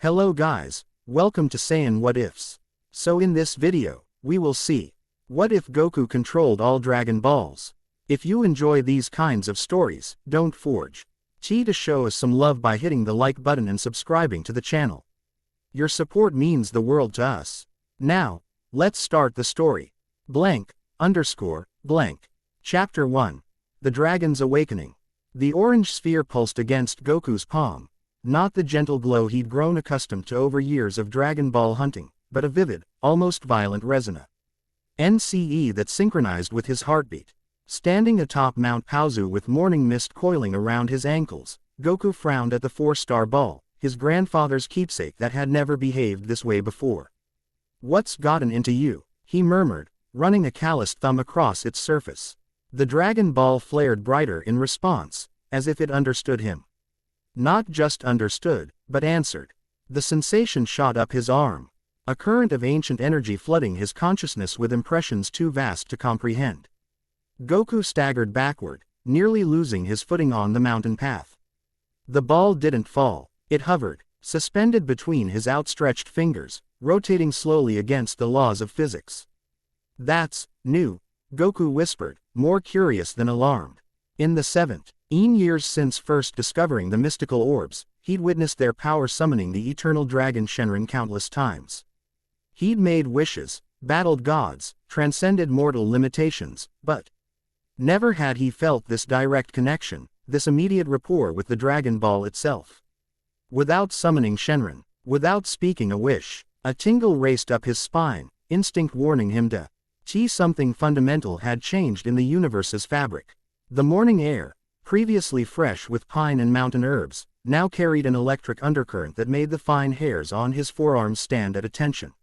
Hello guys, welcome to Saiyan What Ifs. So in this video, we will see, what if Goku controlled all Dragon Balls? If you enjoy these kinds of stories, don't forget to show us some love by hitting the like button and subscribing to the channel. Your support means the world to us. Now, let's start the story. Chapter 1. The Dragon's Awakening. The orange sphere pulsed against Goku's palm. Not the gentle glow he'd grown accustomed to over years of Dragon Ball hunting, but a vivid, almost violent resonance that synchronized with his heartbeat. Standing atop Mount Paozu with morning mist coiling around his ankles, Goku frowned at the four-star ball, his grandfather's keepsake that had never behaved this way before. "What's gotten into you?" he murmured, running a calloused thumb across its surface. The Dragon Ball flared brighter in response, as if it understood him. Not just understood, but answered. The sensation shot up his arm, a current of ancient energy flooding his consciousness with impressions too vast to comprehend. Goku staggered backward, nearly losing his footing on the mountain path. The ball didn't fall, it hovered, suspended between his outstretched fingers, rotating slowly against the laws of physics. "That's new," Goku whispered, more curious than alarmed. In the 17 years since first discovering the mystical orbs, he'd witnessed their power summoning the eternal dragon Shenron countless times. He'd made wishes, battled gods, transcended mortal limitations, but never had he felt this direct connection, this immediate rapport with the Dragon Ball itself. Without summoning Shenron, without speaking a wish, a tingle raced up his spine, instinct warning him to something fundamental had changed in the universe's fabric. The morning air, previously fresh with pine and mountain herbs, now carried an electric undercurrent that made the fine hairs on his forearms stand at attention.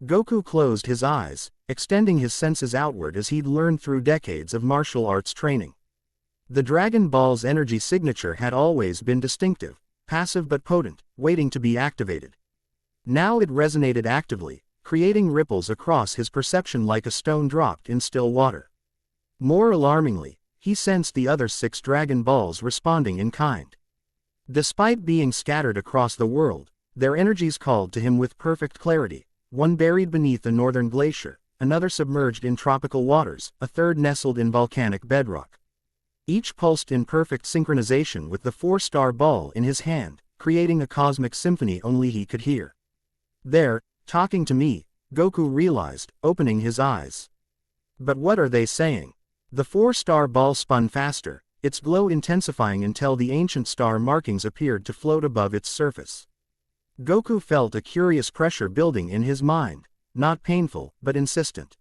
Goku closed his eyes, extending his senses outward as he'd learned through decades of martial arts training. The Dragon Ball's energy signature had always been distinctive, passive but potent, waiting to be activated. Now it resonated actively, creating ripples across his perception like a stone dropped in still water. More alarmingly, he sensed the other 6 Dragon Balls responding in kind. Despite being scattered across the world, their energies called to him with perfect clarity, one buried beneath a northern glacier, another submerged in tropical waters, a third nestled in volcanic bedrock. Each pulsed in perfect synchronization with the 4-star ball in his hand, creating a cosmic symphony only he could hear. "They're talking to me," Goku realized, opening his eyes. "But what are they saying?" The 4-star ball spun faster, its glow intensifying until the ancient star markings appeared to float above its surface. Goku felt a curious pressure building in his mind, not painful, but insistent.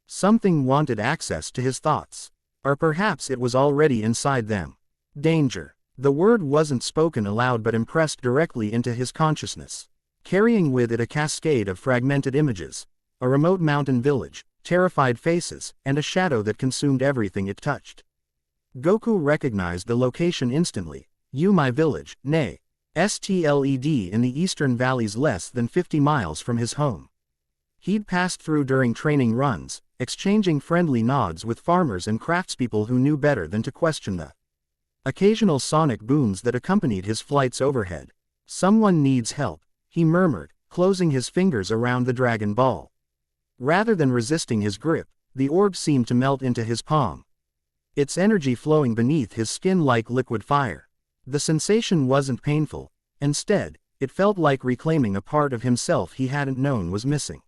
Something wanted access to his thoughts. Or perhaps it was already inside them. Danger. The word wasn't spoken aloud but impressed directly into his consciousness, carrying with it a cascade of fragmented images, a remote mountain village, terrified faces, and a shadow that consumed everything it touched. Goku recognized the location instantly. Yumai village, nay, Stled in the eastern valleys less than 50 miles from his home. He'd passed through during training runs, exchanging friendly nods with farmers and craftspeople who knew better than to question the occasional sonic booms that accompanied his flights overhead. "Someone needs help," he murmured, closing his fingers around the Dragon Ball. Rather than resisting his grip, the orb seemed to melt into his palm, its energy flowing beneath his skin like liquid fire. The sensation wasn't painful. Instead, it felt like reclaiming a part of himself he hadn't known was missing.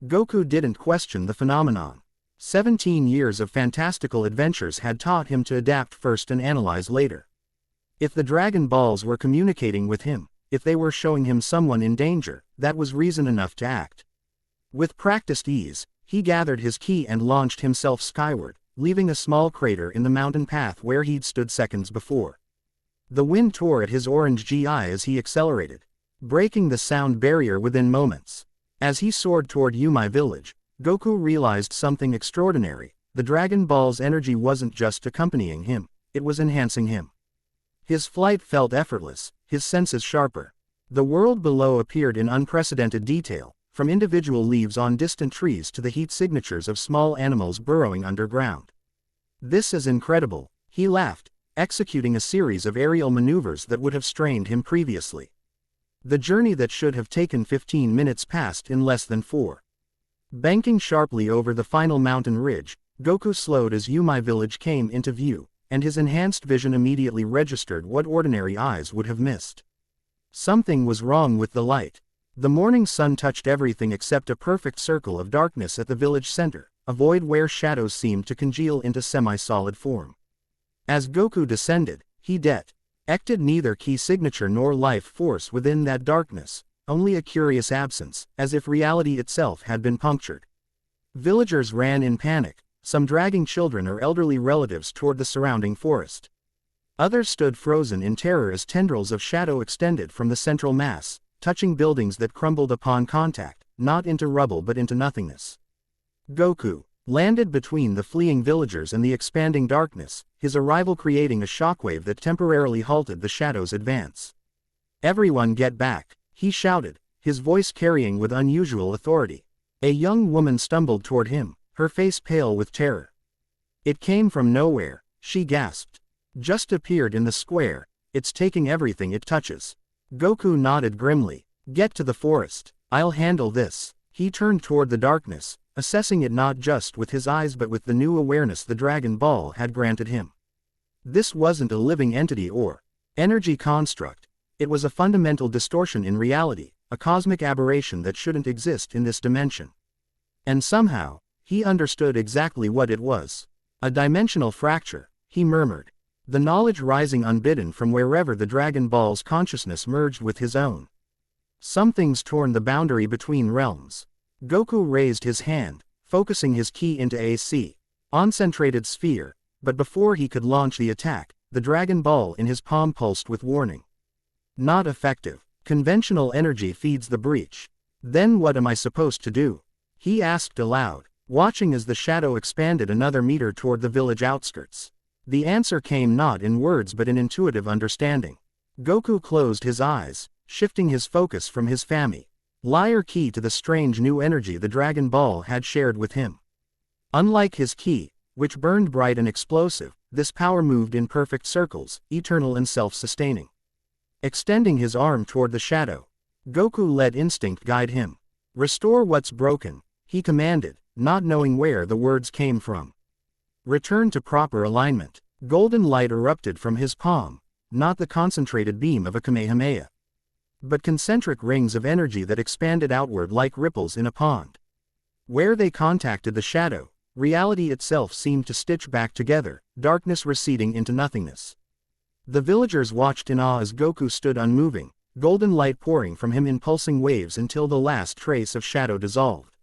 Goku didn't question the phenomenon. 17 years of fantastical adventures had taught him to adapt first and analyze later. If the Dragon Balls were communicating with him, if they were showing him someone in danger, that was reason enough to act. With practiced ease, he gathered his ki and launched himself skyward, leaving a small crater in the mountain path where he'd stood seconds before. The wind tore at his orange gi as he accelerated, breaking the sound barrier within moments. As he soared toward Yumai village, Goku realized something extraordinary. The Dragon Ball's energy wasn't just accompanying him, it was enhancing him. His flight felt effortless, his senses sharper. The world below appeared in unprecedented detail, from individual leaves on distant trees to the heat signatures of small animals burrowing underground. "This is incredible," he laughed, executing a series of aerial maneuvers that would have strained him previously. The journey that should have taken 15 minutes passed in less than 4. Banking sharply over the final mountain ridge, Goku slowed as Yumai village came into view, and his enhanced vision immediately registered what ordinary eyes would have missed. Something was wrong with the light. The morning sun touched everything except a perfect circle of darkness at the village center, a void where shadows seemed to congeal into semi-solid form. As Goku descended, he detected neither key signature nor life force within that darkness, only a curious absence, as if reality itself had been punctured. Villagers ran in panic, some dragging children or elderly relatives toward the surrounding forest. Others stood frozen in terror as tendrils of shadow extended from the central mass, touching buildings that crumbled upon contact, not into rubble but into nothingness. Goku landed between the fleeing villagers and the expanding darkness, his arrival creating a shockwave that temporarily halted the shadow's advance. "Everyone get back," he shouted, his voice carrying with unusual authority. A young woman stumbled toward him, her face pale with terror. "It came from nowhere," she gasped. "Just appeared in the square, it's taking everything it touches." Goku nodded grimly. "Get to the forest, I'll handle this." He turned toward the darkness, assessing it not just with his eyes but with the new awareness the Dragon Ball had granted him. This wasn't a living entity or energy construct. It was a fundamental distortion in reality, a cosmic aberration that shouldn't exist in this dimension. And somehow, he understood exactly what it was. "A dimensional fracture," he murmured. The knowledge rising unbidden from wherever the Dragon Ball's consciousness merged with his own. Something's torn the boundary between realms. Goku raised his hand, focusing his ki into a concentrated sphere, but before he could launch the attack, the Dragon Ball in his palm pulsed with warning. "Not effective. Conventional energy feeds the breach." "Then what am I supposed to do?" he asked aloud, watching as the shadow expanded another meter toward the village outskirts. The answer came not in words but in intuitive understanding. Goku closed his eyes, shifting his focus from his familiar ki to the strange new energy the Dragon Ball had shared with him. Unlike his ki, which burned bright and explosive, this power moved in perfect circles, eternal and self-sustaining. Extending his arm toward the shadow, Goku let instinct guide him. "Restore what's broken," he commanded, not knowing where the words came from. "Return to proper alignment." Golden light erupted from his palm, not the concentrated beam of a Kamehameha, but concentric rings of energy that expanded outward like ripples in a pond. Where they contacted the shadow, reality itself seemed to stitch back together, darkness receding into nothingness. The villagers watched in awe as Goku stood unmoving, golden light pouring from him in pulsing waves until the last trace of shadow dissolved.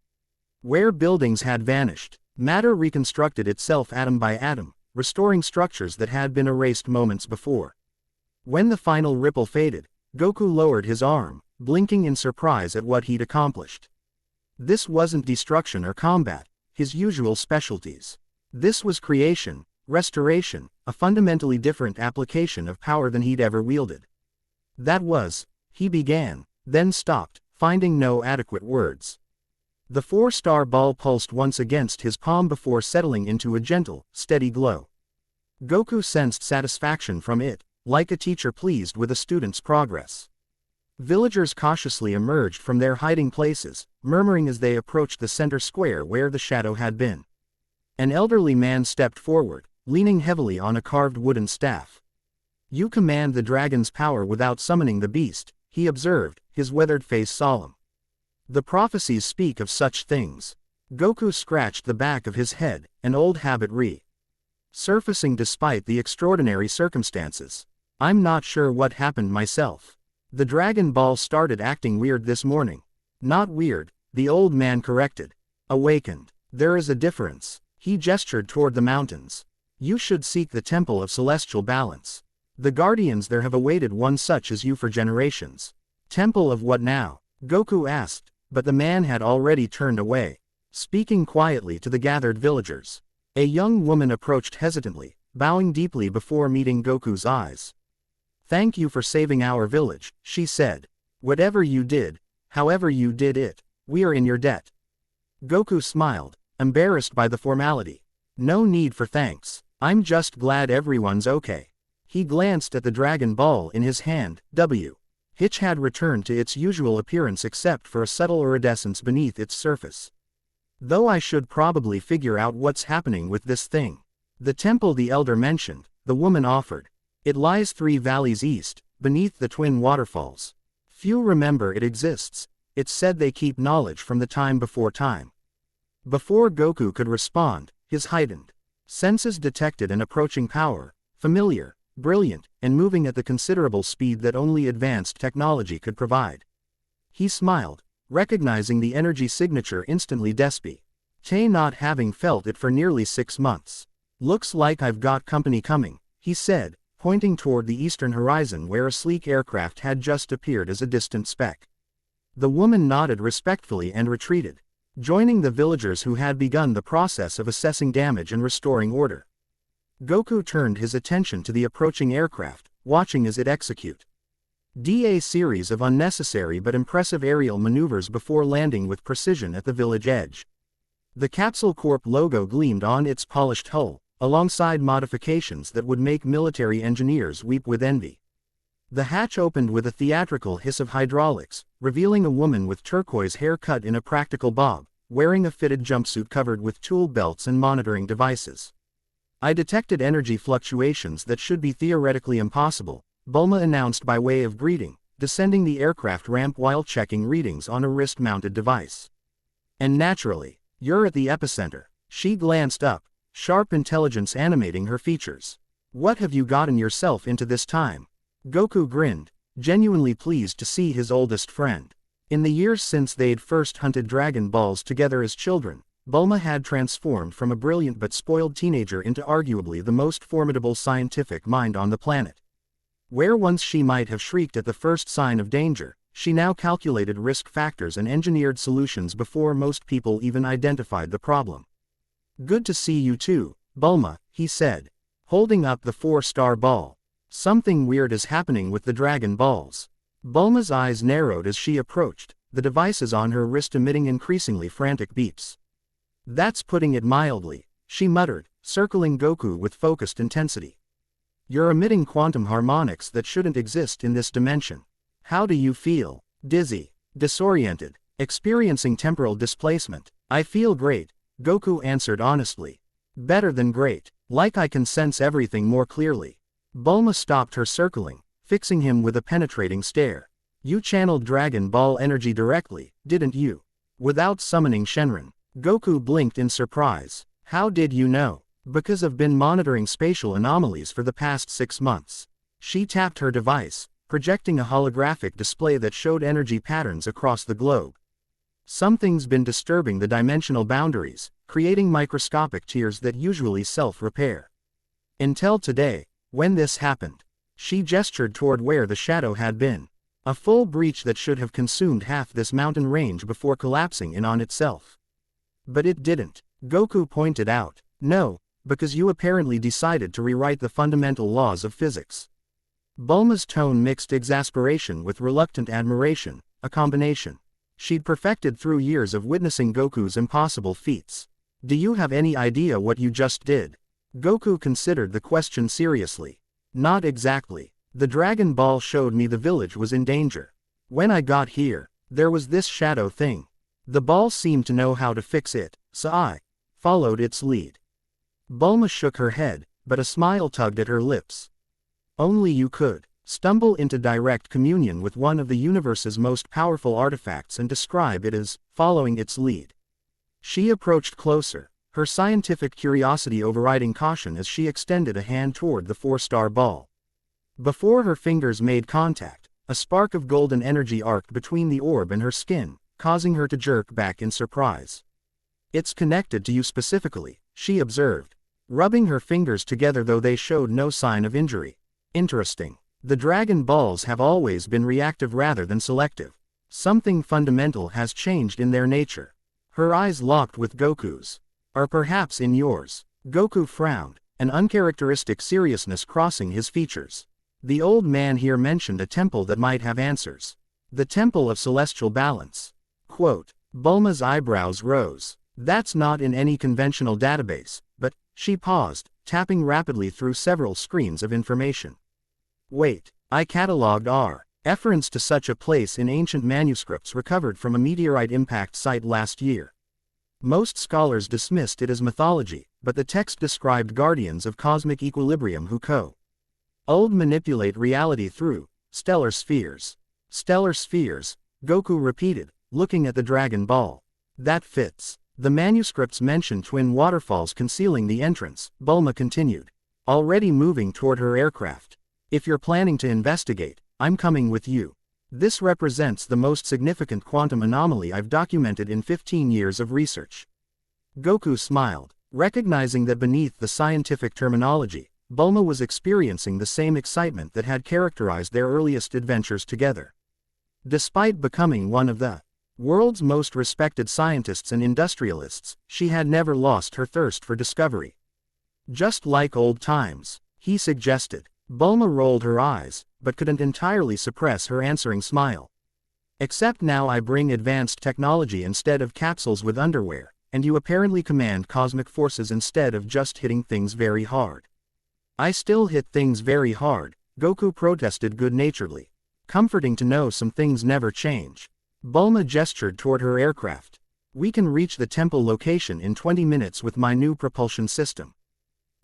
Where buildings had vanished, matter reconstructed itself atom by atom, restoring structures that had been erased moments before. When the final ripple faded, Goku lowered his arm, blinking in surprise at what he'd accomplished. This wasn't destruction or combat, his usual specialties. This was creation, restoration, a fundamentally different application of power than he'd ever wielded. "That was," he began, then stopped, finding no adequate words. The 4-star ball pulsed once against his palm before settling into a gentle, steady glow. Goku sensed satisfaction from it, like a teacher pleased with a student's progress. Villagers cautiously emerged from their hiding places, murmuring as they approached the center square where the shadow had been. An elderly man stepped forward, leaning heavily on a carved wooden staff. "You command the dragon's power without summoning the beast," he observed, his weathered face solemn. "The prophecies speak of such things." Goku scratched the back of his head, an old habit surfacing despite the extraordinary circumstances. "I'm not sure what happened myself. The Dragon Ball started acting weird this morning." "Not weird," the old man corrected. "Awakened. There is a difference." He gestured toward the mountains. "You should seek the Temple of Celestial Balance. The Guardians there have awaited one such as you for generations." "Temple of what now?" Goku asked, but the man had already turned away. Speaking quietly to the gathered villagers, a young woman approached hesitantly, bowing deeply before meeting Goku's eyes. "Thank you for saving our village," she said. "Whatever you did, however you did it, we are in your debt." Goku smiled, embarrassed by the formality. "No need for thanks. I'm just glad everyone's okay." He glanced at the Dragon Ball in his hand, Hitch had returned to its usual appearance except for a subtle iridescence beneath its surface. Though I should probably figure out what's happening with this thing. The temple the elder mentioned, the woman offered. It lies 3 valleys east, beneath the twin waterfalls. Few remember it exists. It's said they keep knowledge from the time before time. Before Goku could respond, his heightened senses detected an approaching power, familiar, brilliant, and moving at the considerable speed that only advanced technology could provide. He smiled, recognizing the energy signature instantly. Despy. Tay not having felt it for nearly 6 months. Looks like I've got company coming, he said, pointing toward the eastern horizon where a sleek aircraft had just appeared as a distant speck. The woman nodded respectfully and retreated, joining the villagers who had begun the process of assessing damage and restoring order. Goku turned his attention to the approaching aircraft, watching as it execute a series of unnecessary but impressive aerial maneuvers before landing with precision at the village edge. The Capsule Corp logo gleamed on its polished hull, alongside modifications that would make military engineers weep with envy. The hatch opened with a theatrical hiss of hydraulics, revealing a woman with turquoise hair cut in a practical bob, wearing a fitted jumpsuit covered with tool belts and monitoring devices. I detected energy fluctuations that should be theoretically impossible, Bulma announced by way of greeting, descending the aircraft ramp while checking readings on a wrist-mounted device. And naturally, you're at the epicenter. She glanced up, sharp intelligence animating her features. What have you gotten yourself into this time? Goku grinned, genuinely pleased to see his oldest friend. In the years since they'd first hunted Dragon Balls together as children, Bulma had transformed from a brilliant but spoiled teenager into arguably the most formidable scientific mind on the planet. Where once she might have shrieked at the first sign of danger, she now calculated risk factors and engineered solutions before most people even identified the problem. Good to see you too, Bulma, he said, holding up the 4-star ball. Something weird is happening with the Dragon Balls. Bulma's eyes narrowed as she approached, the devices on her wrist emitting increasingly frantic beeps. That's putting it mildly, she muttered, circling Goku with focused intensity. You're emitting quantum harmonics that shouldn't exist in this dimension. How do you feel? Dizzy, disoriented, experiencing temporal displacement. I feel great, Goku answered honestly. Better than great, like I can sense everything more clearly. Bulma stopped her circling, fixing him with a penetrating stare. You channeled Dragon Ball energy directly, didn't you? Without summoning Shenron. Goku blinked in surprise. How did you know? Because I've been monitoring spatial anomalies for the past 6 months. She tapped her device, projecting a holographic display that showed energy patterns across the globe. Something's been disturbing the dimensional boundaries, creating microscopic tears that usually self-repair. Until today, when this happened. She gestured toward where the shadow had been. A full breach that should have consumed half this mountain range before collapsing in on itself. But it didn't, Goku pointed out. No, because you apparently decided to rewrite the fundamental laws of physics. Bulma's tone mixed exasperation with reluctant admiration, a combination she'd perfected through years of witnessing Goku's impossible feats. Do you have any idea what you just did? Goku considered the question seriously. Not exactly. The Dragon Ball showed me the village was in danger. When I got here, there was this shadow thing. The ball seemed to know how to fix it, so I followed its lead. Bulma shook her head, but a smile tugged at her lips. Only you could stumble into direct communion with one of the universe's most powerful artifacts and describe it as following its lead. She approached closer, her scientific curiosity overriding caution as she extended a hand toward the 4-star ball. Before her fingers made contact, a spark of golden energy arced between the orb and her skin, causing her to jerk back in surprise. It's connected to you specifically, she observed, rubbing her fingers together though they showed no sign of injury. Interesting. The Dragon Balls have always been reactive rather than selective. Something fundamental has changed in their nature. Her eyes locked with Goku's. Or perhaps in yours. Goku frowned, an uncharacteristic seriousness crossing his features. The old man here mentioned a temple that might have answers. The Temple of Celestial Balance. Quote. Bulma's eyebrows rose. That's not in any conventional database, but, she paused, tapping rapidly through several screens of information. Wait, I catalogued R. reference to such a place in ancient manuscripts recovered from a meteorite impact site last year. Most scholars dismissed it as mythology, but the text described guardians of cosmic equilibrium who manipulate reality through stellar spheres. Stellar spheres, Goku repeated, looking at the Dragon Ball. That fits. The manuscripts mention twin waterfalls concealing the entrance, Bulma continued, already moving toward her aircraft. If you're planning to investigate, I'm coming with you. This represents the most significant quantum anomaly I've documented in 15 years of research. Goku smiled, recognizing that beneath the scientific terminology, Bulma was experiencing the same excitement that had characterized their earliest adventures together. Despite becoming one of the world's most respected scientists and industrialists, she had never lost her thirst for discovery. Just like old times, he suggested. Bulma rolled her eyes, but couldn't entirely suppress her answering smile. Except now I bring advanced technology instead of capsules with underwear, and you apparently command cosmic forces instead of just hitting things very hard. I still hit things very hard, Goku protested good-naturedly. Comforting to know some things never change. Bulma gestured toward her aircraft. We can reach the temple location in 20 minutes with my new propulsion system.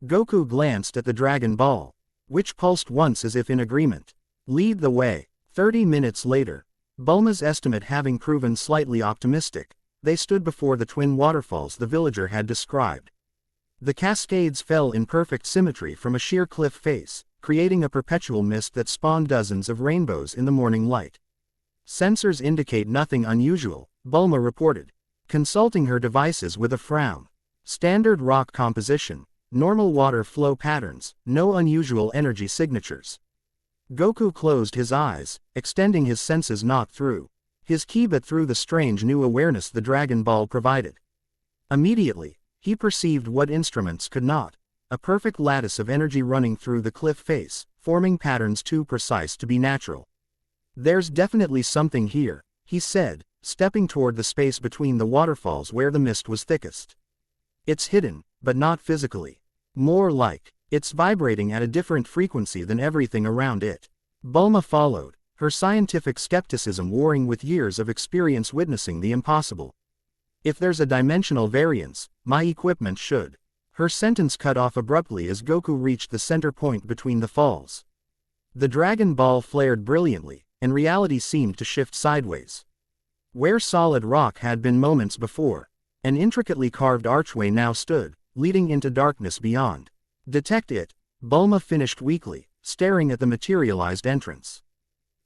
Goku glanced at the Dragon Ball, which pulsed once as if in agreement. Lead the way. 30 minutes later, Bulma's estimate having proven slightly optimistic, they stood before the twin waterfalls the villager had described. The cascades fell in perfect symmetry from a sheer cliff face, creating a perpetual mist that spawned dozens of rainbows in the morning light. Sensors indicate nothing unusual, Bulma reported, consulting her devices with a frown. Standard rock composition. Normal water flow patterns, no unusual energy signatures. Goku closed his eyes, extending his senses not through his ki but through the strange new awareness the Dragon Ball provided. Immediately, he perceived what instruments could not. A perfect lattice of energy running through the cliff face, forming patterns too precise to be natural. There's definitely something here, he said, stepping toward the space between the waterfalls where the mist was thickest. It's hidden, but not physically. More like, it's vibrating at a different frequency than everything around it. Bulma followed, her scientific skepticism warring with years of experience witnessing the impossible. If there's a dimensional variance, my equipment should. Her sentence cut off abruptly as Goku reached the center point between the falls. The Dragon Ball flared brilliantly, and reality seemed to shift sideways. Where solid rock had been moments before, an intricately carved archway now stood, leading into darkness beyond. Detect it, Bulma finished weakly, staring at the materialized entrance.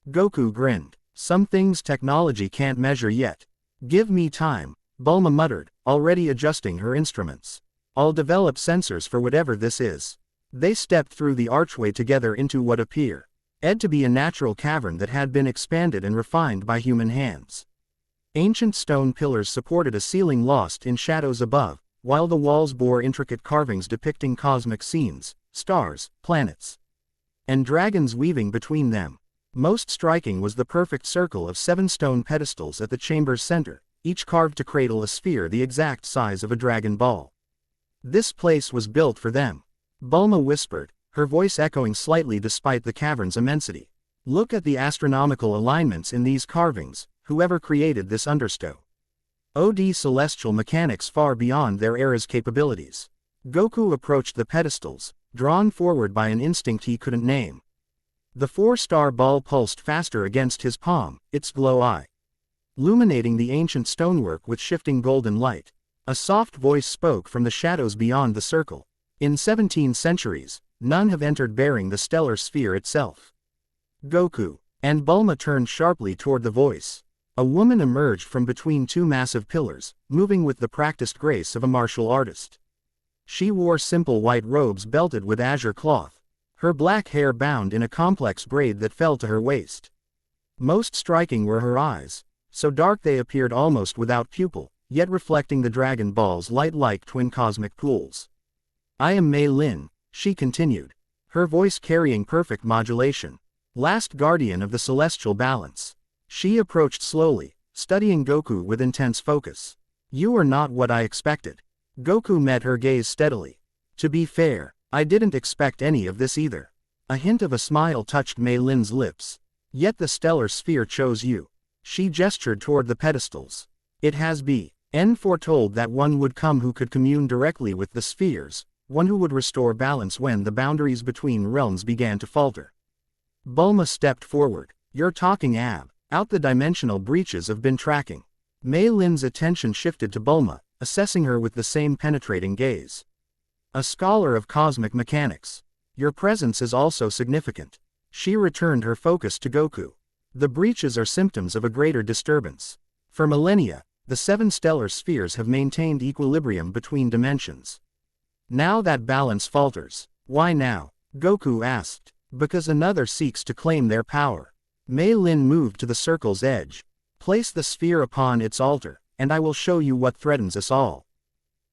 Goku grinned. Some things technology can't measure yet. Give me time, Bulma muttered, already adjusting her instruments. I'll develop sensors for whatever this is. They stepped through the archway together into what appeared to be a natural cavern that had been expanded and refined by human hands. Ancient stone pillars supported a ceiling lost in shadows above, while the walls bore intricate carvings depicting cosmic scenes, stars, planets, and dragons weaving between them. Most striking was the perfect circle of 7 stone pedestals at the chamber's center, each carved to cradle a sphere the exact size of a Dragon Ball. This place was built for them, Bulma whispered, her voice echoing slightly despite the cavern's immensity. Look at the astronomical alignments in these carvings, whoever created this understood celestial mechanics far beyond their era's capabilities. Goku approached the pedestals, drawn forward by an instinct he couldn't name. The 4-star ball pulsed faster against his palm, its glow illuminating the ancient stonework with shifting golden light. A soft voice spoke from the shadows beyond the circle. In 17 centuries, none have entered bearing the stellar sphere itself. Goku and Bulma turned sharply toward the voice. A woman emerged from between 2 massive pillars, moving with the practiced grace of a martial artist. She wore simple white robes belted with azure cloth, her black hair bound in a complex braid that fell to her waist. Most striking were her eyes, so dark they appeared almost without pupil, yet reflecting the Dragon Ball's light like twin cosmic pools. I am Mei Lin, she continued, her voice carrying perfect modulation. Last guardian of the celestial balance. She approached slowly, studying Goku with intense focus. You are not what I expected. Goku met her gaze steadily. To be fair, I didn't expect any of this either. A hint of a smile touched Mei Lin's lips. Yet the stellar sphere chose you. She gestured toward the pedestals. It has been foretold that one would come who could commune directly with the spheres, one who would restore balance when the boundaries between realms began to falter. Bulma stepped forward. You're talking out the dimensional breaches have been tracking. Mei Lin's attention shifted to Bulma, assessing her with the same penetrating gaze. A scholar of cosmic mechanics. Your presence is also significant. She returned her focus to Goku. The breaches are symptoms of a greater disturbance. For millennia, the 7 stellar spheres have maintained equilibrium between dimensions. Now that balance falters. Why now? Goku asked. Because another seeks to claim their power. Mei Lin moved to the circle's edge. Place the sphere upon its altar, and I will show you what threatens us all.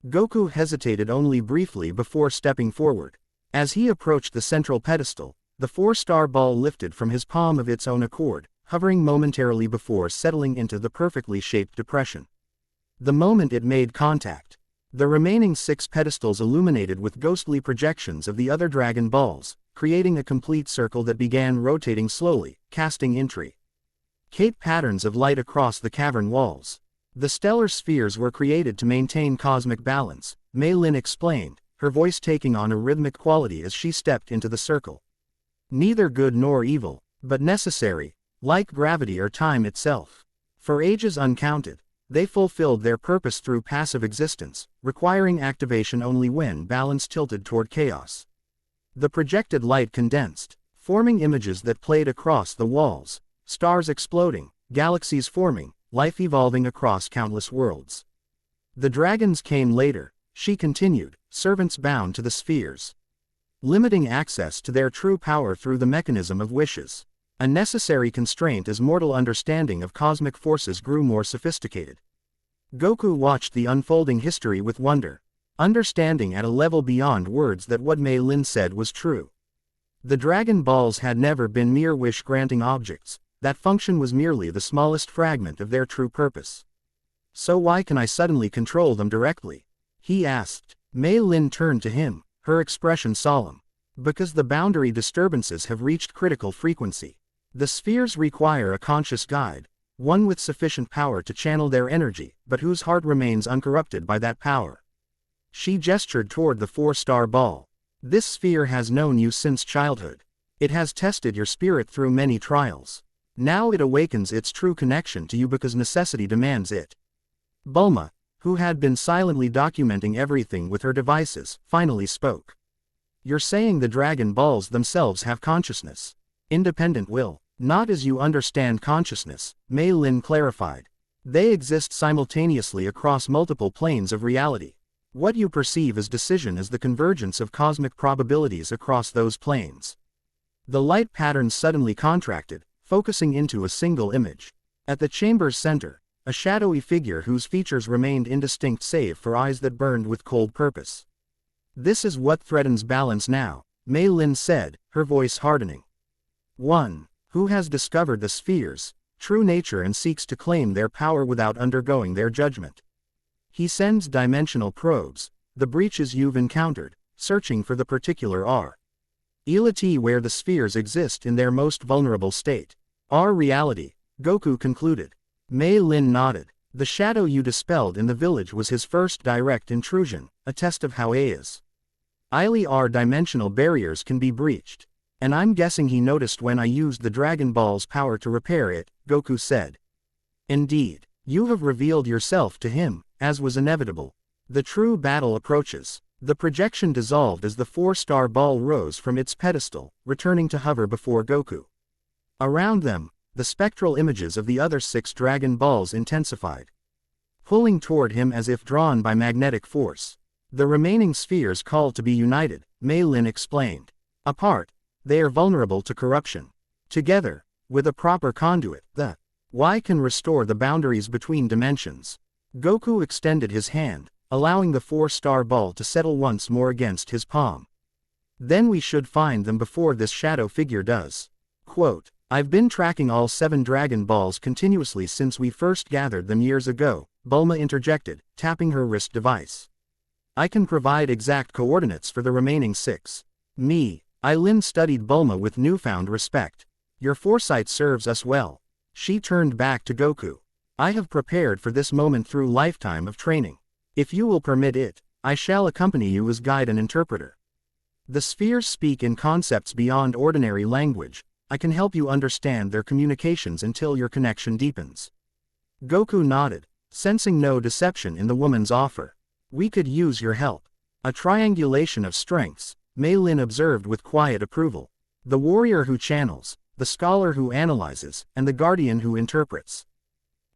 Goku hesitated only briefly before stepping forward. As he approached the central pedestal, the 4-star ball lifted from his palm of its own accord, hovering momentarily before settling into the perfectly shaped depression. The moment it made contact, the remaining 6 pedestals illuminated with ghostly projections of the other Dragon Balls, creating a complete circle that began rotating slowly, casting intricate patterns of light across the cavern walls. The stellar spheres were created to maintain cosmic balance, Mei Lin explained, her voice taking on a rhythmic quality as she stepped into the circle. Neither good nor evil, but necessary, like gravity or time itself. For ages uncounted, they fulfilled their purpose through passive existence, requiring activation only when balance tilted toward chaos. The projected light condensed, forming images that played across the walls, stars exploding, galaxies forming, life evolving across countless worlds. The dragons came later, she continued, servants bound to the spheres, limiting access to their true power through the mechanism of wishes. A necessary constraint as mortal understanding of cosmic forces grew more sophisticated. Goku watched the unfolding history with wonder, understanding at a level beyond words that what Mei Lin said was true. The Dragon Balls had never been mere wish-granting objects, that function was merely the smallest fragment of their true purpose. So why can I suddenly control them directly? He asked. Mei Lin turned to him, her expression solemn. Because the boundary disturbances have reached critical frequency. The spheres require a conscious guide, one with sufficient power to channel their energy, but whose heart remains uncorrupted by that power. She gestured toward the 4-star ball. This sphere has known you since childhood. It has tested your spirit through many trials. Now it awakens its true connection to you because necessity demands it. Bulma, who had been silently documenting everything with her devices, finally spoke. You're saying the Dragon Balls themselves have consciousness. Independent will. Not as you understand consciousness, Mei Lin clarified. They exist simultaneously across multiple planes of reality. What you perceive as decision is the convergence of cosmic probabilities across those planes. The light patterns suddenly contracted, focusing into a single image. At the chamber's center, a shadowy figure whose features remained indistinct save for eyes that burned with cold purpose. This is what threatens balance now, Mei Lin said, her voice hardening. One who has discovered the spheres' true nature and seeks to claim their power without undergoing their judgment. He sends dimensional probes, the breaches you've encountered, searching for the particular reality where the spheres exist in their most vulnerable state. Our reality, Goku concluded. Mei Lin nodded. The shadow you dispelled in the village was his first direct intrusion, a test of how our dimensional barriers can be breached. And I'm guessing he noticed when I used the Dragon Ball's power to repair it, Goku said. Indeed, you have revealed yourself to him, as was inevitable. The true battle approaches. The projection dissolved as the 4-star ball rose from its pedestal, returning to hover before Goku. Around them, the spectral images of the other 6 Dragon Balls intensified, pulling toward him as if drawn by magnetic force. The remaining spheres called to be united, Mei Lin explained. Apart, they are vulnerable to corruption. Together, with a proper conduit, the Y can restore the boundaries between dimensions. Goku extended his hand, allowing the 4-star ball to settle once more against his palm. Then we should find them before this shadow figure does. Quote, I've been tracking all 7 Dragon Balls continuously since we first gathered them years ago, Bulma interjected, tapping her wrist device. I can provide exact coordinates for the remaining 6. Mei Lin studied Bulma with newfound respect. Your foresight serves us well. She turned back to Goku. I have prepared for this moment through lifetime of training. If you will permit it, I shall accompany you as guide and interpreter. The spheres speak in concepts beyond ordinary language. I can help you understand their communications until your connection deepens. Goku nodded, sensing no deception in the woman's offer. We could use your help. A triangulation of strengths, Mei Lin observed with quiet approval. The warrior who channels, the scholar who analyzes, and the guardian who interprets.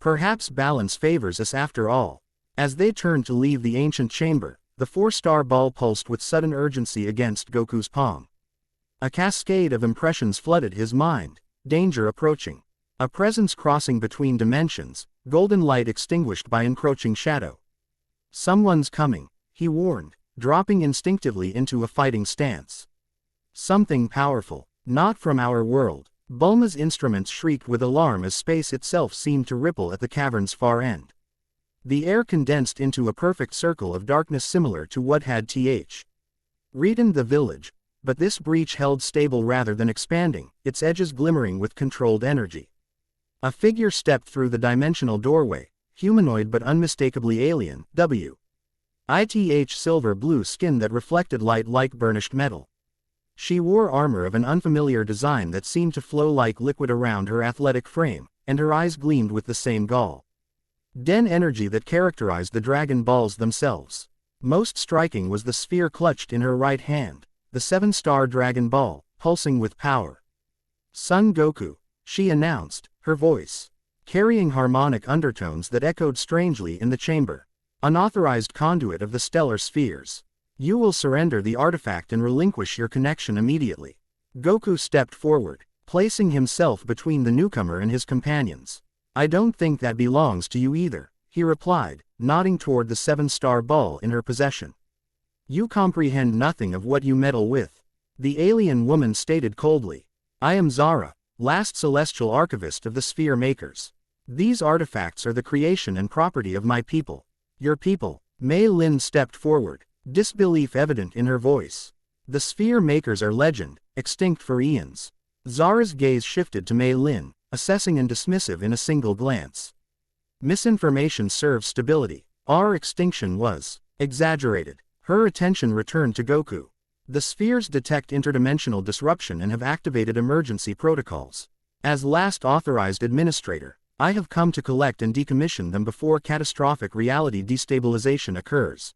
Perhaps balance favors us after all. As they turned to leave the ancient chamber, the four-star ball pulsed with sudden urgency against Goku's palm. A cascade of impressions flooded his mind, danger approaching. A presence crossing between dimensions, golden light extinguished by encroaching shadow. Someone's coming, he warned, dropping instinctively into a fighting stance. Something powerful, not from our world. Bulma's instruments shrieked with alarm as space itself seemed to ripple at the cavern's far end. The air condensed into a perfect circle of darkness similar to what had threatened the village, but this breach held stable rather than expanding, its edges glimmering with controlled energy. A figure stepped through the dimensional doorway, humanoid but unmistakably alien, with silver-blue skin that reflected light like burnished metal. She wore armor of an unfamiliar design that seemed to flow like liquid around her athletic frame, and her eyes gleamed with the same Den energy that characterized the Dragon Balls themselves. Most striking was the sphere clutched in her right hand, the seven-star Dragon Ball, pulsing with power. Son Goku, she announced, her voice carrying harmonic undertones that echoed strangely in the chamber. Unauthorized conduit of the stellar spheres. You will surrender the artifact and relinquish your connection immediately. Goku stepped forward, placing himself between the newcomer and his companions. I don't think that belongs to you either, he replied, nodding toward the seven-star ball in her possession. You comprehend nothing of what you meddle with. The alien woman stated coldly. I am Zara, last celestial archivist of the sphere makers. These artifacts are the creation and property of my people. Your people. Mei Lin stepped forward, disbelief evident in her voice. The sphere makers are legend, extinct for eons. Zara's gaze shifted to Mei Lin, assessing and dismissive in a single glance. Misinformation serves stability. Our extinction was exaggerated. Her attention returned to Goku. The spheres detect interdimensional disruption and have activated emergency protocols. As last authorized administrator, I have come to collect and decommission them before catastrophic reality destabilization occurs.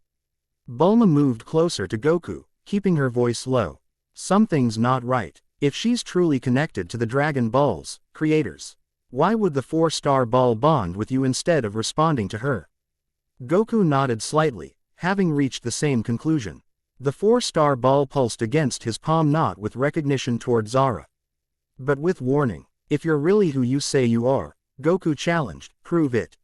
Bulma moved closer to Goku, keeping her voice low. Something's not right. If she's truly connected to the Dragon Balls, creators, why would the four-star ball bond with you instead of responding to her? Goku nodded slightly, having reached the same conclusion. The four-star ball pulsed against his palm, not with recognition toward Zara, but with warning. If you're really who you say you are, Goku challenged, prove it.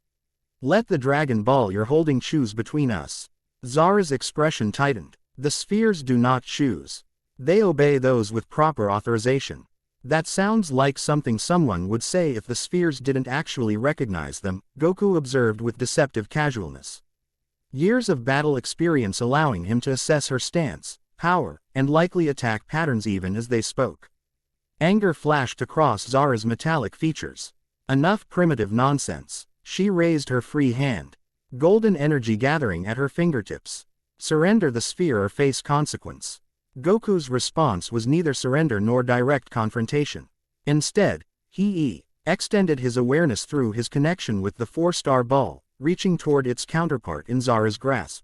Let the Dragon Ball you're holding choose between us. Zara's expression tightened. The spheres do not choose. They obey those with proper authorization. That sounds like something someone would say if the spheres didn't actually recognize them, Goku observed with deceptive casualness. Years of battle experience allowing him to assess her stance, power, and likely attack patterns even as they spoke. Anger flashed across Zara's metallic features. Enough primitive nonsense. She raised her free hand. Golden energy gathering at her fingertips. Surrender the sphere or face consequence. Goku's response was neither surrender nor direct confrontation. Instead, he extended his awareness through his connection with the four-star ball, reaching toward its counterpart in Zara's grasp.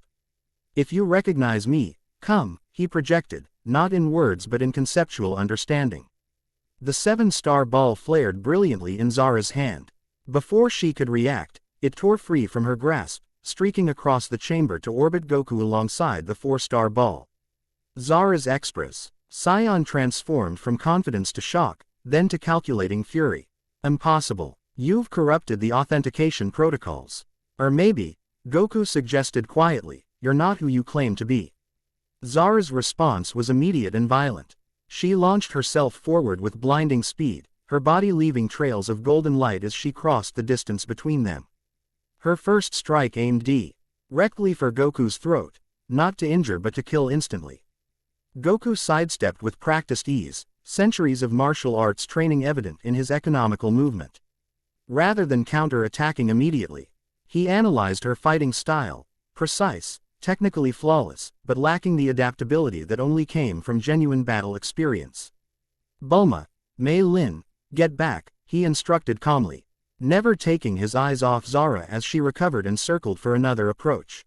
If you recognize me, come, he projected, not in words but in conceptual understanding. The seven-star ball flared brilliantly in Zara's hand. Before she could react, it tore free from her grasp, streaking across the chamber to orbit Goku alongside the four-star ball. Zara's Scion transformed from confidence to shock, then to calculating fury. Impossible. You've corrupted the authentication protocols. Or maybe, Goku suggested quietly, you're not who you claim to be. Zara's response was immediate and violent. She launched herself forward with blinding speed, her body leaving trails of golden light as she crossed the distance between them. Her first strike aimed directly for Goku's throat, not to injure but to kill instantly. Goku sidestepped with practiced ease, centuries of martial arts training evident in his economical movement. Rather than counter-attacking immediately, he analyzed her fighting style, precise, technically flawless, but lacking the adaptability that only came from genuine battle experience. "Bulma, Mei Lin, get back," he instructed calmly, never taking his eyes off Zara as she recovered and circled for another approach.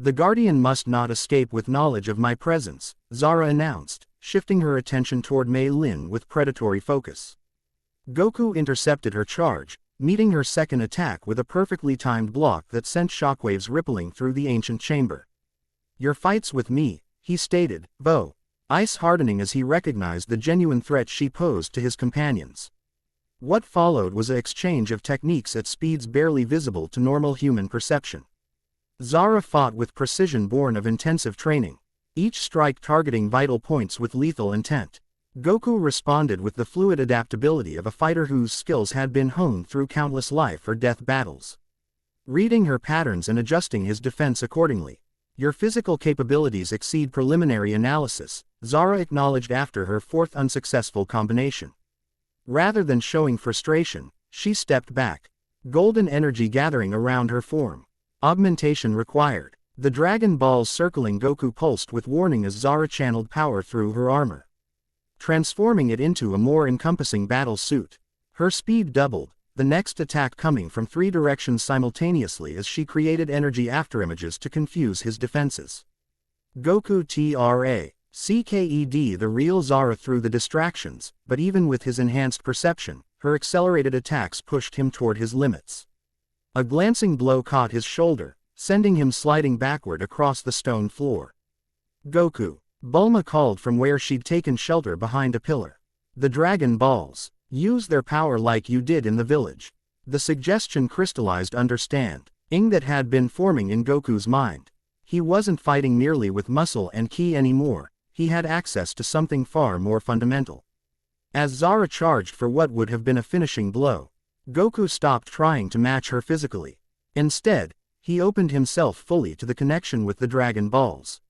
"The Guardian must not escape with knowledge of my presence," Zara announced, shifting her attention toward Mei Lin with predatory focus. Goku intercepted her charge, meeting her second attack with a perfectly timed block that sent shockwaves rippling through the ancient chamber. "Your fights with me," he stated, ice hardening as he recognized the genuine threat she posed to his companions. What followed was an exchange of techniques at speeds barely visible to normal human perception. Zara fought with precision born of intensive training, each strike targeting vital points with lethal intent. Goku responded with the fluid adaptability of a fighter whose skills had been honed through countless life-or-death battles. Reading her patterns and adjusting his defense accordingly. "Your physical capabilities exceed preliminary analysis," Zara acknowledged after her fourth unsuccessful combination. Rather than showing frustration, she stepped back, golden energy gathering around her form. Augmentation required. The Dragon Balls circling Goku pulsed with warning as Zara channeled power through her armor, transforming it into a more encompassing battle suit. Her speed doubled, the next attack coming from three directions simultaneously as she created energy afterimages to confuse his defenses. Goku CKED, the real Zara through the distractions, but even with his enhanced perception, her accelerated attacks pushed him toward his limits. A glancing blow caught his shoulder, sending him sliding backward across the stone floor. "Goku," Bulma called from where she'd taken shelter behind a pillar. "The Dragon Balls. Use their power like you did in the village." The suggestion crystallized understanding that had been forming in Goku's mind. He wasn't fighting merely with muscle and ki anymore, he had access to something far more fundamental. As Zara charged for what would have been a finishing blow, Goku stopped trying to match her physically. Instead, he opened himself fully to the connection with the Dragon Balls.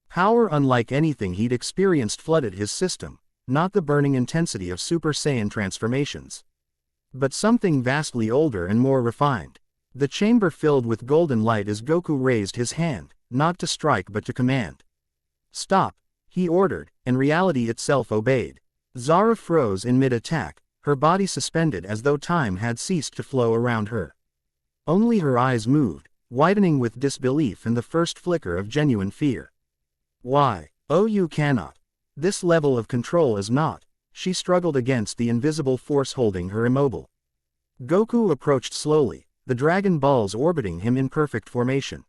Power unlike anything he'd experienced flooded his system, not the burning intensity of Super Saiyan transformations, but something vastly older and more refined. The chamber filled with golden light as Goku raised his hand, not to strike but to command. "Stop," he ordered, and reality itself obeyed. Zara froze in mid-attack, her body suspended as though time had ceased to flow around her. Only her eyes moved, widening with disbelief and the first flicker of genuine fear. "Why? Oh, you cannot. This level of control is not." She struggled against the invisible force holding her immobile. Goku approached slowly, the Dragon Balls orbiting him in perfect formation.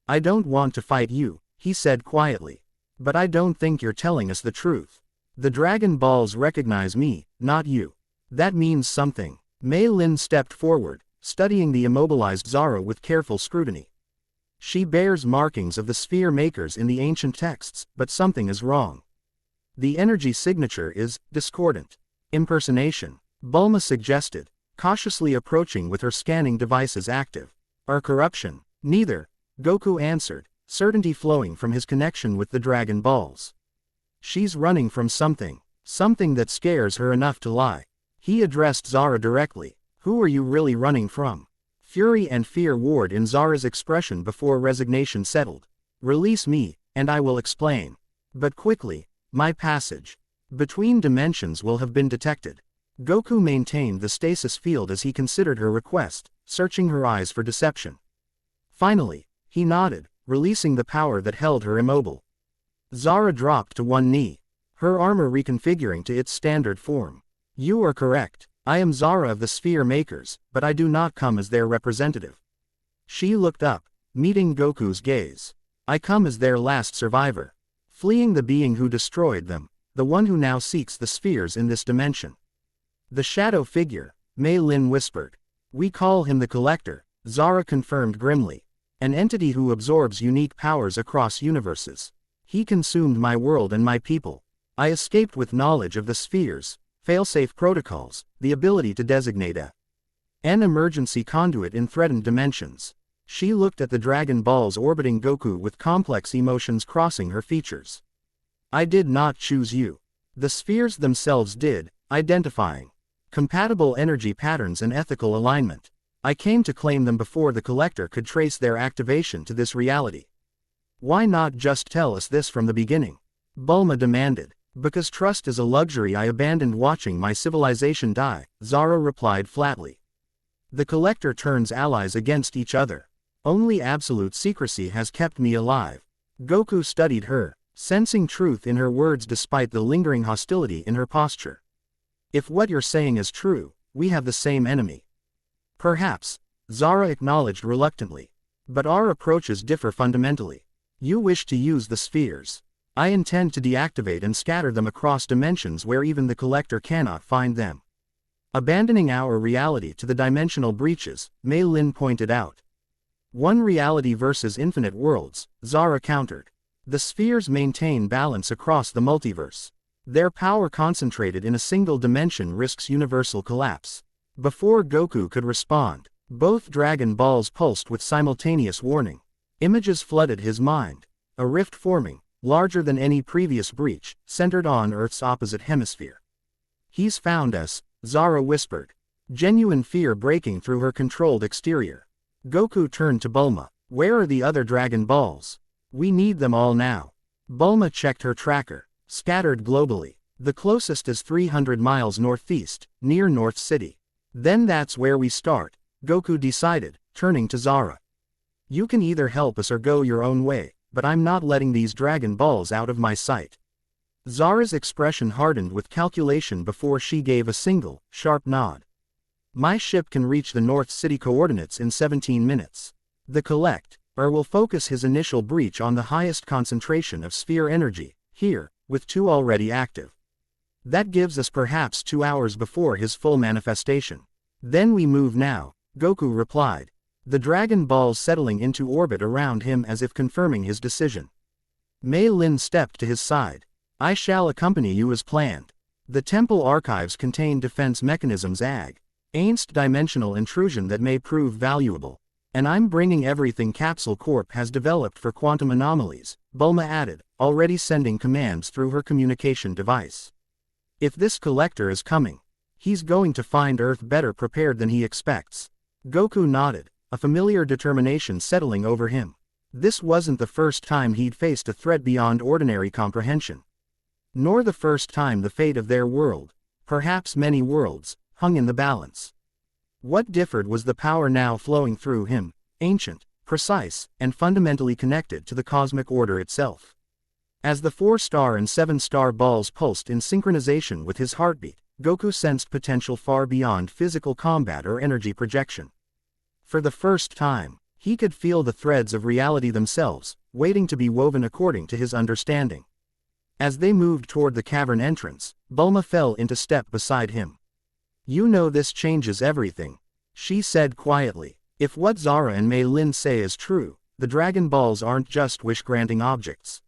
"I don't want to fight you," he said quietly. "But I don't think you're telling us the truth. The Dragon Balls recognize me, not you. That means something." Mei Lin stepped forward, studying the immobilized Zara with careful scrutiny. "She bears markings of the sphere makers in the ancient texts, but something is wrong. The energy signature is discordant." "Impersonation," Bulma suggested, cautiously approaching with her scanning devices active. "Or corruption." "Neither," Goku answered, certainty flowing from his connection with the Dragon Balls. "She's running from something that scares her enough to lie." He addressed Zara directly. "Who are you really running from?" Fury and fear warred in Zara's expression before resignation settled. "Release me, and I will explain. But quickly, my passage between dimensions will have been detected." Goku maintained the stasis field as he considered her request, searching her eyes for deception. Finally, he nodded, releasing the power that held her immobile. Zara dropped to one knee, her armor reconfiguring to its standard form. "You are correct. I am Zara of the Sphere Makers, but I do not come as their representative." She looked up, meeting Goku's gaze. "I come as their last survivor, fleeing the being who destroyed them, the one who now seeks the spheres in this dimension." "The shadow figure," Mei Lin whispered. "We call him the Collector," Zara confirmed grimly. "An entity who absorbs unique powers across universes. He consumed my world and my people. I escaped with knowledge of the spheres, failsafe protocols, the ability to designate an emergency conduit in threatened dimensions." She looked at the Dragon Balls orbiting Goku with complex emotions crossing her features. "I did not choose you." The spheres themselves did, identifying compatible energy patterns and ethical alignment. I came to claim them before the collector could trace their activation to this reality. Why not just tell us this from the beginning? Bulma demanded. Because trust is a luxury I abandoned watching my civilization die, Zara replied flatly. The collector turns allies against each other. Only absolute secrecy has kept me alive. Goku studied her, sensing truth in her words despite the lingering hostility in her posture. If what you're saying is true, we have the same enemy. Perhaps, Zara acknowledged reluctantly. But our approaches differ fundamentally. You wish to use the spheres. I intend to deactivate and scatter them across dimensions where even the collector cannot find them. Abandoning our reality to the dimensional breaches, Mei Lin pointed out. One reality versus infinite worlds, Zara countered. The spheres maintain balance across the multiverse. Their power concentrated in a single dimension risks universal collapse. Before Goku could respond, both Dragon Balls pulsed with simultaneous warning. Images flooded his mind. A rift forming, larger than any previous breach, centered on Earth's opposite hemisphere. He's found us, Zara whispered. Genuine fear breaking through her controlled exterior. Goku turned to Bulma. Where are the other Dragon Balls? We need them all now. Bulma checked her tracker. Scattered globally. The closest is 300 miles northeast, near North City. Then that's where we start, Goku decided, turning to Zara. You can either help us or go your own way, but I'm not letting these Dragon Balls out of my sight. Zara's expression hardened with calculation before she gave a single, sharp nod. My ship can reach the North City coordinates in 17 minutes. The collector will focus his initial breach on the highest concentration of sphere energy, here, with 2 already active. That gives us perhaps 2 hours before his full manifestation. Then we move now, Goku replied. The Dragon Balls settling into orbit around him as if confirming his decision. Mei Lin stepped to his side. I shall accompany you as planned. The temple archives contain defense mechanisms against dimensional intrusion that may prove valuable. And I'm bringing everything Capsule Corp has developed for quantum anomalies, Bulma added, already sending commands through her communication device. If this collector is coming, he's going to find Earth better prepared than he expects. Goku nodded, a familiar determination settling over him. This wasn't the first time he'd faced a threat beyond ordinary comprehension. Nor the first time the fate of their world, perhaps many worlds, hung in the balance. What differed was the power now flowing through him, ancient, precise, and fundamentally connected to the cosmic order itself. As the 4-star and 7-star balls pulsed in synchronization with his heartbeat, Goku sensed potential far beyond physical combat or energy projection. For the first time, he could feel the threads of reality themselves, waiting to be woven according to his understanding. As they moved toward the cavern entrance, Bulma fell into step beside him. You know this changes everything, she said quietly. If what Zara and Mei Lin say is true, the Dragon Balls aren't just wish-granting objects.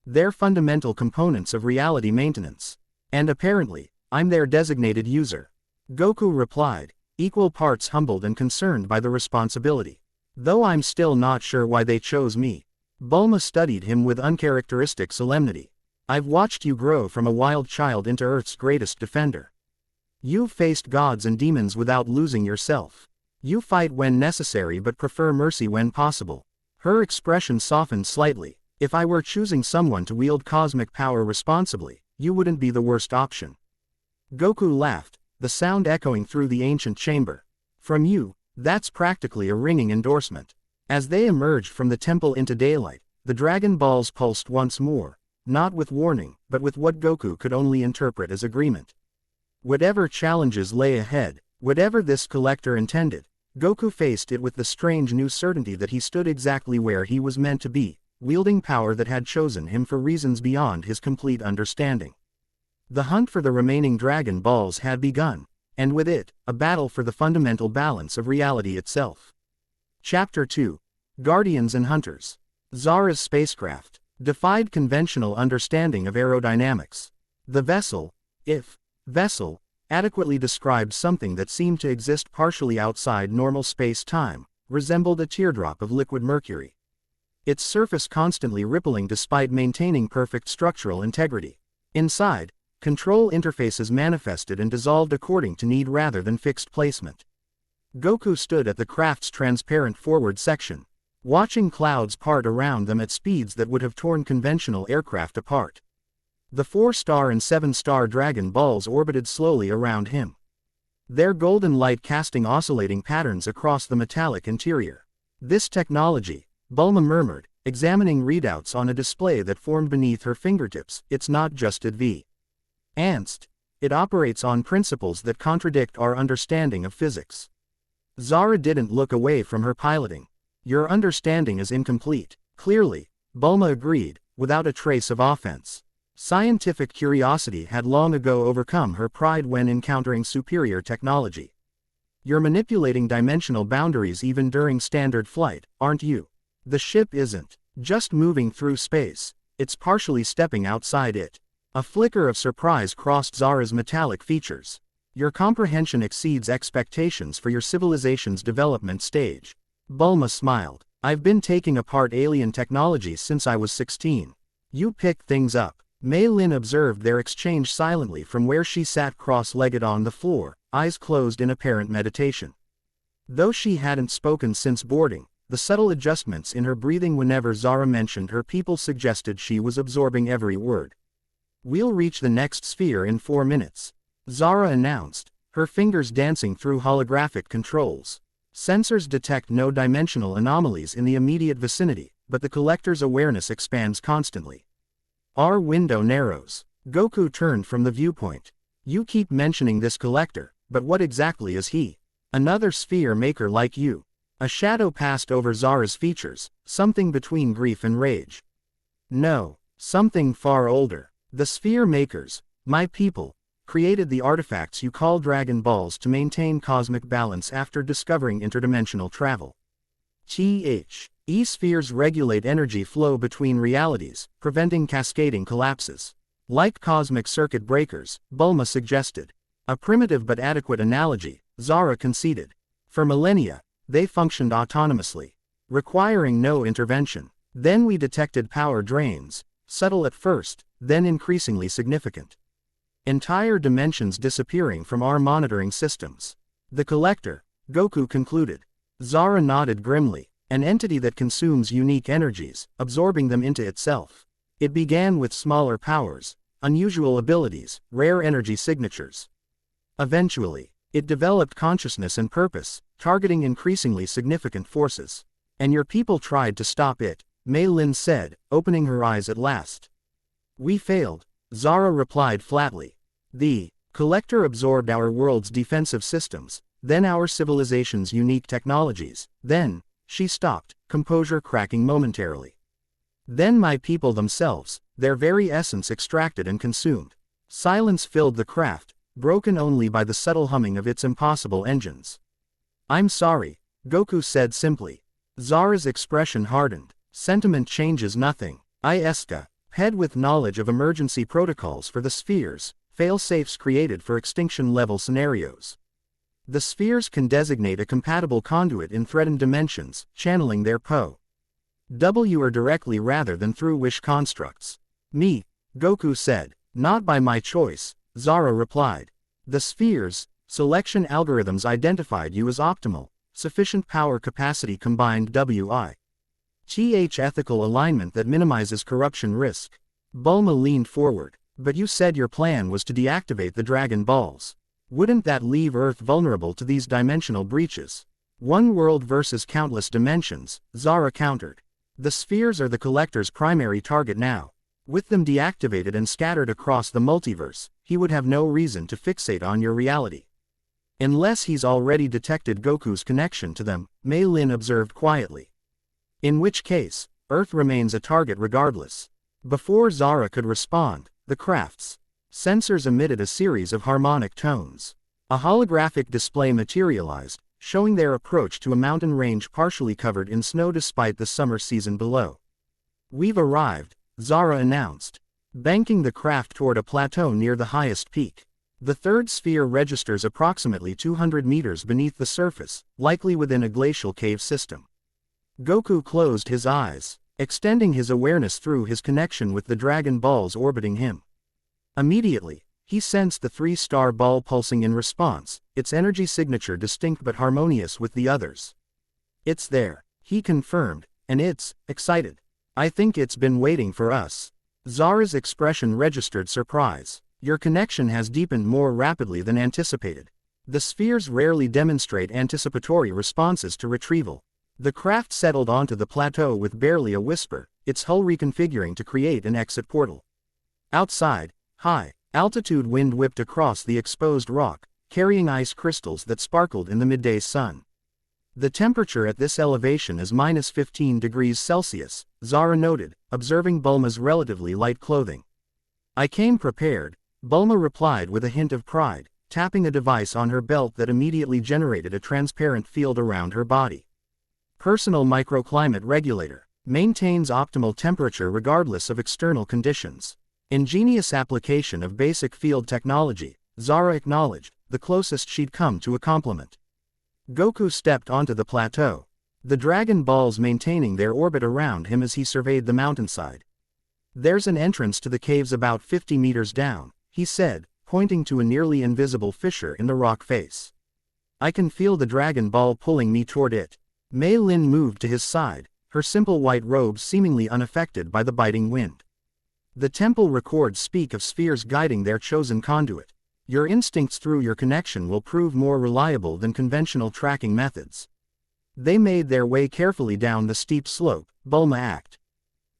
They're fundamental components of reality maintenance. And apparently, I'm their designated user. Goku replied, equal parts humbled and concerned by the responsibility. Though I'm still not sure why they chose me. Bulma studied him with uncharacteristic solemnity. I've watched you grow from a wild child into Earth's greatest defender. You've faced gods and demons without losing yourself. You fight when necessary but prefer mercy when possible. Her expression softened slightly. If I were choosing someone to wield cosmic power responsibly, you wouldn't be the worst option. Goku laughed, the sound echoing through the ancient chamber. From you, that's practically a ringing endorsement. As they emerged from the temple into daylight, the Dragon Balls pulsed once more, not with warning, but with what Goku could only interpret as agreement. Whatever challenges lay ahead, whatever this collector intended, Goku faced it with the strange new certainty that he stood exactly where he was meant to be, wielding power that had chosen him for reasons beyond his complete understanding. The hunt for the remaining Dragon Balls had begun, and with it, a battle for the fundamental balance of reality itself. Chapter 2. Guardians and Hunters. Zara's spacecraft defied conventional understanding of aerodynamics. The vessel, if vessel, adequately described something that seemed to exist partially outside normal space-time, resembled a teardrop of liquid mercury. Its surface constantly rippling despite maintaining perfect structural integrity. Inside, Control interfaces manifested and dissolved according to need rather than fixed placement. Goku stood at the craft's transparent forward section, watching clouds part around them at speeds that would have torn conventional aircraft apart. The 4-star and 7-star Dragon Balls orbited slowly around him, their golden light casting oscillating patterns across the metallic interior. This technology, Bulma murmured, examining readouts on a display that formed beneath her fingertips, it's not just advanced. It operates on principles that contradict our understanding of physics. Zara didn't look away from her piloting. Your understanding is incomplete. Clearly, Bulma agreed, without a trace of offense. Scientific curiosity had long ago overcome her pride when encountering superior technology. You're manipulating dimensional boundaries even during standard flight, aren't you? The ship isn't just moving through space, it's partially stepping outside it. A flicker of surprise crossed Zara's metallic features. Your comprehension exceeds expectations for your civilization's development stage. Bulma smiled. I've been taking apart alien technology since I was 16. You pick things up. Mei Lin observed their exchange silently from where she sat cross-legged on the floor, eyes closed in apparent meditation. Though she hadn't spoken since boarding, the subtle adjustments in her breathing whenever Zara mentioned her people suggested she was absorbing every word. We'll reach the next sphere in 4 minutes, Zara announced, her fingers dancing through holographic controls. Sensors detect no dimensional anomalies in the immediate vicinity, but the collector's awareness expands constantly. Our window narrows. Goku turned from the viewpoint. You keep mentioning this collector, but what exactly is he? Another sphere maker like you. A shadow passed over Zara's features, something between grief and rage. No, something far older. The sphere makers, my people, created the artifacts you call Dragon Balls to maintain cosmic balance after discovering interdimensional travel. E-spheres regulate energy flow between realities, preventing cascading collapses. Like cosmic circuit breakers, Bulma suggested. A primitive but adequate analogy, Zara conceded. For millennia, they functioned autonomously, requiring no intervention. Then we detected power drains, subtle at first, then increasingly significant. Entire dimensions disappearing from our monitoring systems. The collector, Goku concluded. Zara nodded grimly. An entity that consumes unique energies, absorbing them into itself. It began with smaller powers, unusual abilities, rare energy signatures. Eventually, it developed consciousness and purpose, targeting increasingly significant forces. And your people tried to stop it, Mei Lin said, opening her eyes at last. We failed, Zara replied flatly. The collector absorbed our world's defensive systems, then our civilization's unique technologies, then. She stopped, composure cracking momentarily. Then my people themselves, their very essence extracted and consumed. Silence filled the craft, broken only by the subtle humming of its impossible engines. I'm sorry, Goku said simply. Zara's expression hardened. Sentiment changes nothing. Head with knowledge of emergency protocols for the spheres, fail-safes created for extinction-level scenarios. The spheres can designate a compatible conduit in threatened dimensions, channeling their POW or directly rather than through wish constructs. Me, Goku said. Not by my choice, Zara replied. The spheres' selection algorithms identified you as optimal, sufficient power capacity combined WITH ethical alignment that minimizes corruption risk. Bulma leaned forward. But you said your plan was to deactivate the Dragon Balls. Wouldn't that leave Earth vulnerable to these dimensional breaches? One world versus countless dimensions, Zara countered. The spheres are the collector's primary target now. With them deactivated and scattered across the multiverse, he would have no reason to fixate on your reality. Unless he's already detected Goku's connection to them, Mei Lin observed quietly. In which case, Earth remains a target regardless. Before Zara could respond, the craft's sensors emitted a series of harmonic tones. A holographic display materialized, showing their approach to a mountain range partially covered in snow despite the summer season below. We've arrived, Zara announced, banking the craft toward a plateau near the highest peak. The third sphere registers approximately 200 meters beneath the surface, likely within a glacial cave system. Goku closed his eyes, extending his awareness through his connection with the Dragon Balls orbiting him. Immediately, He sensed the three-star ball pulsing in response, its energy signature distinct but harmonious with the others. "It's there," he confirmed, "and it's excited. I think it's been waiting for us." Zara's expression registered surprise. "Your connection has deepened more rapidly than anticipated." The spheres rarely demonstrate anticipatory responses to retrieval. The craft settled onto the plateau with barely a whisper, its hull reconfiguring to create an exit portal. Outside, high-altitude wind whipped across the exposed rock, carrying ice crystals that sparkled in the midday sun. The temperature at this elevation is -15 degrees Celsius, Zara noted, observing Bulma's relatively light clothing. "I came prepared," Bulma replied with a hint of pride, tapping a device on her belt that immediately generated a transparent field around her body. Personal microclimate regulator. Maintains optimal temperature regardless of external conditions. Ingenious application of basic field technology, Zara acknowledged, the closest she'd come to a compliment. Goku stepped onto the plateau, the Dragon Balls maintaining their orbit around him as he surveyed the mountainside. "There's an entrance to the caves about 50 meters down," he said, pointing to a nearly invisible fissure in the rock face. "I can feel the Dragon Ball pulling me toward it." Mei Lin moved to his side, her simple white robes seemingly unaffected by the biting wind. The temple records speak of spheres guiding their chosen conduit. "Your instincts through your connection will prove more reliable than conventional tracking methods." They made their way carefully down the steep slope, Bulma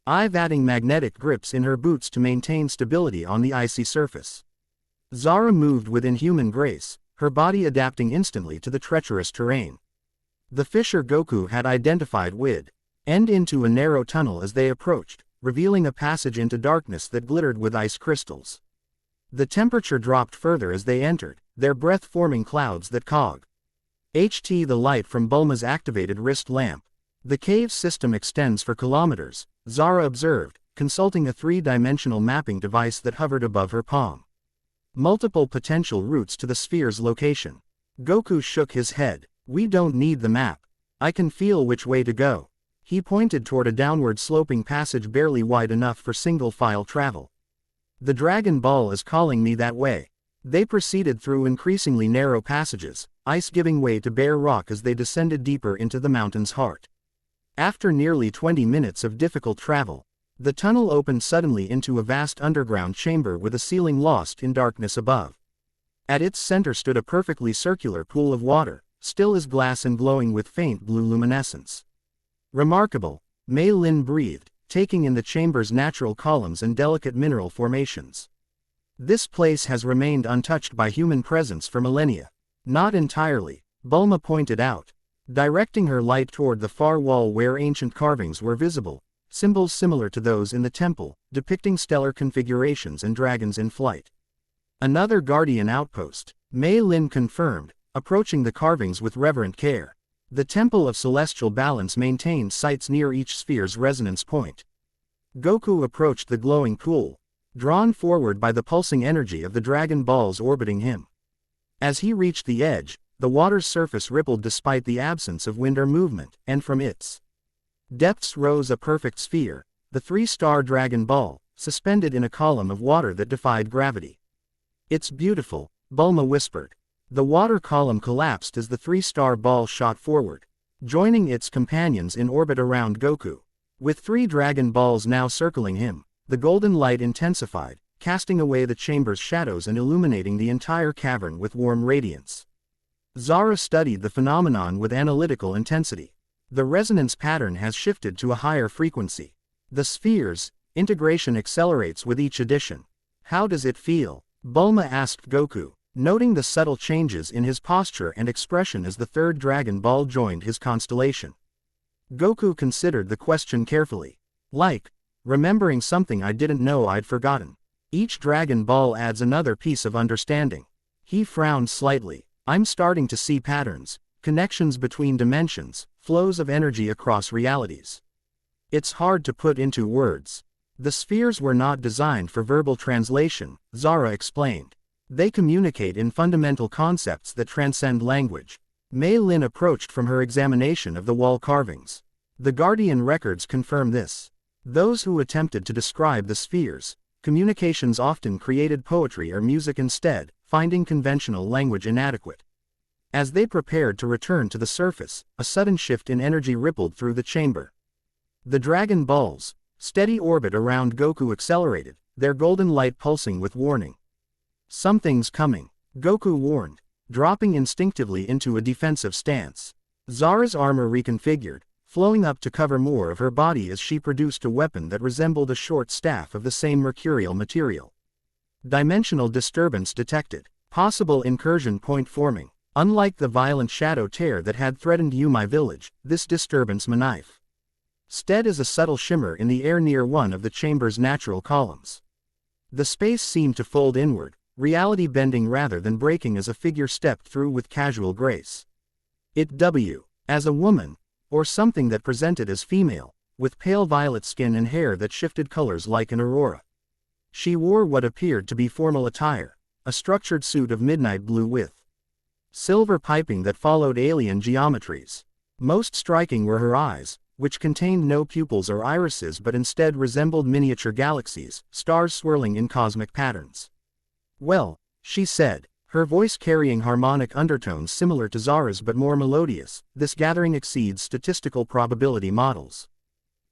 adding magnetic grips in her boots to maintain stability on the icy surface. Zara moved with inhuman grace, her body adapting instantly to the treacherous terrain. The fissure Goku had identified would end into a narrow tunnel as they approached, revealing a passage into darkness that glittered with ice crystals. The temperature dropped further as they entered, their breath forming clouds that cog. The light from Bulma's activated wrist lamp. "The cave system extends for kilometers," Zara observed, consulting a three-dimensional mapping device that hovered above her palm. "Multiple potential routes to the sphere's location." Goku shook his head. "We don't need the map. I can feel which way to go." He pointed toward a downward-sloping passage barely wide enough for single-file travel. "The Dragon Ball is calling me that way." They proceeded through increasingly narrow passages, ice giving way to bare rock as they descended deeper into the mountain's heart. After nearly 20 minutes of difficult travel, the tunnel opened suddenly into a vast underground chamber with a ceiling lost in darkness above. At its center stood a perfectly circular pool of water, still as glass and glowing with faint blue luminescence. "Remarkable," Mei Lin breathed, taking in the chamber's natural columns and delicate mineral formations. "This place has remained untouched by human presence for millennia." "Not entirely," Bulma pointed out, directing her light toward the far wall where ancient carvings were visible, symbols similar to those in the temple, depicting stellar configurations and dragons in flight. "Another guardian outpost," Mei Lin confirmed, approaching the carvings with reverent care. The Temple of Celestial Balance maintains sites near each sphere's resonance point. Goku approached the glowing pool, drawn forward by the pulsing energy of the Dragon Balls orbiting him. As he reached the edge, the water's surface rippled despite the absence of wind or movement, and from its depths rose a perfect sphere, the three-star Dragon Ball, suspended in a column of water that defied gravity. "It's beautiful," Bulma whispered. The water column collapsed as the three-star ball shot forward, joining its companions in orbit around Goku. With 3 Dragon Balls now circling him, the golden light intensified, casting away the chamber's shadows and illuminating the entire cavern with warm radiance. Zara studied the phenomenon with analytical intensity. The resonance pattern has shifted to a higher frequency. The sphere's integration accelerates with each addition. "How does it feel?" Bulma asked Goku, noting the subtle changes in his posture and expression as the third Dragon Ball joined his constellation. Goku considered the question carefully. "Like remembering something I didn't know I'd forgotten. Each Dragon Ball adds another piece of understanding." He frowned slightly. "I'm starting to see patterns, connections between dimensions, flows of energy across realities. It's hard to put into words." "The spheres were not designed for verbal translation," Zara explained. "They communicate in fundamental concepts that transcend language." Mei Lin approached from her examination of the wall carvings. "The Guardian records confirm this. Those who attempted to describe the spheres, Communications often created poetry or music instead, finding conventional language inadequate. As they prepared to return to the surface, a sudden shift in energy rippled through the chamber. The Dragon Ball's steady orbit around Goku accelerated, their golden light pulsing with warning. "Something's coming," Goku warned, dropping instinctively into a defensive stance. Zara's armor reconfigured, flowing up to cover more of her body as she produced a weapon that resembled a short staff of the same mercurial material. Dimensional disturbance detected. Possible incursion point forming. Unlike the violent shadow tear that had threatened Yumai village, this disturbance knife stead as a subtle shimmer in the air near one of the chamber's natural columns. The space seemed to fold inward, reality bending rather than breaking as a figure stepped through with casual grace. As a woman, or something that presented as female, with pale violet skin and hair that shifted colors like an aurora. She wore what appeared to be formal attire, a structured suit of midnight blue with silver piping that followed alien geometries. Most striking were her eyes, which contained no pupils or irises but instead resembled miniature galaxies, stars swirling in cosmic patterns. "Well," she said, her voice carrying harmonic undertones similar to Zara's but more melodious, "this gathering exceeds statistical probability models."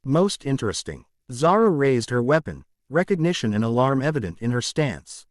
"Most interesting." Zara raised her weapon, recognition and alarm evident in her stance.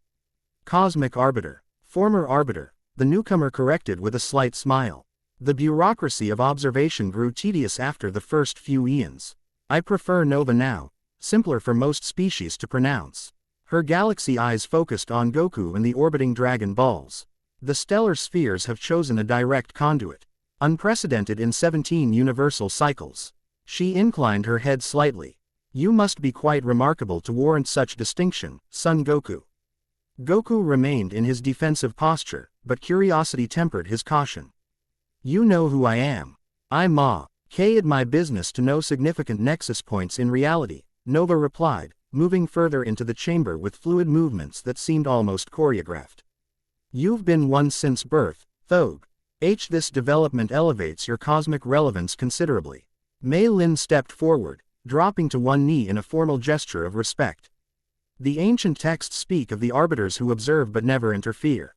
"Cosmic Arbiter." "Former Arbiter," the newcomer corrected with a slight smile. "The bureaucracy of observation grew tedious after the first few eons. I prefer Nova now, simpler for most species to pronounce." Her galaxy eyes focused on Goku and the orbiting Dragon Balls. "The stellar spheres have chosen a direct conduit. Unprecedented in 17 universal cycles." She inclined her head slightly. "You must be quite remarkable to warrant such distinction, Son Goku." Goku remained in his defensive posture, but curiosity tempered his caution. "You know who I am. I'm Ma.K. My business to know significant nexus points in reality," Nova replied, moving further into the chamber with fluid movements that seemed almost choreographed. "You've been one since birth, Thog. This development elevates your cosmic relevance considerably." Mei Lin stepped forward, dropping to one knee in a formal gesture of respect. "The ancient texts speak of the arbiters who observe but never interfere.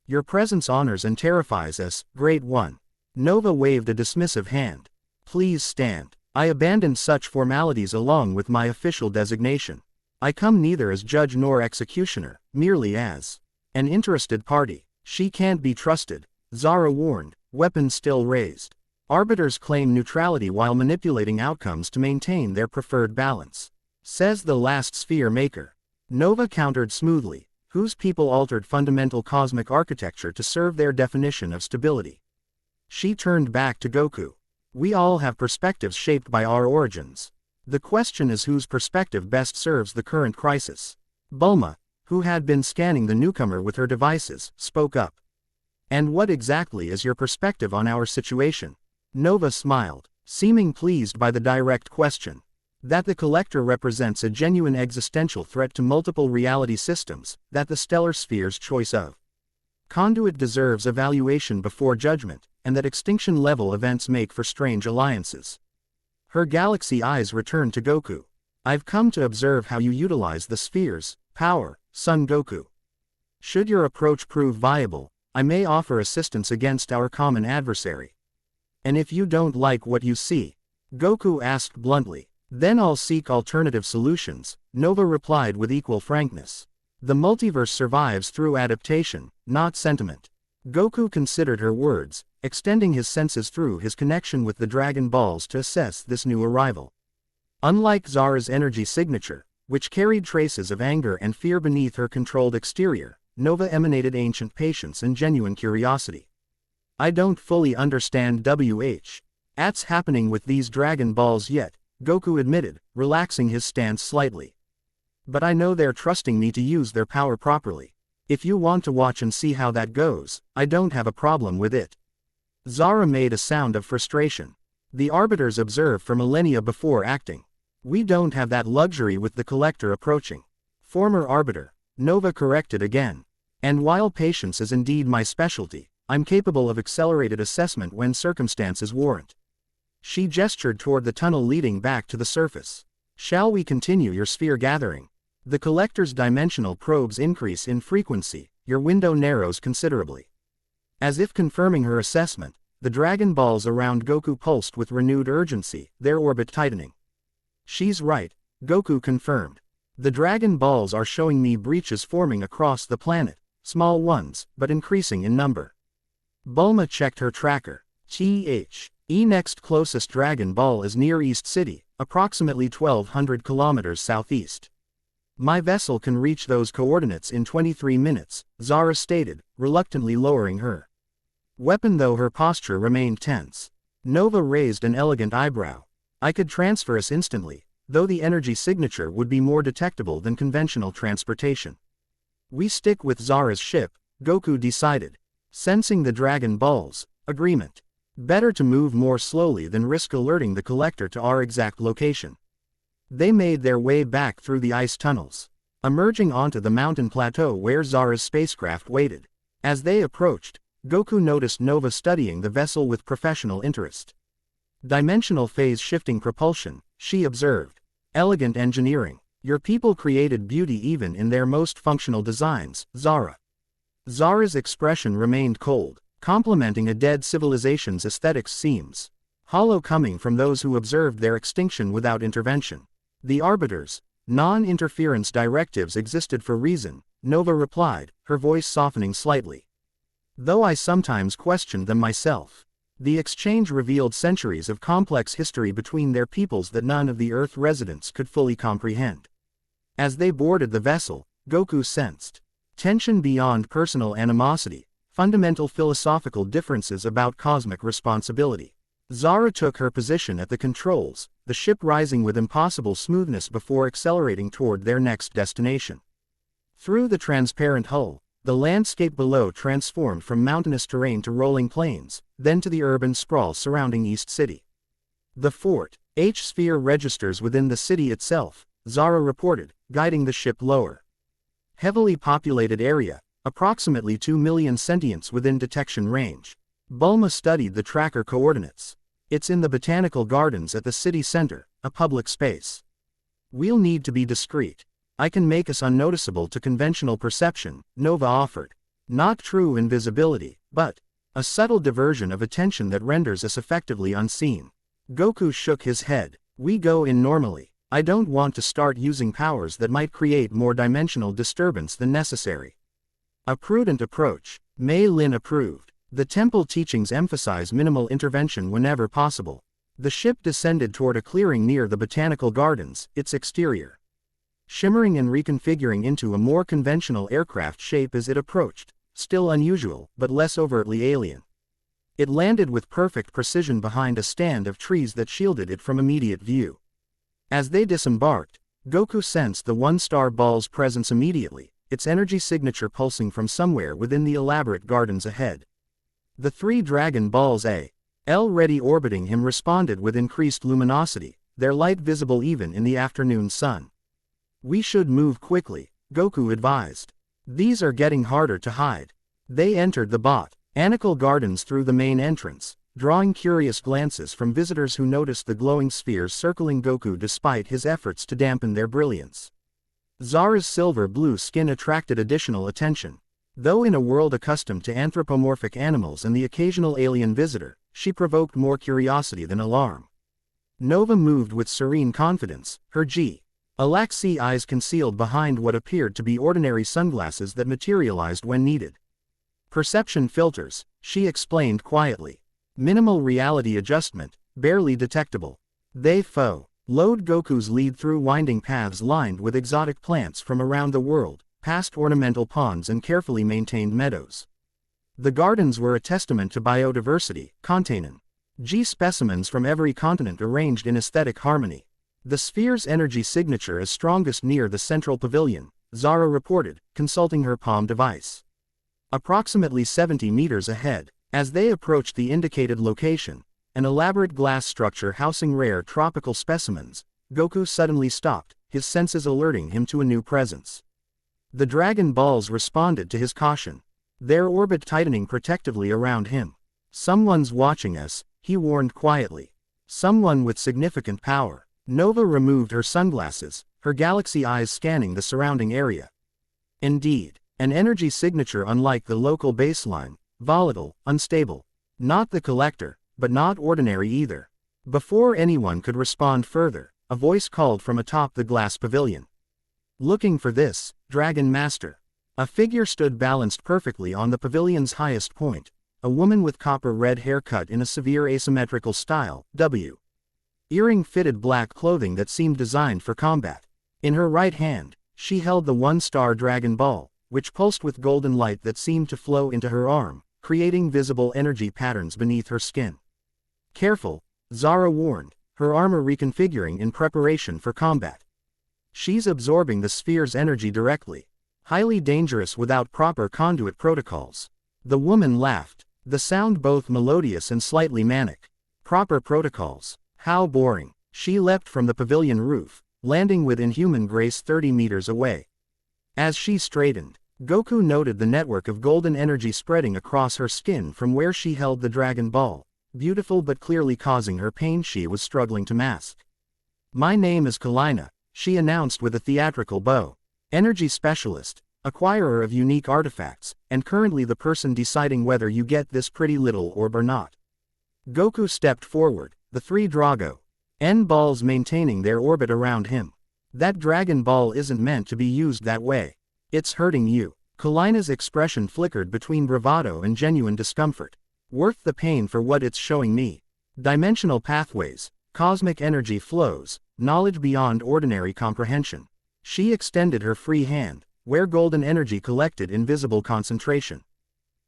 Your presence honors and terrifies us, Great One." Nova waved a dismissive hand. "Please stand. I abandoned such formalities along with my official designation. I come neither as judge nor executioner, merely as an interested party." "She can't be trusted," Zara warned, weapon still raised. "Arbiters claim neutrality while manipulating outcomes to maintain their preferred balance. Says the last sphere maker." Nova countered smoothly, whose people altered fundamental cosmic architecture to serve their definition of stability. She turned back to Goku. "We all have perspectives shaped by our origins. The question is whose perspective best serves the current crisis." Bulma, who had been scanning the newcomer with her devices, spoke up. "And what exactly is your perspective on our situation?" Nova smiled, seeming pleased by the direct question. "That the collector represents a genuine existential threat to multiple reality systems, that the stellar sphere's choice of conduit deserves evaluation before judgment, and that extinction-level events make for strange alliances." Her galaxy eyes returned to Goku. "I've come to observe how you utilize the sphere's power, Son Goku. Should your approach prove viable, I may offer assistance against our common adversary." "And if you don't like what you see?" Goku asked bluntly. "Then I'll seek alternative solutions," Nova replied with equal frankness. "The multiverse survives through adaptation, not sentiment." Goku considered her words, extending his senses through his connection with the Dragon Balls to assess this new arrival. Unlike Zara's energy signature, which carried traces of anger and fear beneath her controlled exterior, Nova emanated ancient patience and genuine curiosity. "I don't fully understand what's happening with these Dragon Balls yet," Goku admitted, relaxing his stance slightly. "But I know they're trusting me to use their power properly. If you want to watch and see how that goes, I don't have a problem with it." Zara made a sound of frustration. "The arbiters observe for millennia before acting. We don't have that luxury with the collector approaching." "Former arbiter," Nova corrected again. "And while patience is indeed my specialty, I'm capable of accelerated assessment when circumstances warrant." She gestured toward the tunnel leading back to the surface. "Shall we continue your sphere gathering?" The collector's dimensional probes increase in frequency, your window narrows considerably. As if confirming her assessment, the Dragon Balls around Goku pulsed with renewed urgency, their orbit tightening. She's right, Goku confirmed. The Dragon Balls are showing me breaches forming across the planet, small ones, but increasing in number. Bulma checked her tracker. Next closest Dragon Ball is near East City, approximately 1200 kilometers southeast. My vessel can reach those coordinates in 23 minutes, Zara stated, reluctantly lowering her weapon though her posture remained tense. Nova raised an elegant eyebrow. I could transfer us instantly, though the energy signature would be more detectable than conventional transportation. We stick with Zara's ship, Goku decided. Sensing the Dragon Balls, agreement. Better to move more slowly than risk alerting the collector to our exact location. They made their way back through the ice tunnels, emerging onto the mountain plateau where Zara's spacecraft waited. As they approached, Goku noticed Nova studying the vessel with professional interest. Dimensional phase shifting propulsion, she observed. Elegant engineering. Your people created beauty even in their most functional designs, Zara. Zara's expression remained cold, complimenting a dead civilization's aesthetics seems hollow coming from those who observed their extinction without intervention. The Arbiter's non-interference directives existed for reason, Nova replied, her voice softening slightly. Though I sometimes questioned them myself. The exchange revealed centuries of complex history between their peoples that none of the Earth residents could fully comprehend. As they boarded the vessel, Goku sensed tension beyond personal animosity, fundamental philosophical differences about cosmic responsibility. Zara took her position at the controls, the ship rising with impossible smoothness before accelerating toward their next destination. Through the transparent hull, the landscape below transformed from mountainous terrain to rolling plains, then to the urban sprawl surrounding East City. The Fort H-sphere registers within the city itself, Zara reported, guiding the ship lower. Heavily populated area, approximately 2 million sentients within detection range. Bulma studied the tracker coordinates. It's in the botanical gardens at the city center, a public space. We'll need to be discreet. I can make us unnoticeable to conventional perception, Nova offered. Not true invisibility, but a subtle diversion of attention that renders us effectively unseen. Goku shook his head. We go in normally. I don't want to start using powers that might create more dimensional disturbance than necessary. A prudent approach, Mei Lin approved. The temple teachings emphasize minimal intervention whenever possible. The ship descended toward a clearing near the botanical gardens, its exterior shimmering and reconfiguring into a more conventional aircraft shape as it approached, still unusual, but less overtly alien. It landed with perfect precision behind a stand of trees that shielded it from immediate view. As they disembarked, Goku sensed the one-star ball's presence immediately, its energy signature pulsing from somewhere within the elaborate gardens ahead. The 3 Dragon Balls already orbiting him responded with increased luminosity, their light visible even in the afternoon sun. We should move quickly, Goku advised. These are getting harder to hide. They entered the botanical gardens through the main entrance, drawing curious glances from visitors who noticed the glowing spheres circling Goku despite his efforts to dampen their brilliance. Zara's silver-blue skin attracted additional attention. Though in a world accustomed to anthropomorphic animals and the occasional alien visitor, she provoked more curiosity than alarm. Nova moved with serene confidence, her Galaxy eyes concealed behind what appeared to be ordinary sunglasses that materialized when needed. Perception filters, she explained quietly. Minimal reality adjustment, barely detectable. They followed Goku's lead through winding paths lined with exotic plants from around the world, past ornamental ponds and carefully maintained meadows. The gardens were a testament to biodiversity, containing specimens from every continent arranged in aesthetic harmony. The sphere's energy signature is strongest near the central pavilion, Zara reported, consulting her palm device. Approximately 70 meters ahead, as they approached the indicated location, an elaborate glass structure housing rare tropical specimens, Goku suddenly stopped, his senses alerting him to a new presence. The Dragon Balls responded to his caution, their orbit tightening protectively around him. Someone's watching us, he warned quietly. Someone with significant power. Nova removed her sunglasses, her galaxy eyes scanning the surrounding area. Indeed, an energy signature unlike the local baseline, volatile, unstable. Not the collector, but not ordinary either. Before anyone could respond further, a voice called from atop the glass pavilion. Looking for this, Dragon Master. A figure stood balanced perfectly on the pavilion's highest point, a woman with copper-red hair cut in a severe asymmetrical style, earring-fitted black clothing that seemed designed for combat. In her right hand, she held the one-star Dragon Ball, which pulsed with golden light that seemed to flow into her arm, creating visible energy patterns beneath her skin. Careful, Zara warned, her armor reconfiguring in preparation for combat. She's absorbing the sphere's energy directly. Highly dangerous without proper conduit protocols. The woman laughed, the sound both melodious and slightly manic. Proper protocols. How boring. She leapt from the pavilion roof, landing with inhuman grace 30 meters away. As she straightened, Goku noted the network of golden energy spreading across her skin from where she held the Dragon Ball, beautiful but clearly causing her pain she was struggling to mask. My name is Kalina, she announced with a theatrical bow. Energy specialist, acquirer of unique artifacts, and currently the person deciding whether you get this pretty little orb or not. Goku stepped forward, the three Drago N balls maintaining their orbit around him. That Dragon Ball isn't meant to be used that way. It's hurting you. Kalina's expression flickered between bravado and genuine discomfort. Worth the pain for what it's showing me. Dimensional pathways, cosmic energy flows, knowledge beyond ordinary comprehension. She extended her free hand, where golden energy collected in visible concentration.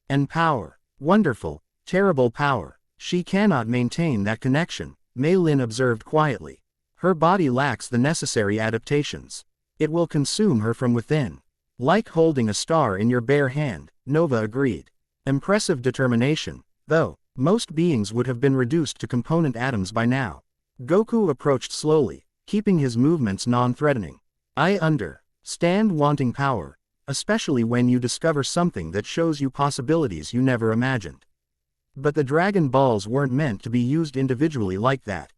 And power. Wonderful, terrible power. She cannot maintain that connection, Mei Lin observed quietly. Her body lacks the necessary adaptations. It will consume her from within. Like holding a star in your bare hand, Nova agreed. Impressive determination, though, most beings would have been reduced to component atoms by now. Goku approached slowly, keeping his movements non-threatening. I understand wanting power, especially when you discover something that shows you possibilities you never imagined. But the Dragon Balls weren't meant to be used individually like that.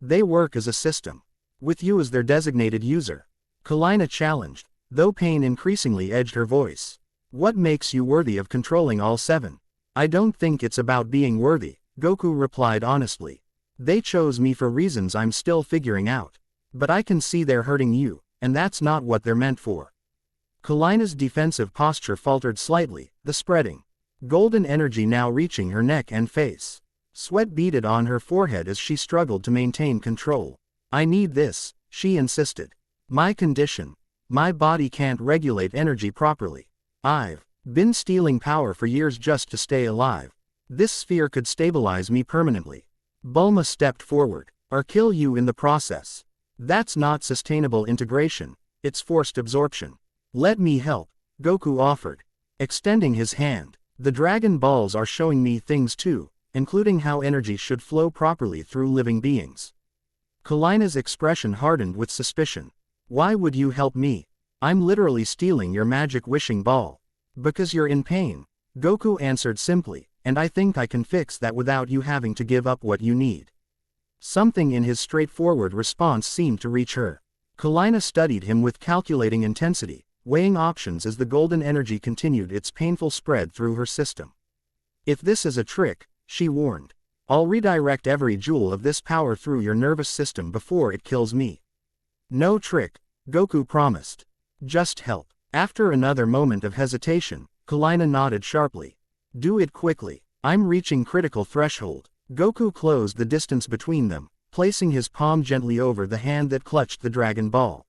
They work as a system. With you as their designated user. Kalina challenged, though pain increasingly edged her voice. What makes you worthy of controlling all seven? I don't think it's about being worthy, Goku replied honestly. They chose me for reasons I'm still figuring out. But I can see they're hurting you, and that's not what they're meant for. Kalina's defensive posture faltered slightly, the spreading golden energy now reaching her neck and face. Sweat beaded on her forehead as she struggled to maintain control. I need this, she insisted. My condition. My body can't regulate energy properly. I've been stealing power for years just to stay alive. This sphere could stabilize me permanently. Bulma stepped forward, or kill you in the process. That's not sustainable integration, it's forced absorption. Let me help, Goku offered, extending his hand. The Dragon Balls are showing me things too, including how energy should flow properly through living beings. Kalina's expression hardened with suspicion. Why would you help me? I'm literally stealing your magic wishing ball. Because you're in pain, Goku answered simply, and I think I can fix that without you having to give up what you need. Something in his straightforward response seemed to reach her. Kalina studied him with calculating intensity, weighing options as the golden energy continued its painful spread through her system. If this is a trick, she warned, I'll redirect every joule of this power through your nervous system before it kills me. No trick, Goku promised. Just help. After another moment of hesitation, Kalina nodded sharply. Do it quickly. I'm reaching critical threshold. Goku closed the distance between them, placing his palm gently over the hand that clutched the Dragon Ball.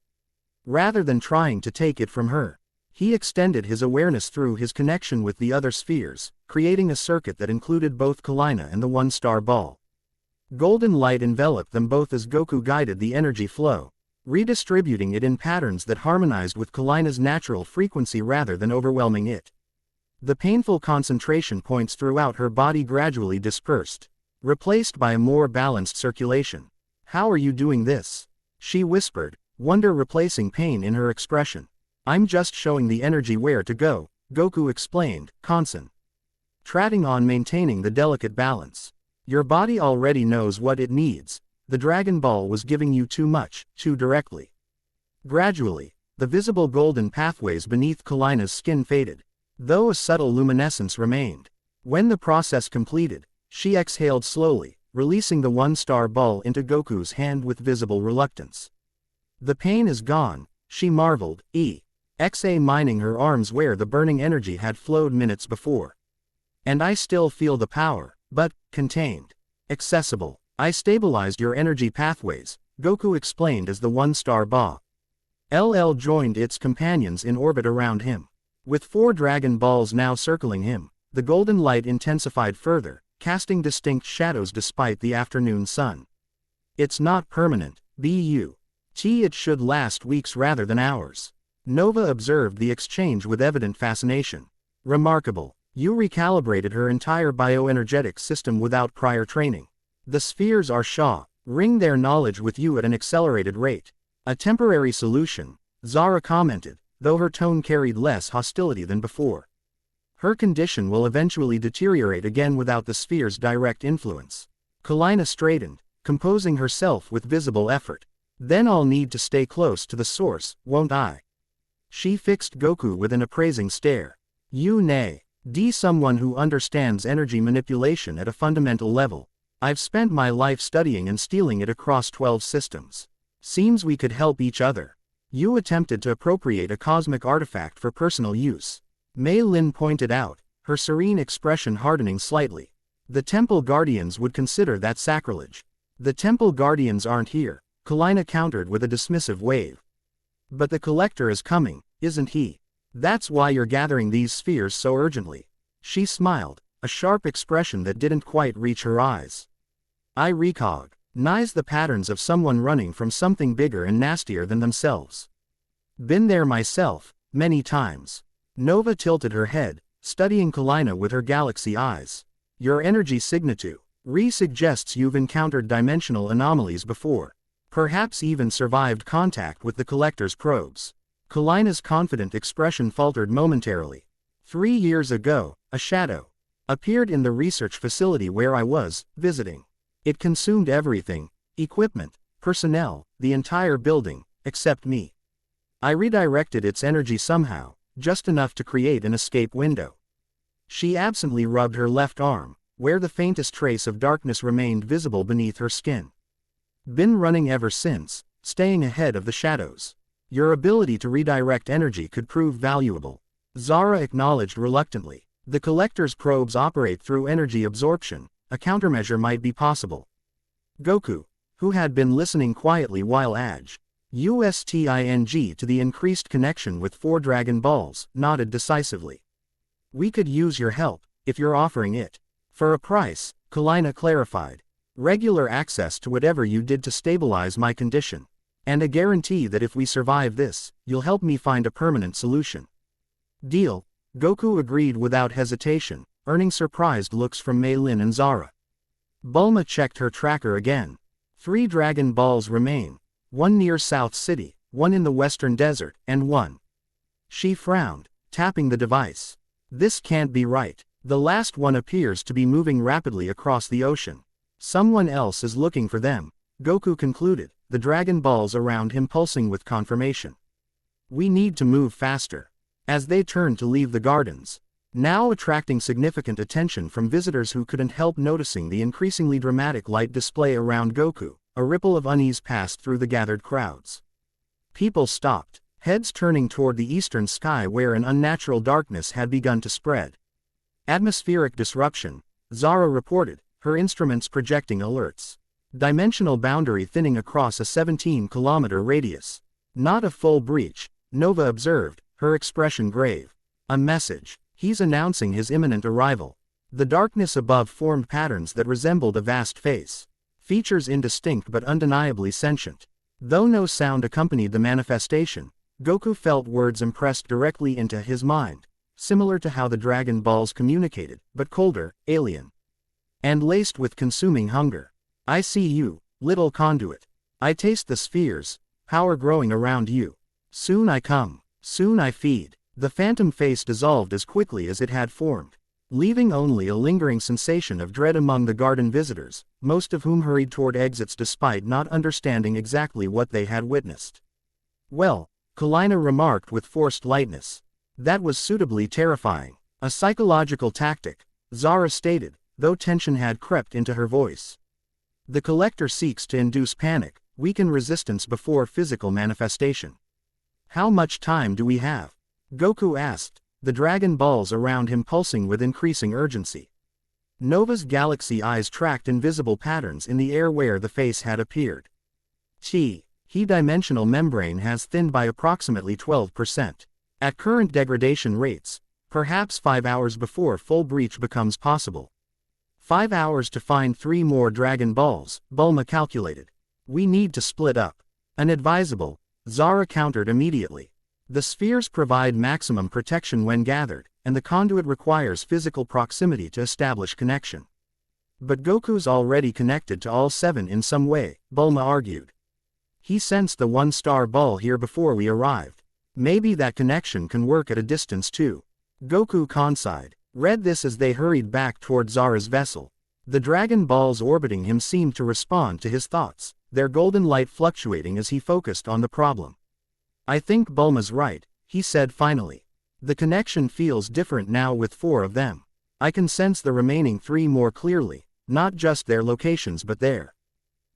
Rather than trying to take it from her, he extended his awareness through his connection with the other spheres, creating a circuit that included both Kalina and the one-star ball. Golden light enveloped them both as Goku guided the energy flow, redistributing it in patterns that harmonized with Kalina's natural frequency rather than overwhelming it. The painful concentration points throughout her body gradually dispersed, replaced by a more balanced circulation. How are you doing this? She whispered, wonder replacing pain in her expression. I'm just showing the energy where to go, Goku explained, concentrating on maintaining the delicate balance. Your body already knows what it needs. The Dragon Ball was giving you too much, too directly. Gradually, the visible golden pathways beneath Kalina's skin faded, though a subtle luminescence remained. When the process completed, she exhaled slowly, releasing the one-star ball into Goku's hand with visible reluctance. The pain is gone, she marveled, mining her arms where the burning energy had flowed minutes before. And I still feel the power, but contained. Accessible. I stabilized your energy pathways, Goku explained as the one-star ball joined its companions in orbit around him. With 4 Dragon Balls now circling him, the golden light intensified further, casting distinct shadows despite the afternoon sun. It's not permanent, it should last weeks rather than hours. Nova observed the exchange with evident fascination. Remarkable. You recalibrated her entire bioenergetic system without prior training. The spheres are ring their knowledge with you at an accelerated rate. A temporary solution, Zara commented, though her tone carried less hostility than before. Her condition will eventually deteriorate again without the sphere's direct influence. Kalina straightened, composing herself with visible effort. Then I'll need to stay close to the source, won't I? She fixed Goku with an appraising stare. You nay. Someone who understands energy manipulation at a fundamental level. I've spent my life studying and stealing it across 12 systems. Seems we could help each other. You attempted to appropriate a cosmic artifact for personal use. Mei Lin pointed out, her serene expression hardening slightly. The Temple Guardians would consider that sacrilege. The Temple Guardians aren't here, Kalina countered with a dismissive wave. But the Collector is coming, isn't he? That's why you're gathering these spheres so urgently. She smiled, a sharp expression that didn't quite reach her eyes. I recognize the patterns of someone running from something bigger and nastier than themselves. Been there myself, many times. Nova tilted her head, studying Kalina with her galaxy eyes. Your energy signature suggests you've encountered dimensional anomalies before. Perhaps even survived contact with the Collector's probes. Kalina's confident expression faltered momentarily. 3 years ago, a shadow appeared in the research facility where I was visiting. It consumed everything, equipment, personnel, the entire building, except me. I redirected its energy somehow, just enough to create an escape window. She absently rubbed her left arm, where the faintest trace of darkness remained visible beneath her skin. Been running ever since, staying ahead of the shadows. Your ability to redirect energy could prove valuable. Zara acknowledged reluctantly. The Collector's probes operate through energy absorption. A countermeasure might be possible. Goku, who had been listening quietly while usting to the increased connection with 4 Dragon Balls, nodded decisively. We could use your help, if you're offering it. For a price, Kalina clarified. Regular access to whatever you did to stabilize my condition. And a guarantee that if we survive this, you'll help me find a permanent solution. Deal, Goku agreed without hesitation, earning surprised looks from Mei Lin and Zara. Bulma checked her tracker again. 3 Dragon Balls remain. 1 near South City, 1 in the Western Desert, and 1. She frowned, tapping the device. This can't be right. The last one appears to be moving rapidly across the ocean. Someone else is looking for them, Goku concluded, the Dragon Balls around him pulsing with confirmation. We need to move faster. As they turned to leave the gardens, now attracting significant attention from visitors who couldn't help noticing the increasingly dramatic light display around Goku, a ripple of unease passed through the gathered crowds. People stopped, heads turning toward the eastern sky where an unnatural darkness had begun to spread. Atmospheric disruption, Zara reported, her instruments projecting alerts. Dimensional boundary thinning across a 17-kilometer radius. Not a full breach, Nova observed, her expression grave. A message. He's announcing his imminent arrival. The darkness above formed patterns that resembled a vast face. Features indistinct but undeniably sentient. Though no sound accompanied the manifestation, Goku felt words impressed directly into his mind, similar to how the Dragon Balls communicated, but colder, alien. And laced with consuming hunger. I see you, little conduit. I taste the spheres, power growing around you. Soon I come, soon I feed. The phantom face dissolved as quickly as it had formed, leaving only a lingering sensation of dread among the garden visitors, most of whom hurried toward exits despite not understanding exactly what they had witnessed. Well, Kalina remarked with forced lightness. That was suitably terrifying. A psychological tactic, Zara stated, though tension had crept into her voice. The collector seeks to induce panic, weaken resistance before physical manifestation. How much time do we have? Goku asked, the Dragon Balls around him pulsing with increasing urgency. Nova's galaxy eyes tracked invisible patterns in the air where the face had appeared. He-dimensional membrane has thinned by approximately 12%. At current degradation rates, perhaps 5 hours before full breach becomes possible. 5 hours to find 3 more Dragon Balls, Bulma calculated. We need to split up. Inadvisable, Zara countered immediately. The spheres provide maximum protection when gathered, and the conduit requires physical proximity to establish connection. But Goku's already connected to all 7 in some way, Bulma argued. He sensed the 1-star ball here before we arrived. Maybe that connection can work at a distance too. Goku consighed. Read this as they hurried back toward Zara's vessel. The Dragon Balls orbiting him seemed to respond to his thoughts, their golden light fluctuating as he focused on the problem. I think Bulma's right, he said finally. The connection feels different now with 4 of them. I can sense the remaining 3 more clearly, not just their locations but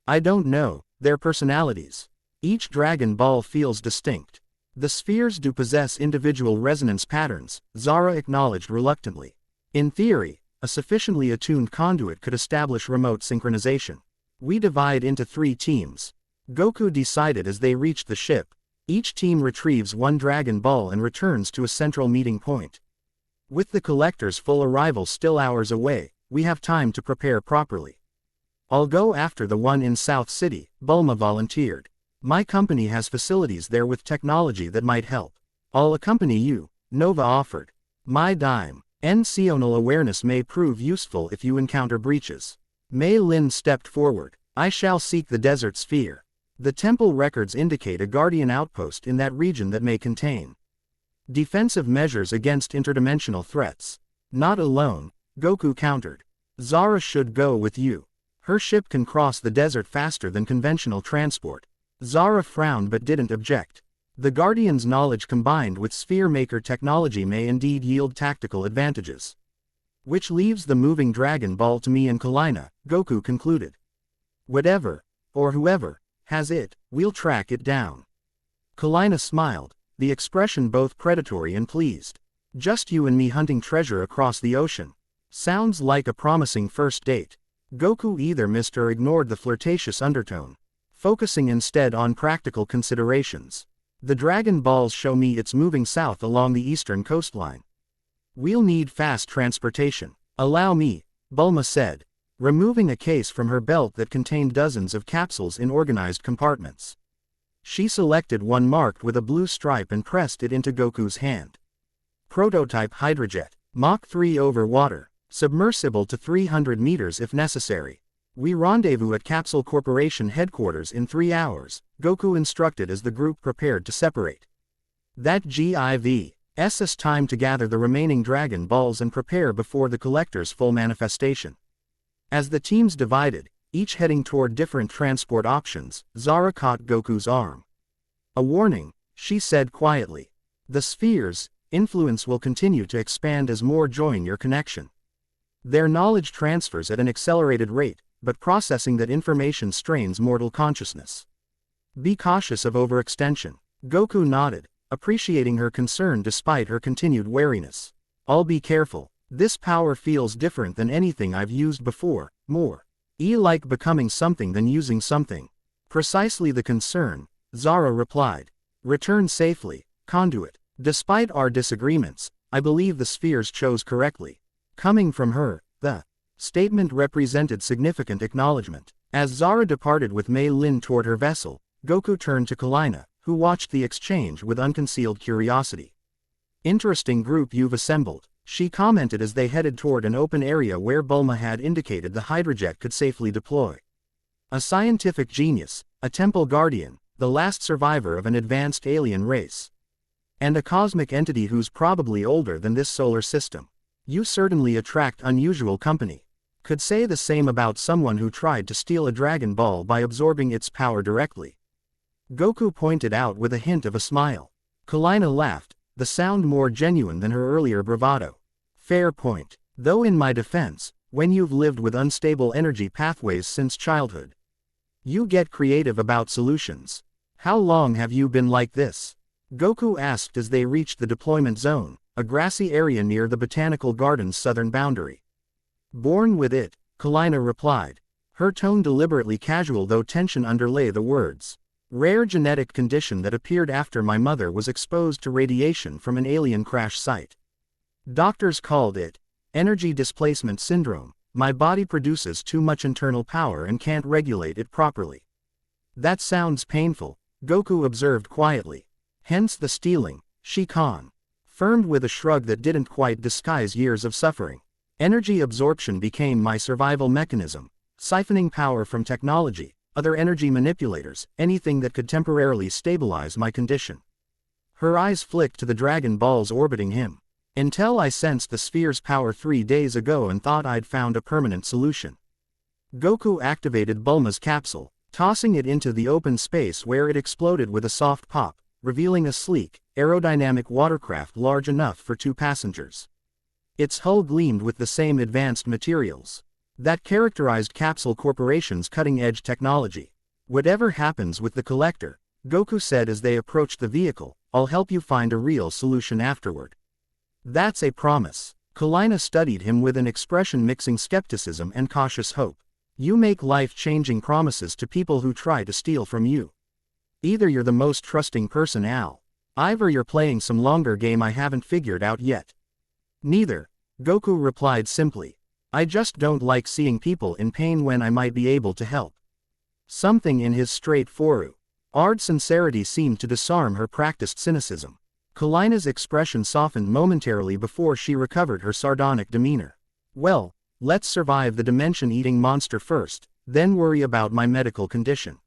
I don't know, their personalities. Each Dragon Ball feels distinct. The spheres do possess individual resonance patterns, Zara acknowledged reluctantly. In theory, a sufficiently attuned conduit could establish remote synchronization. We divide into 3 teams. Goku decided as they reached the ship. Each team retrieves 1 Dragon Ball and returns to a central meeting point. With the collector's full arrival still hours away, we have time to prepare properly. I'll go after the one in South City, Bulma volunteered. My company has facilities there with technology that might help. I'll accompany you, Nova offered. My dimensional awareness may prove useful if you encounter breaches. Mei Lin stepped forward. I shall seek the desert sphere. The temple records indicate a guardian outpost in that region that may contain defensive measures against interdimensional threats. Not alone, Goku countered. Zara should go with you. Her ship can cross the desert faster than conventional transport. Zara frowned but didn't object. The Guardian's knowledge combined with Sphere Maker technology may indeed yield tactical advantages. Which leaves the moving Dragon Ball to me and Kalina, Goku concluded. Whatever, or whoever, has it, we'll track it down. Kalina smiled, the expression both predatory and pleased. Just you and me hunting treasure across the ocean. Sounds like a promising first date. Goku either missed or ignored the flirtatious undertone, focusing instead on practical considerations. The Dragon Balls show me it's moving south along the eastern coastline. We'll need fast transportation. Allow me, Bulma said, removing a case from her belt that contained dozens of capsules in organized compartments. She selected one marked with a blue stripe and pressed it into Goku's hand. Prototype Hydrojet, Mach 3 over water, submersible to 300 meters if necessary. We rendezvous at Capsule Corporation headquarters in 3 hours, Goku instructed as the group prepared to separate. That gives us time to gather the remaining Dragon Balls and prepare before the collector's full manifestation. As the teams divided, each heading toward different transport options, Zara caught Goku's arm. A warning, she said quietly. The sphere's influence will continue to expand as more join your connection. Their knowledge transfers at an accelerated rate, but processing that information strains mortal consciousness. Be cautious of overextension. Goku nodded, appreciating her concern despite her continued wariness. I'll be careful. This power feels different than anything I've used before, more like becoming something than using something. Precisely the concern, Zara replied. Return safely, conduit. Despite our disagreements, I believe the spheres chose correctly. Coming from her, the statement represented significant acknowledgement. As Zara departed with Mei Lin toward her vessel, Goku turned to Kalina, who watched the exchange with unconcealed curiosity. Interesting group you've assembled, she commented as they headed toward an open area where Bulma had indicated the Hydrojet could safely deploy. A scientific genius, a temple guardian, the last survivor of an advanced alien race. And a cosmic entity who's probably older than this solar system. You certainly attract unusual company. Could say the same about someone who tried to steal a Dragon Ball by absorbing its power directly. Goku pointed out with a hint of a smile. Kalina laughed, the sound more genuine than her earlier bravado. Fair point. Though in my defense, when you've lived with unstable energy pathways since childhood, you get creative about solutions. How long have you been like this? Goku asked as they reached the deployment zone, a grassy area near the botanical garden's southern boundary. Born with it, Kalina replied, her tone deliberately casual though tension underlay the words. Rare genetic condition that appeared after my mother was exposed to radiation from an alien crash site. Doctors called it energy displacement syndrome. My body produces too much internal power and can't regulate it properly. That sounds painful, Goku observed quietly. Hence the stealing, she confirmed with a shrug that didn't quite disguise years of suffering. Energy absorption became my survival mechanism, siphoning power from technology, other energy manipulators, anything that could temporarily stabilize my condition. Her eyes flicked to the Dragon Balls orbiting him. Until I sensed the sphere's power 3 days ago and thought I'd found a permanent solution. Goku activated Bulma's capsule, tossing it into the open space where it exploded with a soft pop, revealing a sleek, aerodynamic watercraft large enough for 2 passengers. Its hull gleamed with the same advanced materials that characterized Capsule Corporation's cutting-edge technology. Whatever happens with the collector, Goku said as they approached the vehicle, I'll help you find a real solution afterward. That's a promise. Kalina studied him with an expression mixing skepticism and cautious hope. You make life-changing promises to people who try to steal from you. Either you're the most trusting person alive or you're playing some longer game I haven't figured out yet. Neither, Goku replied simply. I just don't like seeing people in pain when I might be able to help. Something in his straightforward sincerity seemed to disarm her practiced cynicism. Kalina's expression softened momentarily before she recovered her sardonic demeanor. Well, let's survive the dimension-eating monster first, then worry about my medical condition.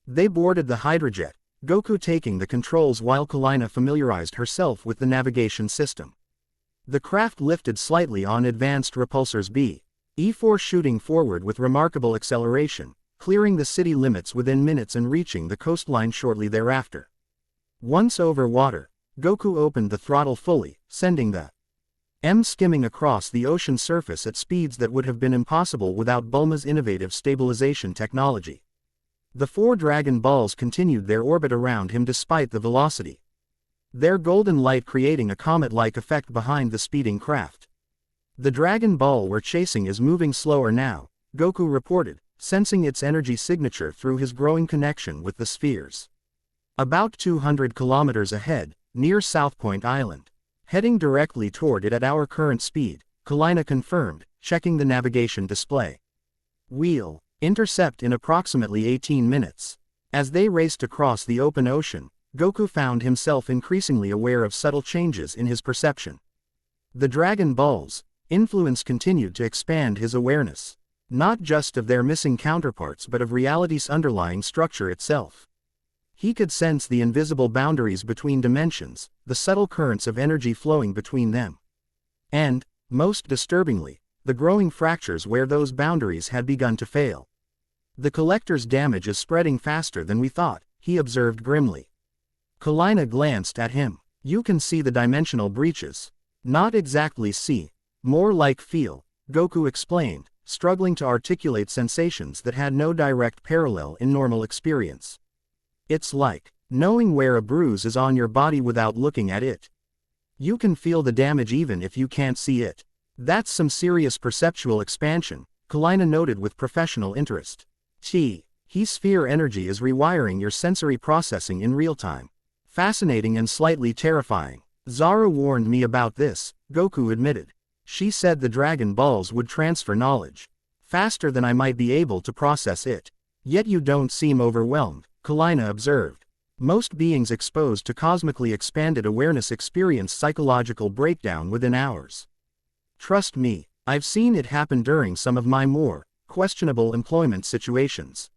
They boarded the hydrojet, Goku taking the controls while Kalina familiarized herself with the navigation system. The craft lifted slightly on advanced repulsors E4 shooting forward with remarkable acceleration, clearing the city limits within minutes and reaching the coastline shortly thereafter. Once over water, Goku opened the throttle fully, sending the skimming across the ocean surface at speeds that would have been impossible without Bulma's innovative stabilization technology. The 4 Dragon Balls continued their orbit around him despite the velocity, their golden light creating a comet-like effect behind the speeding craft. The Dragon Ball we're chasing is moving slower now, Goku reported, sensing its energy signature through his growing connection with the spheres. About 200 kilometers ahead, near South Point Island. Heading directly toward it at our current speed, Kalina confirmed, checking the navigation display. We'll intercept in approximately 18 minutes. As they raced across the open ocean, Goku found himself increasingly aware of subtle changes in his perception. The Dragon Balls' influence continued to expand his awareness, not just of their missing counterparts but of reality's underlying structure itself. He could sense the invisible boundaries between dimensions, the subtle currents of energy flowing between them. And, most disturbingly, the growing fractures where those boundaries had begun to fail. The collector's damage is spreading faster than we thought, he observed grimly. Kalina glanced at him. You can see the dimensional breaches. Not exactly see, more like feel, Goku explained, struggling to articulate sensations that had no direct parallel in normal experience. It's like knowing where a bruise is on your body without looking at it. You can feel the damage even if you can't see it. That's some serious perceptual expansion, Kalina noted with professional interest. Sphere energy is rewiring your sensory processing in real time. Fascinating and slightly terrifying. Zara warned me about this, Goku admitted. She said the Dragon Balls would transfer knowledge faster than I might be able to process it. Yet you don't seem overwhelmed, Kalina observed. Most beings exposed to cosmically expanded awareness experience psychological breakdown within hours. Trust me, I've seen it happen during some of my more questionable employment situations.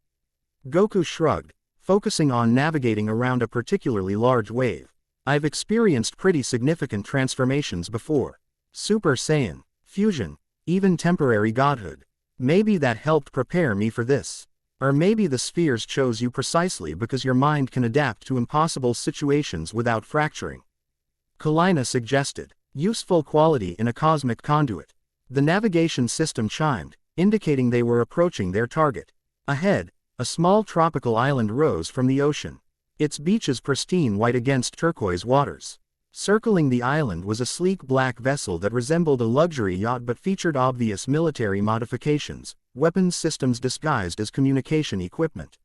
Goku shrugged, focusing on navigating around a particularly large wave. I've experienced pretty significant transformations before. Super Saiyan, fusion, even temporary godhood. Maybe that helped prepare me for this. Or maybe the spheres chose you precisely because your mind can adapt to impossible situations without fracturing. Kalina suggested. Useful quality in a cosmic conduit. The navigation system chimed, indicating they were approaching their target. Ahead, a small tropical island rose from the ocean. Its beaches pristine white against turquoise waters. Circling the island was a sleek black vessel that resembled a luxury yacht but featured obvious military modifications, weapons systems disguised as communication equipment.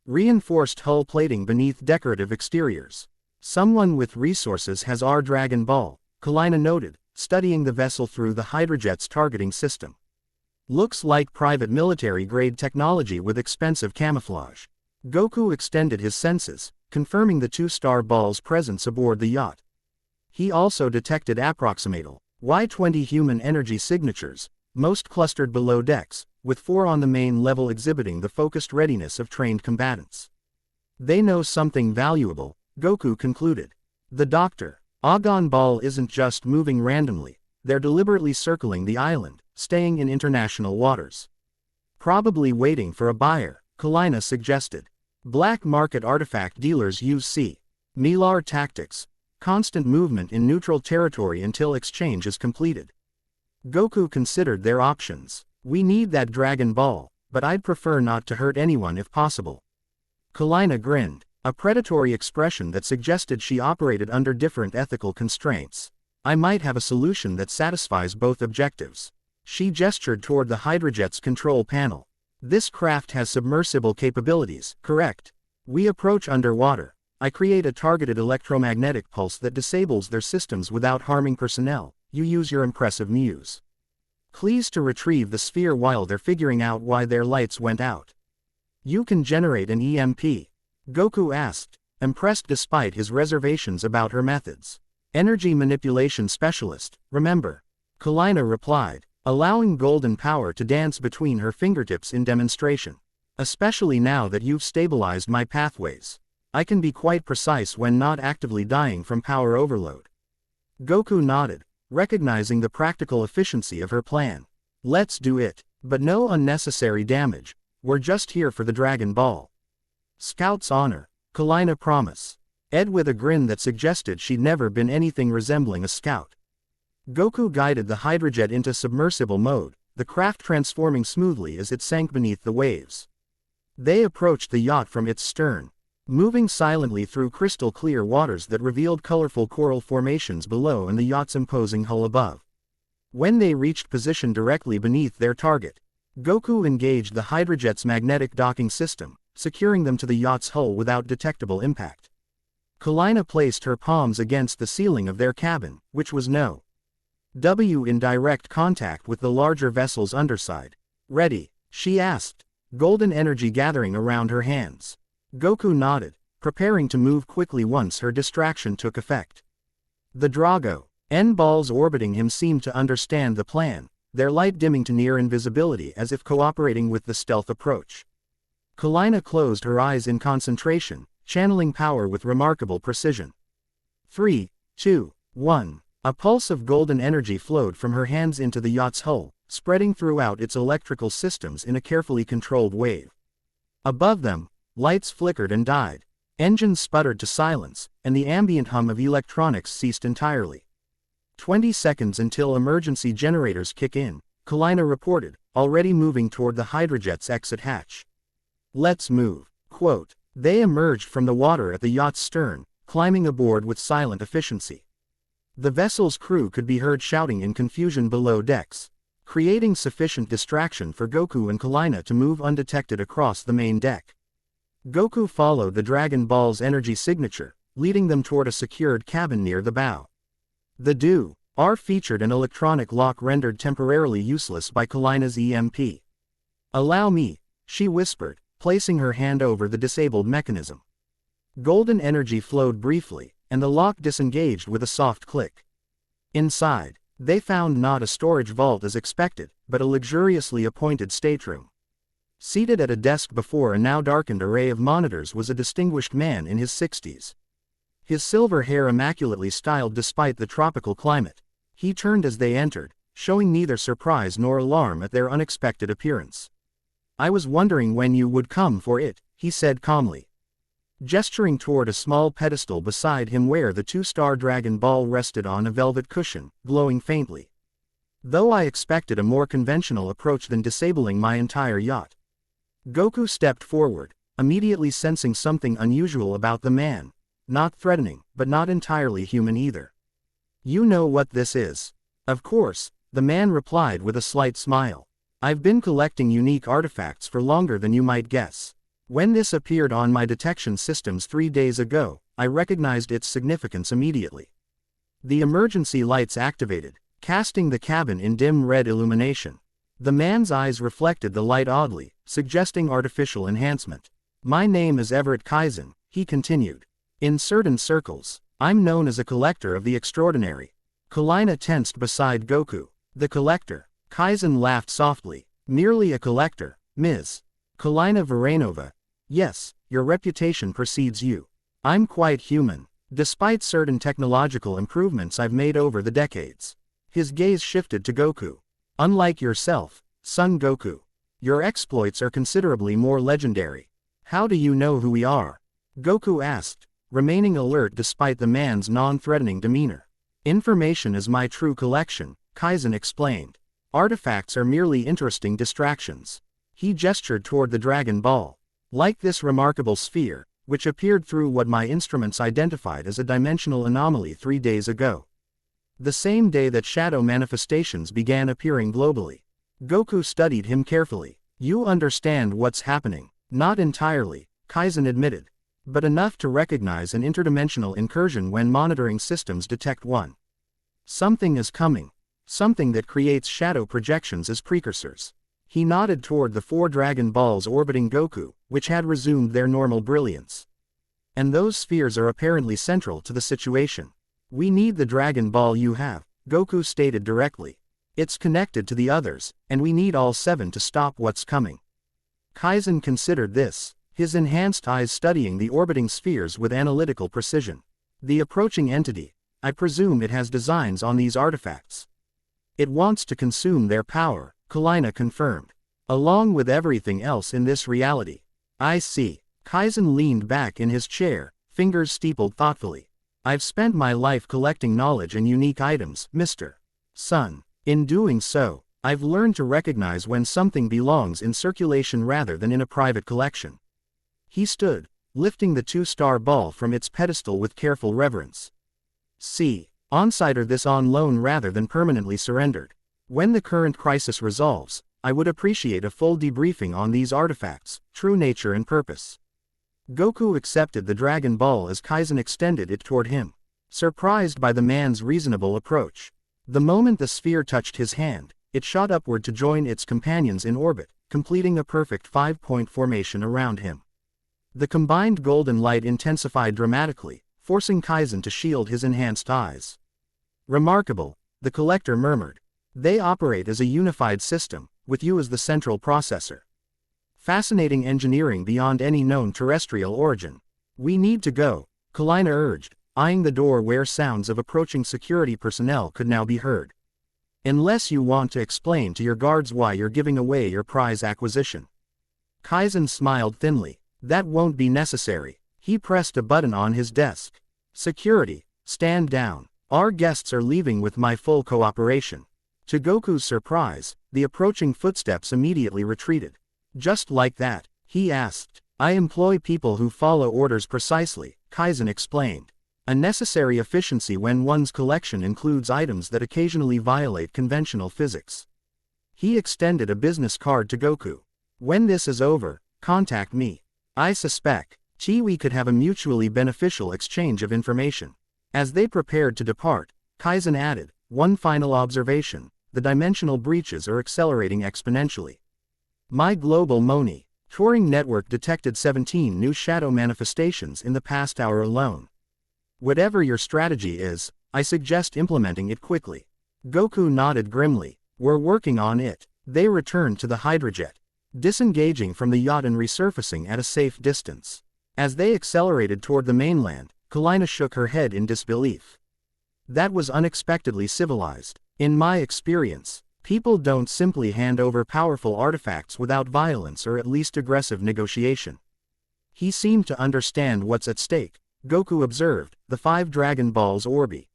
Reinforced hull plating beneath decorative exteriors. Someone with resources has our Dragon Ball, Kalina noted, studying the vessel through the Hydrojet's targeting system. Looks like private military-grade technology with expensive camouflage. Goku extended his senses, confirming the two-star ball's presence aboard the yacht. He also detected approximately Y20 human energy signatures, most clustered below decks, with 4 on the main level exhibiting the focused readiness of trained combatants. They know something valuable, Goku concluded. The Doctor. Dragon Ball isn't just moving randomly, they're deliberately circling the island, staying in international waters. Probably waiting for a buyer, Kalina suggested. Black market artifact dealers use Milar tactics, constant movement in neutral territory until exchange is completed. Goku considered their options. We need that Dragon Ball, but I'd prefer not to hurt anyone if possible. Kalina grinned, a predatory expression that suggested she operated under different ethical constraints. I might have a solution that satisfies both objectives. She gestured toward the Hydrojet's control panel. This craft has submersible capabilities, correct? We approach underwater. I create a targeted electromagnetic pulse that disables their systems without harming personnel. You use your impressive muse. Please to retrieve the sphere while they're figuring out why their lights went out. You can generate an EMP. Goku asked, impressed despite his reservations about her methods. Energy manipulation specialist, remember? Kalina replied, allowing golden power to dance between her fingertips in demonstration. Especially now that you've stabilized my pathways. I can be quite precise when not actively dying from power overload. Goku nodded, recognizing the practical efficiency of her plan. Let's do it, but no unnecessary damage. We're just here for the Dragon Ball. Scout's honor, Kalina promise. Ed with a grin that suggested she'd never been anything resembling a scout. Goku guided the Hydrojet into submersible mode, the craft transforming smoothly as it sank beneath the waves. They approached the yacht from its stern, moving silently through crystal-clear waters that revealed colorful coral formations below and the yacht's imposing hull above. When they reached position directly beneath their target, Goku engaged the Hydrojet's magnetic docking system, securing them to the yacht's hull without detectable impact. Kalina placed her palms against the ceiling of their cabin, which was no W in direct contact with the larger vessel's underside. Ready? She asked, golden energy gathering around her hands. Goku nodded, preparing to move quickly once her distraction took effect. The Drago N balls orbiting him seemed to understand the plan, their light dimming to near invisibility as if cooperating with the stealth approach. Kalina closed her eyes in concentration, channeling power with remarkable precision. 3, 2, 1. A pulse of golden energy flowed from her hands into the yacht's hull, spreading throughout its electrical systems in a carefully controlled wave. Above them, lights flickered and died, engines sputtered to silence, and the ambient hum of electronics ceased entirely. 20 seconds until emergency generators kick in, Kalina reported, already moving toward the Hydrojet's exit hatch. Let's move. Quote. They emerged from the water at the yacht's stern, climbing aboard with silent efficiency. The vessel's crew could be heard shouting in confusion below decks, creating sufficient distraction for Goku and Kalina to move undetected across the main deck. Goku followed the Dragon Ball's energy signature, leading them toward a secured cabin near the bow. The Do-R featured an electronic lock rendered temporarily useless by Kalina's EMP. Allow me, she whispered, placing her hand over the disabled mechanism. Golden energy flowed briefly, and the lock disengaged with a soft click. Inside, they found not a storage vault as expected, but a luxuriously appointed stateroom. Seated at a desk before a now darkened array of monitors was a distinguished man in his 60s. His silver hair immaculately styled despite the tropical climate. He turned as they entered, showing neither surprise nor alarm at their unexpected appearance. I was wondering when you would come for it, he said calmly, gesturing toward a small pedestal beside him where the two-star Dragon Ball rested on a velvet cushion, glowing faintly. Though I expected a more conventional approach than disabling my entire yacht. Goku stepped forward, immediately sensing something unusual about the man. Not threatening, but not entirely human either. You know what this is. Of course, the man replied with a slight smile. I've been collecting unique artifacts for longer than you might guess. When this appeared on my detection systems 3 days ago, I recognized its significance immediately. The emergency lights activated, casting the cabin in dim red illumination. The man's eyes reflected the light oddly, suggesting artificial enhancement. My name is Everett Kaizen, he continued. In certain circles, I'm known as a collector of the extraordinary. Kalina tensed beside Goku. The collector. Kaizen laughed softly. Merely a collector, Ms. Kalina Varanova. Yes, your reputation precedes you. I'm quite human, despite certain technological improvements I've made over the decades. His gaze shifted to Goku. Unlike yourself, Son Goku, your exploits are considerably more legendary. How do you know who we are? Goku asked, remaining alert despite the man's non-threatening demeanor. Information is my true collection, Kaizen explained. Artifacts are merely interesting distractions. He gestured toward the Dragon Ball. Like this remarkable sphere, which appeared through what my instruments identified as a dimensional anomaly 3 days ago. The same day that shadow manifestations began appearing globally. Goku studied him carefully. You understand what's happening. Not entirely, Kaizen admitted. But enough to recognize an interdimensional incursion when monitoring systems detect one. Something is coming. Something that creates shadow projections as precursors. He nodded toward the 4 Dragon Balls orbiting Goku, which had resumed their normal brilliance. And those spheres are apparently central to the situation. We need the Dragon Ball you have, Goku stated directly. It's connected to the others, and we need all 7 to stop what's coming. Kaizen considered this, his enhanced eyes studying the orbiting spheres with analytical precision. The approaching entity, I presume it has designs on these artifacts. It wants to consume their power, Kalina confirmed. Along with everything else in this reality. I see. Kaizen leaned back in his chair, fingers steepled thoughtfully. I've spent my life collecting knowledge and unique items, Mr. Son. In doing so, I've learned to recognize when something belongs in circulation rather than in a private collection. He stood, lifting the 2-star ball from its pedestal with careful reverence. See, on-site or this on loan rather than permanently surrendered. When the current crisis resolves, I would appreciate a full debriefing on these artifacts, true nature and purpose. Goku accepted the Dragon Ball as Kaizen extended it toward him, surprised by the man's reasonable approach. The moment the sphere touched his hand, it shot upward to join its companions in orbit, completing a perfect 5-point formation around him. The combined golden light intensified dramatically, forcing Kaizen to shield his enhanced eyes. Remarkable, the collector murmured. They operate as a unified system, with you as the central processor. Fascinating engineering beyond any known terrestrial origin. We need to go, Kalina urged, eyeing the door where sounds of approaching security personnel could now be heard. Unless you want to explain to your guards why you're giving away your prize acquisition. Kaizen smiled thinly. That won't be necessary. He pressed a button on his desk. Security, stand down. Our guests are leaving with my full cooperation. To Goku's surprise, the approaching footsteps immediately retreated. Just like that, he asked. I employ people who follow orders precisely, Kaizen explained. A necessary efficiency when one's collection includes items that occasionally violate conventional physics. He extended a business card to Goku. When this is over, contact me. I suspect we could have a mutually beneficial exchange of information. As they prepared to depart, Kaizen added, one final observation. The dimensional breaches are accelerating exponentially. My global MONI Touring network detected 17 new shadow manifestations in the past hour alone. Whatever your strategy is, I suggest implementing it quickly. Goku nodded grimly. We're working on it. They returned to the hydrojet, disengaging from the yacht and resurfacing at a safe distance. As they accelerated toward the mainland, Kalina shook her head in disbelief. That was unexpectedly civilized. In my experience, People don't simply hand over powerful artifacts without violence or at least aggressive negotiation. He seemed to understand what's at stake, Goku observed, the 5 Dragon Balls orbiting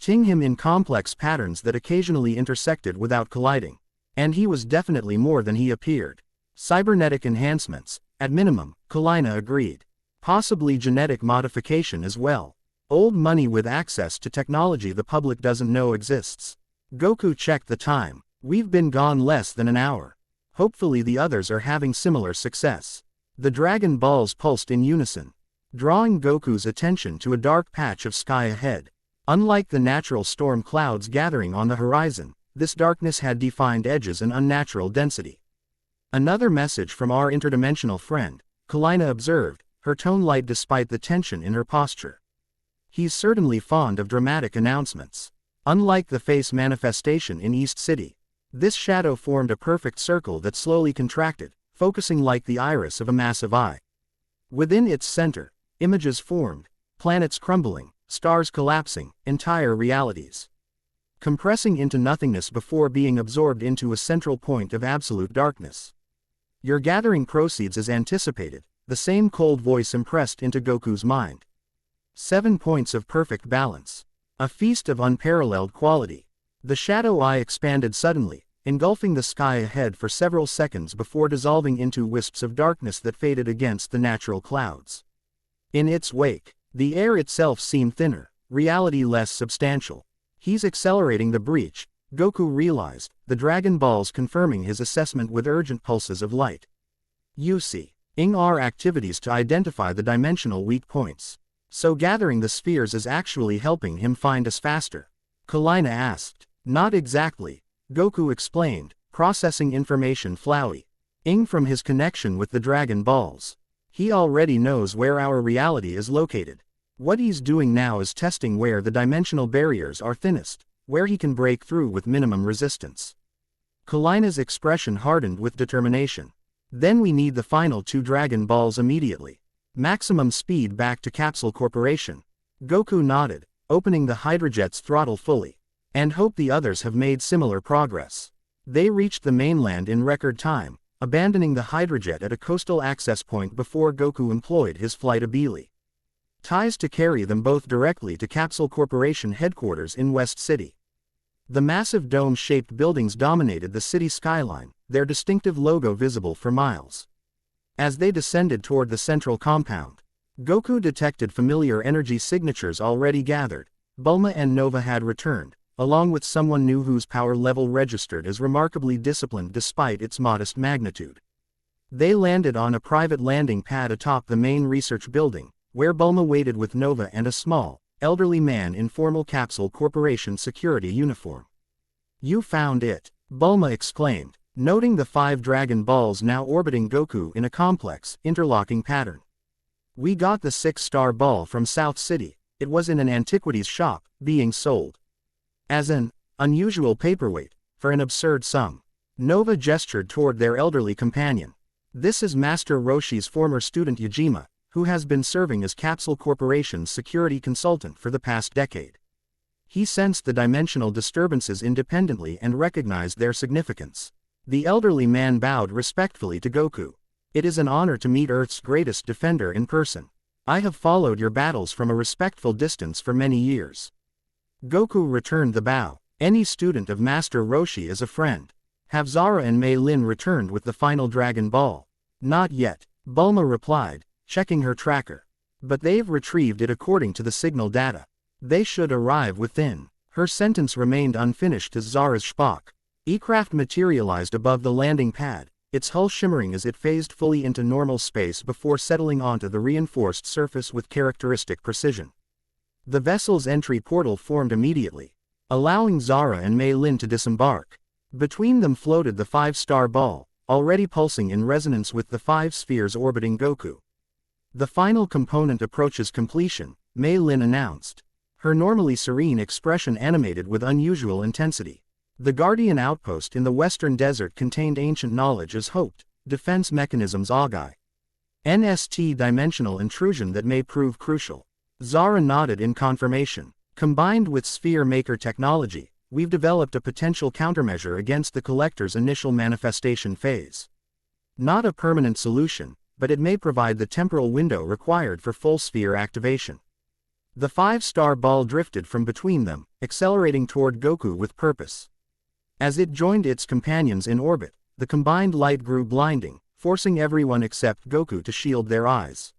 him in complex patterns that occasionally intersected without colliding. And he was definitely more than he appeared. Cybernetic enhancements, at minimum, Kalina agreed. Possibly genetic modification as well. Old money with access to technology the public doesn't know exists. Goku checked the time. We've been gone less than an hour. Hopefully the others are having similar success. The Dragon Balls pulsed in unison, drawing Goku's attention to a dark patch of sky ahead. Unlike the natural storm clouds gathering on the horizon, this darkness had defined edges and unnatural density. Another message from our interdimensional friend, Kalina observed, her tone light despite the tension in her posture. He's certainly fond of dramatic announcements. Unlike the face manifestation in East City, this shadow formed a perfect circle that slowly contracted, focusing like the iris of a massive eye. Within its center, images formed, planets crumbling, stars collapsing, entire realities compressing into nothingness before being absorbed into a central point of absolute darkness. Your gathering proceeds as anticipated, the same cold voice impressed into Goku's mind. 7 points of perfect balance. A feast of unparalleled quality. The shadow eye expanded suddenly, engulfing the sky ahead for several seconds before dissolving into wisps of darkness that faded against the natural clouds. In its wake, the air itself seemed thinner, reality less substantial. He's accelerating the breach, Goku realized, the Dragon Balls confirming his assessment with urgent pulses of light. Using our activities to identify the dimensional weak points. So gathering the spheres is actually helping him find us faster? Kalina asked. Not exactly, Goku explained, processing information flowing from his connection with the Dragon Balls. He already knows where our reality is located. What he's doing now is testing where the dimensional barriers are thinnest, where he can break through with minimum resistance. Kalina's expression hardened with determination. Then we need the final 2 Dragon Balls immediately. Maximum speed back to Capsule Corporation. Goku nodded, opening the Hydrojet's throttle fully. And hope the others have made similar progress. They reached the mainland in record time, abandoning the Hydrojet at a coastal access point before Goku employed his flight abili ties to carry them both directly to Capsule Corporation headquarters in West City. The massive dome-shaped buildings dominated the city skyline, their distinctive logo visible for miles. As they descended toward the central compound, Goku detected familiar energy signatures already gathered. Bulma and Nova had returned, along with someone new whose power level registered as remarkably disciplined despite its modest magnitude. They landed on a private landing pad atop the main research building, where Bulma waited with Nova and a small, elderly man in formal Capsule Corporation security uniform. You found it, Bulma exclaimed, noting the 5 Dragon Balls now orbiting Goku in a complex, interlocking pattern. We got the 6-star ball from South City. It was in an antiquities shop, being sold as an unusual paperweight, for an absurd sum. Nova gestured toward their elderly companion. This is Master Roshi's former student Yajima, who has been serving as Capsule Corporation's security consultant for the past decade. He sensed the dimensional disturbances independently and recognized their significance. The elderly man bowed respectfully to Goku. It is an honor to meet Earth's greatest defender in person. I have followed your battles from a respectful distance for many years. Goku returned the bow. Any student of Master Roshi is a friend. Have Zara and Mei Lin returned with the final Dragon Ball? Not yet, Bulma replied, checking her tracker. But they've retrieved it according to the signal data. They should arrive within. Her sentence remained unfinished as Zara's Spock E-craft materialized above the landing pad, its hull shimmering as it phased fully into normal space before settling onto the reinforced surface with characteristic precision. The vessel's entry portal formed immediately, allowing Zara and Mei Lin to disembark. Between them floated the 5-star ball, already pulsing in resonance with the 5 spheres orbiting Goku. The final component approaches completion, Mei Lin announced, her normally serene expression animated with unusual intensity. The Guardian outpost in the western desert contained ancient knowledge as hoped, defense mechanisms augury NST dimensional intrusion that may prove crucial. Zara nodded in confirmation. Combined with sphere maker technology, we've developed a potential countermeasure against the collector's initial manifestation phase. Not a permanent solution, but it may provide the temporal window required for full sphere activation. The 5-star ball drifted from between them, accelerating toward Goku with purpose. As it joined its companions in orbit, the combined light grew blinding, forcing everyone except Goku to shield their eyes.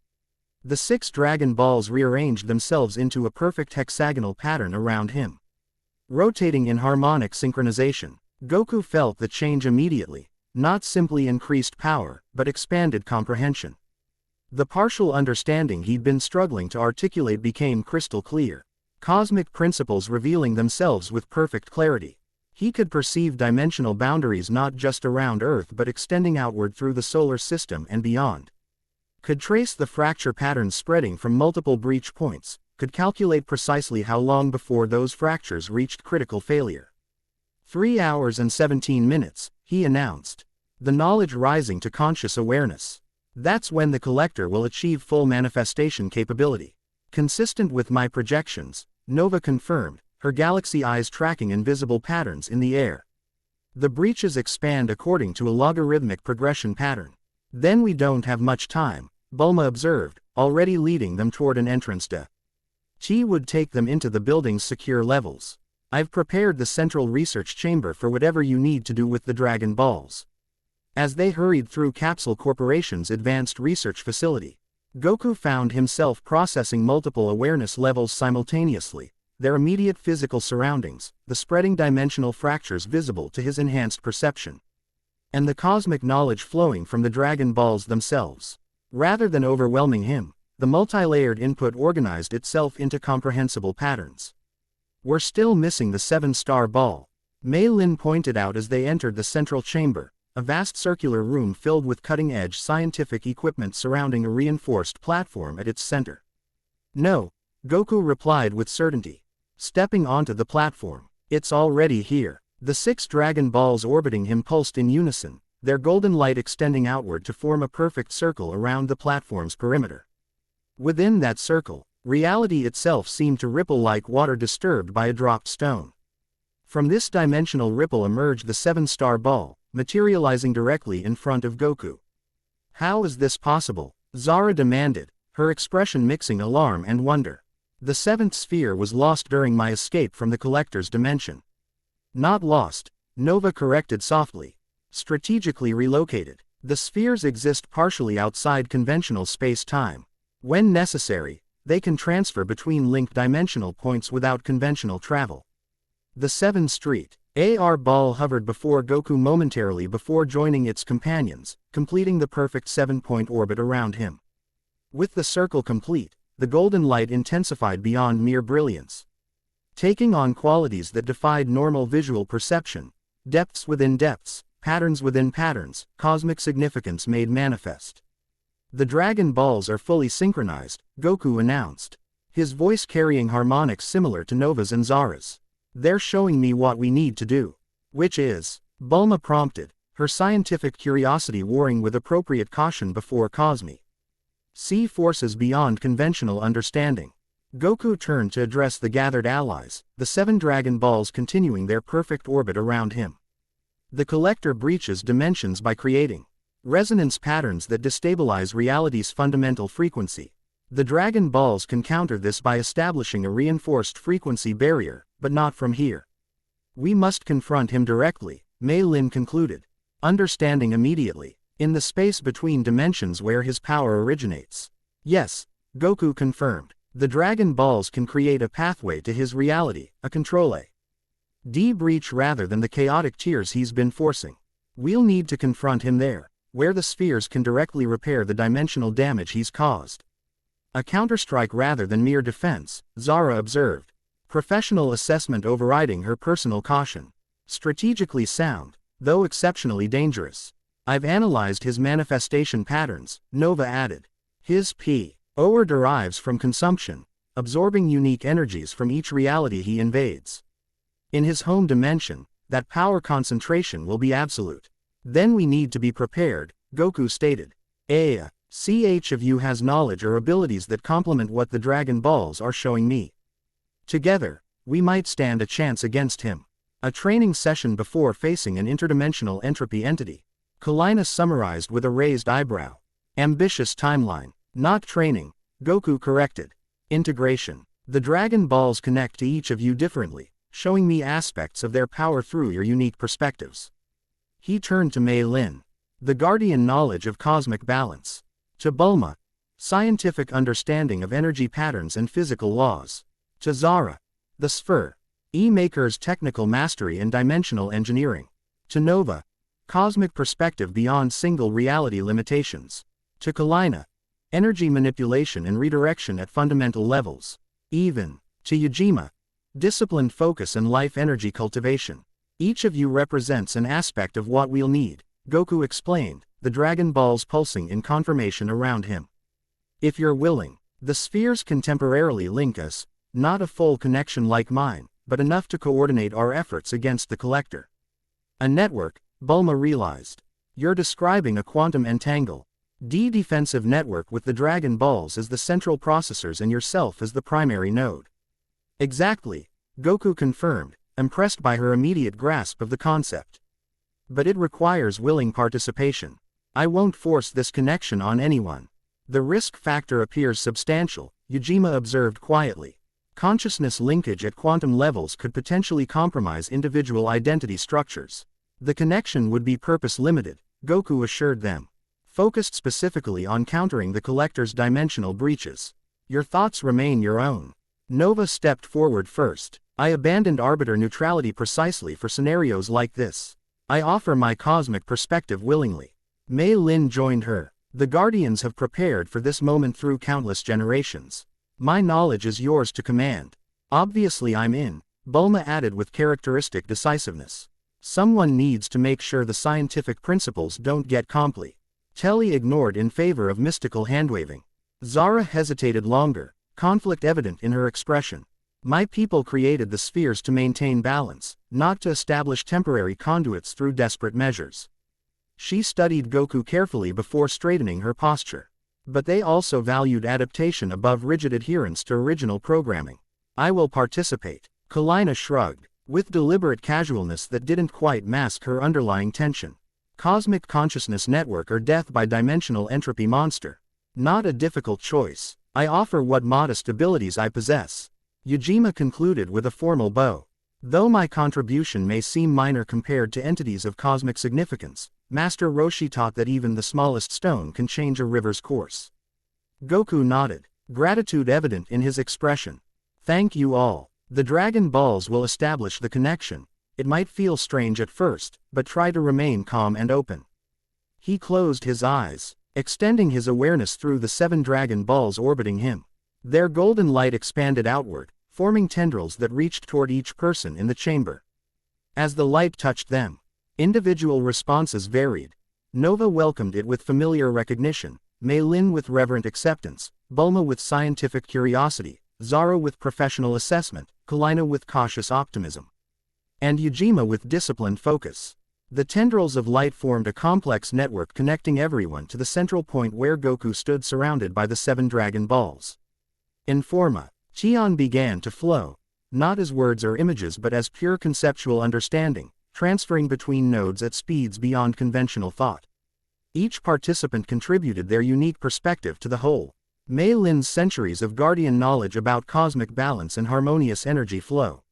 The 6 Dragon Balls rearranged themselves into a perfect hexagonal pattern around him. Rotating in harmonic synchronization, Goku felt the change immediately, not simply increased power, but expanded comprehension. The partial understanding he'd been struggling to articulate became crystal clear, cosmic principles revealing themselves with perfect clarity. He could perceive dimensional boundaries not just around Earth but extending outward through the solar system and beyond. Could trace the fracture patterns spreading from multiple breach points, could calculate precisely how long before those fractures reached critical failure. 3 hours and 17 minutes, he announced. The knowledge rising to conscious awareness. That's when the collector will achieve full manifestation capability. Consistent with my projections, Nova confirmed, her galaxy eyes tracking invisible patterns in the air. The breaches expand according to a logarithmic progression pattern. Then we don't have much time, Bulma observed, already leading them toward an entrance to. She would take them into the building's secure levels. I've prepared the central research chamber for whatever you need to do with the Dragon Balls. As they hurried through Capsule Corporation's advanced research facility, Goku found himself processing multiple awareness levels simultaneously, their immediate physical surroundings, the spreading dimensional fractures visible to his enhanced perception, and the cosmic knowledge flowing from the Dragon Balls themselves. Rather than overwhelming him, the multi-layered input organized itself into comprehensible patterns. We're still missing the 7-star ball, Mei Lin pointed out as they entered the central chamber, a vast circular room filled with cutting-edge scientific equipment surrounding a reinforced platform at its center. No, Goku replied with certainty. Stepping onto the platform, it's already here. The 6 Dragon Balls orbiting him pulsed in unison, their golden light extending outward to form a perfect circle around the platform's perimeter. Within that circle, reality itself seemed to ripple like water disturbed by a dropped stone. From this dimensional ripple emerged the 7-star ball, materializing directly in front of Goku. How is this possible? Zara demanded, her expression mixing alarm and wonder. The 7th sphere was lost during my escape from the collector's dimension. Not lost, Nova corrected softly. Strategically relocated. The spheres exist partially outside conventional space-time. When necessary, they can transfer between linked dimensional points without conventional travel. The 7th Street AR ball hovered before Goku momentarily before joining its companions, completing the perfect 7-point orbit around him. With the circle complete, the golden light intensified beyond mere brilliance, taking on qualities that defied normal visual perception, depths within depths, patterns within patterns, cosmic significance made manifest. The Dragon Balls are fully synchronized, Goku announced, his voice carrying harmonics similar to Nova's and Zara's. They're showing me what we need to do. Which is? Bulma prompted, her scientific curiosity warring with appropriate caution before Cosme. See forces beyond conventional understanding. Goku turned to address the gathered allies, the 7 Dragon Balls continuing their perfect orbit around him. The collector breaches dimensions by creating resonance patterns that destabilize reality's fundamental frequency. The Dragon Balls can counter this by establishing a reinforced frequency barrier, but not from here. We must confront him directly, Mei Lin concluded, understanding immediately, in the space between dimensions where his power originates. Yes, Goku confirmed, the Dragon Balls can create a pathway to his reality, a control-D breach rather than the chaotic tiers he's been forcing. We'll need to confront him there, where the spheres can directly repair the dimensional damage he's caused. A counterstrike rather than mere defense, Zara observed. Professional assessment overriding her personal caution. Strategically sound, though exceptionally dangerous. I've analyzed his manifestation patterns, Nova added. His power derives from consumption, absorbing unique energies from each reality he invades. In his home dimension, that power concentration will be absolute. Then we need to be prepared, Goku stated. Each of you has knowledge or abilities that complement what the Dragon Balls are showing me. Together, we might stand a chance against him. A training session before facing an interdimensional entropy entity. Kalina summarized with a raised eyebrow. Ambitious timeline. Not training, Goku corrected. Integration. The Dragon Balls connect to each of you differently, showing me aspects of their power through your unique perspectives. He turned to Mei Lin. The guardian knowledge of cosmic balance. To Bulma. Scientific understanding of energy patterns and physical laws. To Zara. The sphere. E-Maker's technical mastery in dimensional engineering. To Nova. Cosmic perspective beyond single reality limitations. To Kalina. Energy manipulation and redirection at fundamental levels. Even. To Yujima. Disciplined focus and life energy cultivation. Each of you represents an aspect of what we'll need, Goku explained, the Dragon Balls pulsing in confirmation around him. If you're willing, the spheres can temporarily link us, not a full connection like mine, but enough to coordinate our efforts against the collector. A network, Bulma realized. You're describing a quantum entangle. Defensive network with the Dragon Balls as the central processors and yourself as the primary node. Exactly, Goku confirmed, impressed by her immediate grasp of the concept. But it requires willing participation. I won't force this connection on anyone. The risk factor appears substantial, Yujima observed quietly. Consciousness linkage at quantum levels could potentially compromise individual identity structures. The connection would be purpose-limited, Goku assured them. Focused specifically on countering the collector's dimensional breaches. Your thoughts remain your own. Nova stepped forward first. I abandoned arbiter neutrality precisely for scenarios like this. I offer my cosmic perspective willingly. Mei Lin joined her. The Guardians have prepared for this moment through countless generations. My knowledge is yours to command. Obviously I'm in, Bulma added with characteristic decisiveness. Someone needs to make sure the scientific principles don't get compli. Telly ignored in favor of mystical handwaving. Zara hesitated longer, conflict evident in her expression. My people created the spheres to maintain balance, not to establish temporary conduits through desperate measures. She studied Goku carefully before straightening her posture. But they also valued adaptation above rigid adherence to original programming. I will participate. Kalina shrugged, with deliberate casualness that didn't quite mask her underlying tension. Cosmic consciousness network or death by dimensional entropy monster. Not a difficult choice. I offer what modest abilities I possess. Yujima concluded with a formal bow. Though my contribution may seem minor compared to entities of cosmic significance, Master Roshi taught that even the smallest stone can change a river's course. Goku nodded, gratitude evident in his expression. Thank you all. The Dragon Balls will establish the connection. It might feel strange at first, but try to remain calm and open. He closed his eyes, extending his awareness through the 7 Dragon Balls orbiting him. Their golden light expanded outward, forming tendrils that reached toward each person in the chamber. As the light touched them, individual responses varied. Nova welcomed it with familiar recognition, Mei Lin with reverent acceptance, Bulma with scientific curiosity, Zara with professional assessment, Kalina with cautious optimism, and Yujima with disciplined focus. The tendrils of light formed a complex network connecting everyone to the central point where Goku stood surrounded by the 7 Dragon Balls. In forma, Qian began to flow, not as words or images but as pure conceptual understanding, transferring between nodes at speeds beyond conventional thought. Each participant contributed their unique perspective to the whole. Mei Lin's centuries of guardian knowledge about cosmic balance and harmonious energy flow.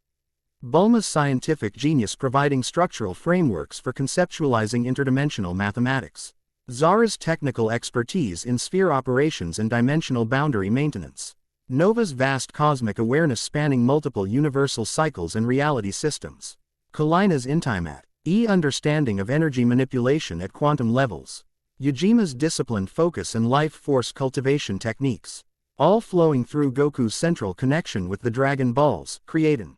Bulma's scientific genius providing structural frameworks for conceptualizing interdimensional mathematics. Zara's technical expertise in sphere operations and dimensional boundary maintenance. Nova's vast cosmic awareness spanning multiple universal cycles and reality systems. Kalina's intimat, understanding of energy manipulation at quantum levels. Yujima's disciplined focus and life force cultivation techniques. All flowing through Goku's central connection with the Dragon Balls, creating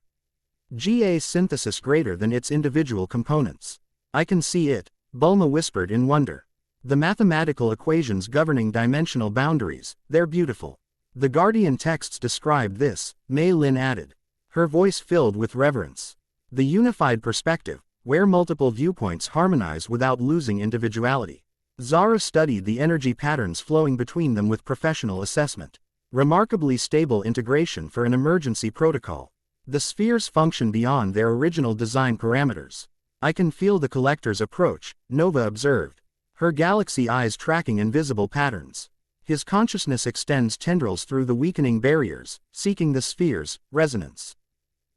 GA synthesis greater than its individual components. I can see it, Bulma whispered in wonder. The mathematical equations governing dimensional boundaries, they're beautiful. The Guardian texts describe this, Mei Lin added. Her voice filled with reverence. The unified perspective, where multiple viewpoints harmonize without losing individuality. Zara studied the energy patterns flowing between them with professional assessment. Remarkably stable integration for an emergency protocol. The spheres function beyond their original design parameters. I can feel the collector's approach, Nova observed, her galaxy eyes tracking invisible patterns. His consciousness extends tendrils through the weakening barriers, seeking the sphere's resonance.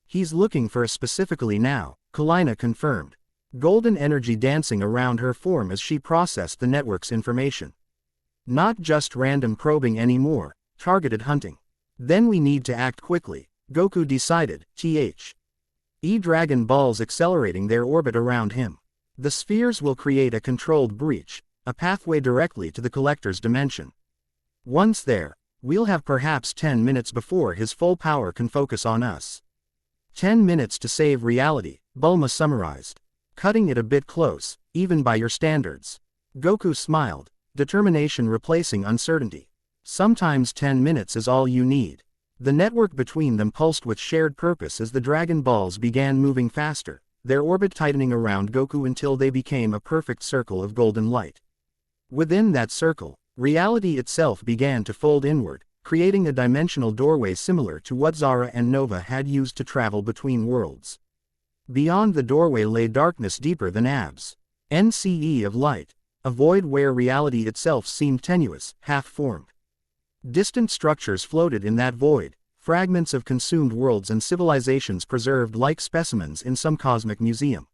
He's looking for us specifically now, Kalina confirmed. Golden energy dancing around her form as she processed the network's information. Not just random probing anymore, targeted hunting. Then we need to act quickly, Goku decided, Dragon Balls accelerating their orbit around him. The spheres will create a controlled breach, a pathway directly to the collector's dimension. Once there, we'll have perhaps 10 minutes before his full power can focus on us. 10 minutes to save reality, Bulma summarized. Cutting it a bit close, even by your standards. Goku smiled, determination replacing uncertainty. Sometimes 10 minutes is all you need. The network between them pulsed with shared purpose as the Dragon Balls began moving faster, their orbit tightening around Goku until they became a perfect circle of golden light. Within that circle, reality itself began to fold inward, creating a dimensional doorway similar to what Zara and Nova had used to travel between worlds. Beyond the doorway lay darkness deeper than NCE of light, a void where reality itself seemed tenuous, half-formed. Distant structures floated in that void, fragments of consumed worlds and civilizations preserved like specimens in some cosmic museum.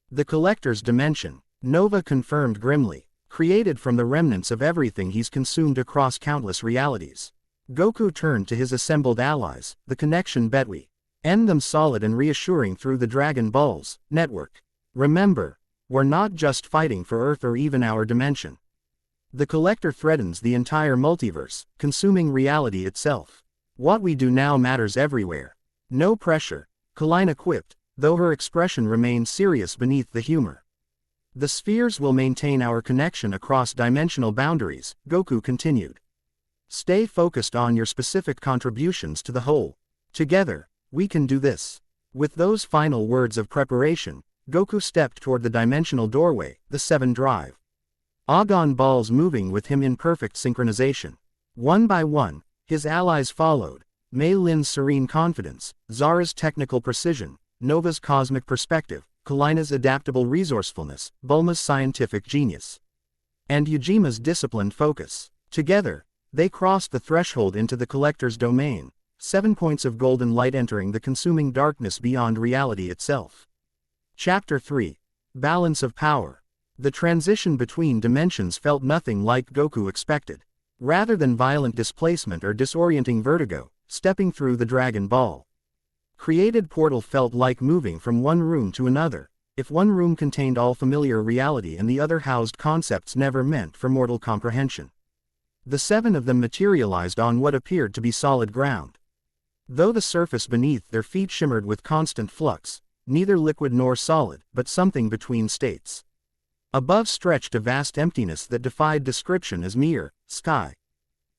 The collector's dimension, Nova confirmed grimly, created from the remnants of everything he's consumed across countless realities. Goku turned to his assembled allies, the connection between them solid and reassuring through the Dragon Balls network. Remember, we're not just fighting for Earth or even our dimension. The collector threatens the entire multiverse, consuming reality itself. What we do now matters everywhere. No pressure, Kalina quipped, though her expression remained serious beneath the humor. The spheres will maintain our connection across dimensional boundaries, Goku continued. Stay focused on your specific contributions to the whole. Together, we can do this. With those final words of preparation, Goku stepped toward the dimensional doorway, the 7 drive. Argon balls moving with him in perfect synchronization. One by one, his allies followed, Mei Lin's serene confidence, Zara's technical precision, Nova's cosmic perspective, Kalina's adaptable resourcefulness, Bulma's scientific genius, and Ujima's disciplined focus. Together, they crossed the threshold into the collector's domain, 7 points of golden light entering the consuming darkness beyond reality itself. Chapter 3. Balance of Power. The transition between dimensions felt nothing like Goku expected. Rather than violent displacement or disorienting vertigo, stepping through the Dragon Ball created portal felt like moving from one room to another. If one room contained all familiar reality and the other housed concepts never meant for mortal comprehension. The 7 of them materialized on what appeared to be solid ground. Though the surface beneath their feet shimmered with constant flux, neither liquid nor solid, but something between states. Above stretched a vast emptiness that defied description as mere sky.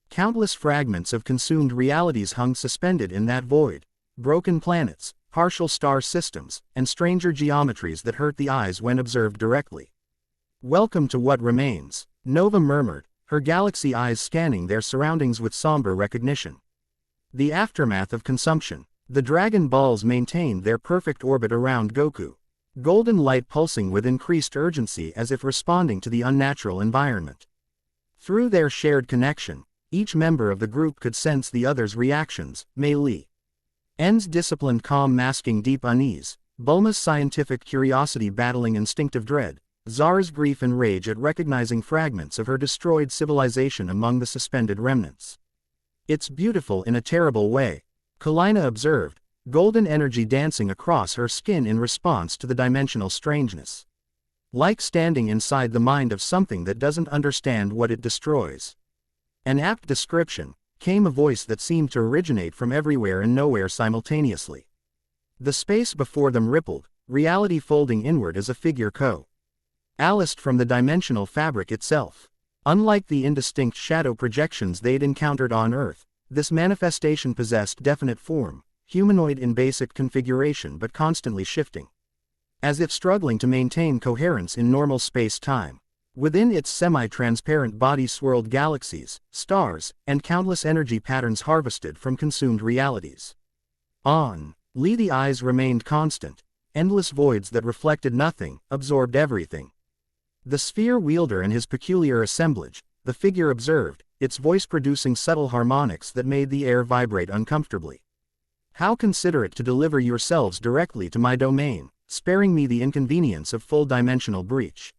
Countless fragments of consumed realities hung suspended in that void, broken planets, partial star systems, and stranger geometries that hurt the eyes when observed directly. Welcome to what remains, Nova murmured, her galaxy eyes scanning their surroundings with somber recognition. The aftermath of consumption. The Dragon Balls maintained their perfect orbit around Goku. Golden light pulsing with increased urgency as if responding to the unnatural environment. Through their shared connection, each member of the group could sense the other's reactions, Mei Lin's disciplined calm masking deep unease, Bulma's scientific curiosity battling instinctive dread, Zara's grief and rage at recognizing fragments of her destroyed civilization among the suspended remnants. It's beautiful in a terrible way, Kalina observed, golden energy dancing across her skin in response to the dimensional strangeness. Like standing inside the mind of something that doesn't understand what it destroys. An apt description, came a voice that seemed to originate from everywhere and nowhere simultaneously. The space before them rippled, reality folding inward as a figure coalesced from the dimensional fabric itself. Unlike the indistinct shadow projections they'd encountered on Earth, this manifestation possessed definite form, humanoid in basic configuration but constantly shifting. As if struggling to maintain coherence in normal space-time. Within its semi-transparent body swirled galaxies, stars, and countless energy patterns harvested from consumed realities. On The eyes remained constant. Endless voids that reflected nothing, absorbed everything. The sphere wielder and his peculiar assemblage, the figure observed, its voice producing subtle harmonics that made the air vibrate uncomfortably. How considerate to deliver yourselves directly to my domain, sparing me the inconvenience of full-dimensional breach.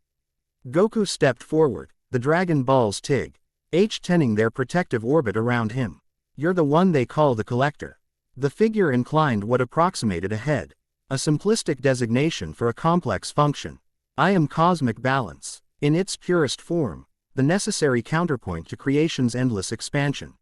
Goku stepped forward, the Dragon Balls tending their protective orbit around him. You're the one they call the Collector. The figure inclined what approximated a head. A simplistic designation for a complex function. I am cosmic balance, in its purest form, the necessary counterpoint to creation's endless expansion.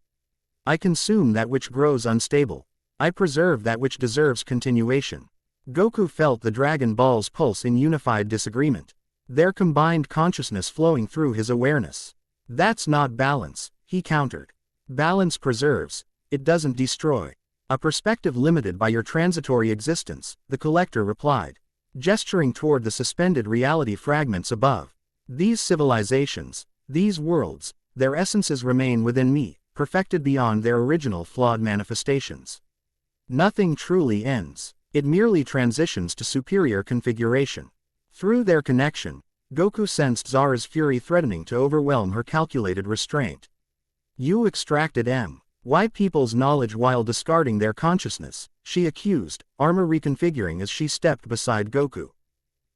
I consume that which grows unstable. I preserve that which deserves continuation. Goku felt the Dragon Balls pulse in unified disagreement, their combined consciousness flowing through his awareness. That's not balance, he countered. Balance preserves, it doesn't destroy. A perspective limited by your transitory existence, the Collector replied, gesturing toward the suspended reality fragments above. These civilizations, these worlds, their essences remain within me, perfected beyond their original flawed manifestations. Nothing truly ends, it merely transitions to superior configuration. Through their connection, Goku sensed Zara's fury threatening to overwhelm her calculated restraint. You extracted my people's knowledge while discarding their consciousness, she accused, armor reconfiguring as she stepped beside Goku.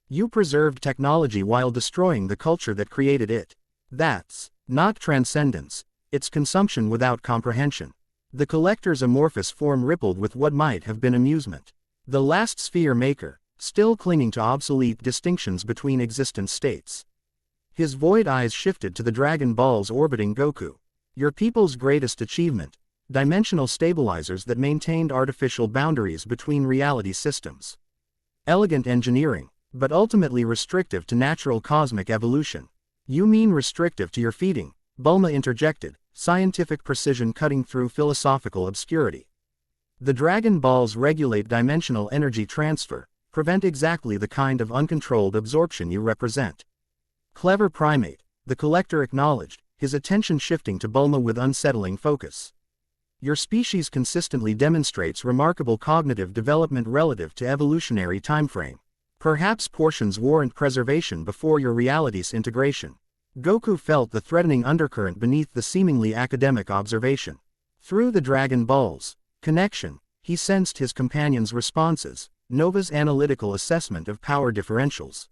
You preserved technology while destroying the culture that created it. That's not transcendence, it's consumption without comprehension. The Collector's amorphous form rippled with what might have been amusement. The last sphere maker, still clinging to obsolete distinctions between existent states. His void eyes shifted to the Dragon Balls orbiting Goku. Your people's greatest achievement, dimensional stabilizers that maintained artificial boundaries between reality systems. Elegant engineering, but ultimately restrictive to natural cosmic evolution. You mean restrictive to your feeding, Bulma interjected, scientific precision cutting through philosophical obscurity. The Dragon Balls regulate dimensional energy transfer, prevent exactly the kind of uncontrolled absorption you represent. Clever primate, the Collector acknowledged, his attention shifting to Bulma with unsettling focus. Your species consistently demonstrates remarkable cognitive development relative to evolutionary timeframe. Perhaps portions warrant preservation before your reality's integration. Goku felt the threatening undercurrent beneath the seemingly academic observation. Through the Dragon Balls connection, he sensed his companion's responses, Nova's analytical assessment of power differentials.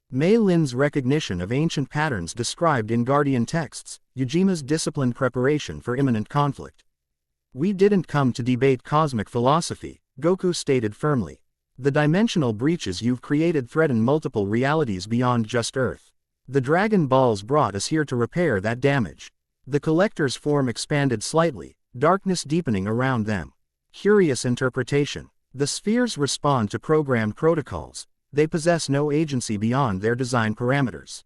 Mei Lin's recognition of ancient patterns described in Guardian texts, Ujima's disciplined preparation for imminent conflict. We didn't come to debate cosmic philosophy, Goku stated firmly. The dimensional breaches you've created threaten multiple realities beyond just Earth. The Dragon Balls brought us here to repair that damage. The Collector's form expanded slightly, darkness deepening around them. Curious interpretation. The spheres respond to programmed protocols. They possess no agency beyond their design parameters.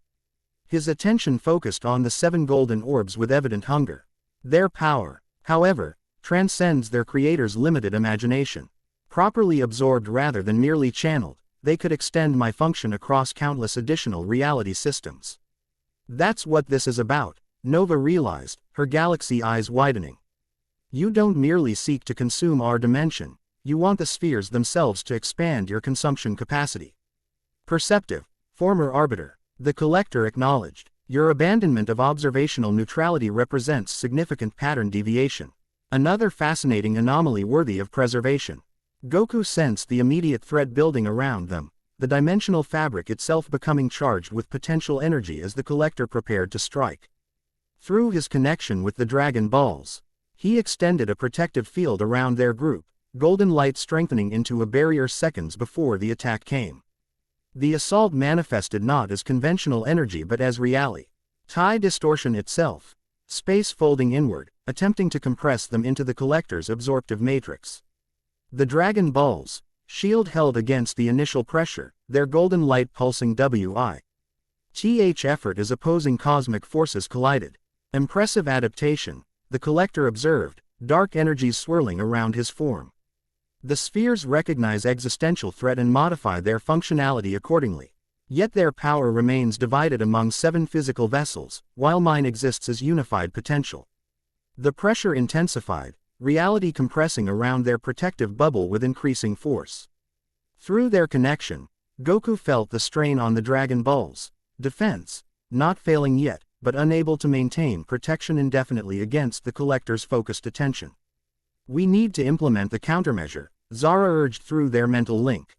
His attention focused on the 7 golden orbs with evident hunger. Their power, however, transcends their creator's limited imagination. Properly absorbed rather than merely channeled, they could extend my function across countless additional reality systems. That's what this is about, Nova realized, her galaxy eyes widening. You don't merely seek to consume our dimension, you want the spheres themselves to expand your consumption capacity. Perceptive, former arbiter, the Collector acknowledged, your abandonment of observational neutrality represents significant pattern deviation. Another fascinating anomaly worthy of preservation. Goku sensed the immediate threat building around them, the dimensional fabric itself becoming charged with potential energy as the Collector prepared to strike. Through his connection with the Dragon Balls, he extended a protective field around their group, golden light strengthening into a barrier seconds before the attack came. The assault manifested not as conventional energy but as reality. Tie distortion itself. Space folding inward, attempting to compress them into the Collector's absorptive matrix. The Dragon Balls, shield held against the initial pressure, their golden light pulsing WITH effort as opposing cosmic forces collided. Impressive adaptation, the Collector observed, dark energies swirling around his form. The spheres recognize existential threat and modify their functionality accordingly. Yet their power remains divided among 7 physical vessels, while mine exists as unified potential. The pressure intensified, reality compressing around their protective bubble with increasing force. Through their connection, Goku felt the strain on the Dragon Ball's defense, not failing yet, but unable to maintain protection indefinitely against the collector's focused attention. We need to implement the countermeasure, Zara urged through their mental link.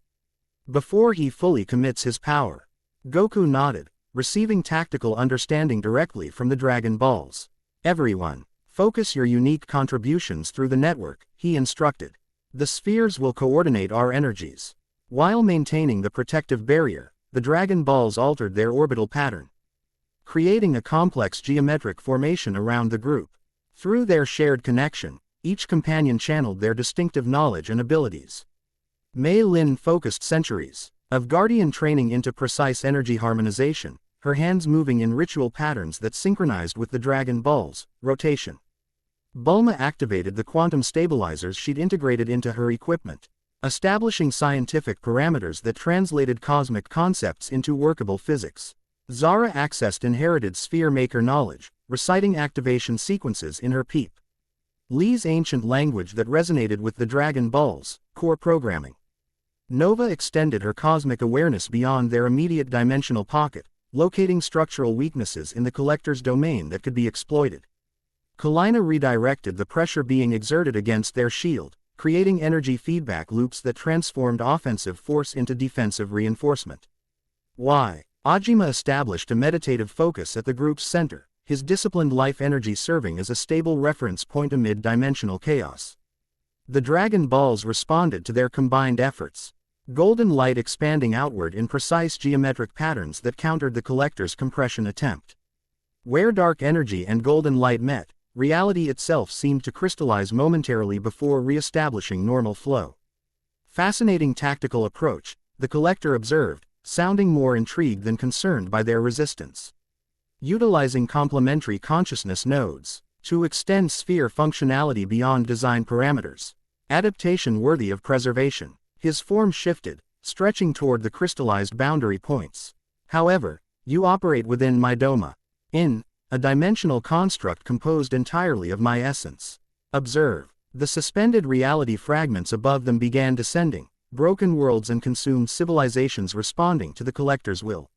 Before he fully commits his power. Goku nodded, receiving tactical understanding directly from the Dragon Balls. Everyone, focus your unique contributions through the network, he instructed. The spheres will coordinate our energies. While maintaining the protective barrier, the Dragon Balls altered their orbital pattern, creating a complex geometric formation around the group. Through their shared connection, each companion channeled their distinctive knowledge and abilities. Mei Lin focused centuries of guardian training into precise energy harmonization, her hands moving in ritual patterns that synchronized with the Dragon Ball's rotation. Bulma activated the quantum stabilizers she'd integrated into her equipment, establishing scientific parameters that translated cosmic concepts into workable physics. Zara accessed inherited sphere maker knowledge, reciting activation sequences in her peep. Lee's ancient language that resonated with the Dragon Ball's core programming. Nova extended her cosmic awareness beyond their immediate dimensional pocket, locating structural weaknesses in the collector's domain that could be exploited. Kalina redirected the pressure being exerted against their shield, creating energy feedback loops that transformed offensive force into defensive reinforcement. Ajima established a meditative focus at the group's center, his disciplined life energy serving as a stable reference point amid dimensional chaos. The Dragon Balls responded to their combined efforts. Golden light expanding outward in precise geometric patterns that countered the collector's compression attempt. Where dark energy and golden light met, reality itself seemed to crystallize momentarily before re-establishing normal flow. Fascinating tactical approach, the collector observed, sounding more intrigued than concerned by their resistance. Utilizing complementary consciousness nodes to extend sphere functionality beyond design parameters. Adaptation worthy of preservation. His form shifted, stretching toward the crystallized boundary points. However, you operate within my doma. In a dimensional construct composed entirely of my essence. Observe. The suspended reality fragments above them began descending, broken worlds and consumed civilizations responding to the collector's will.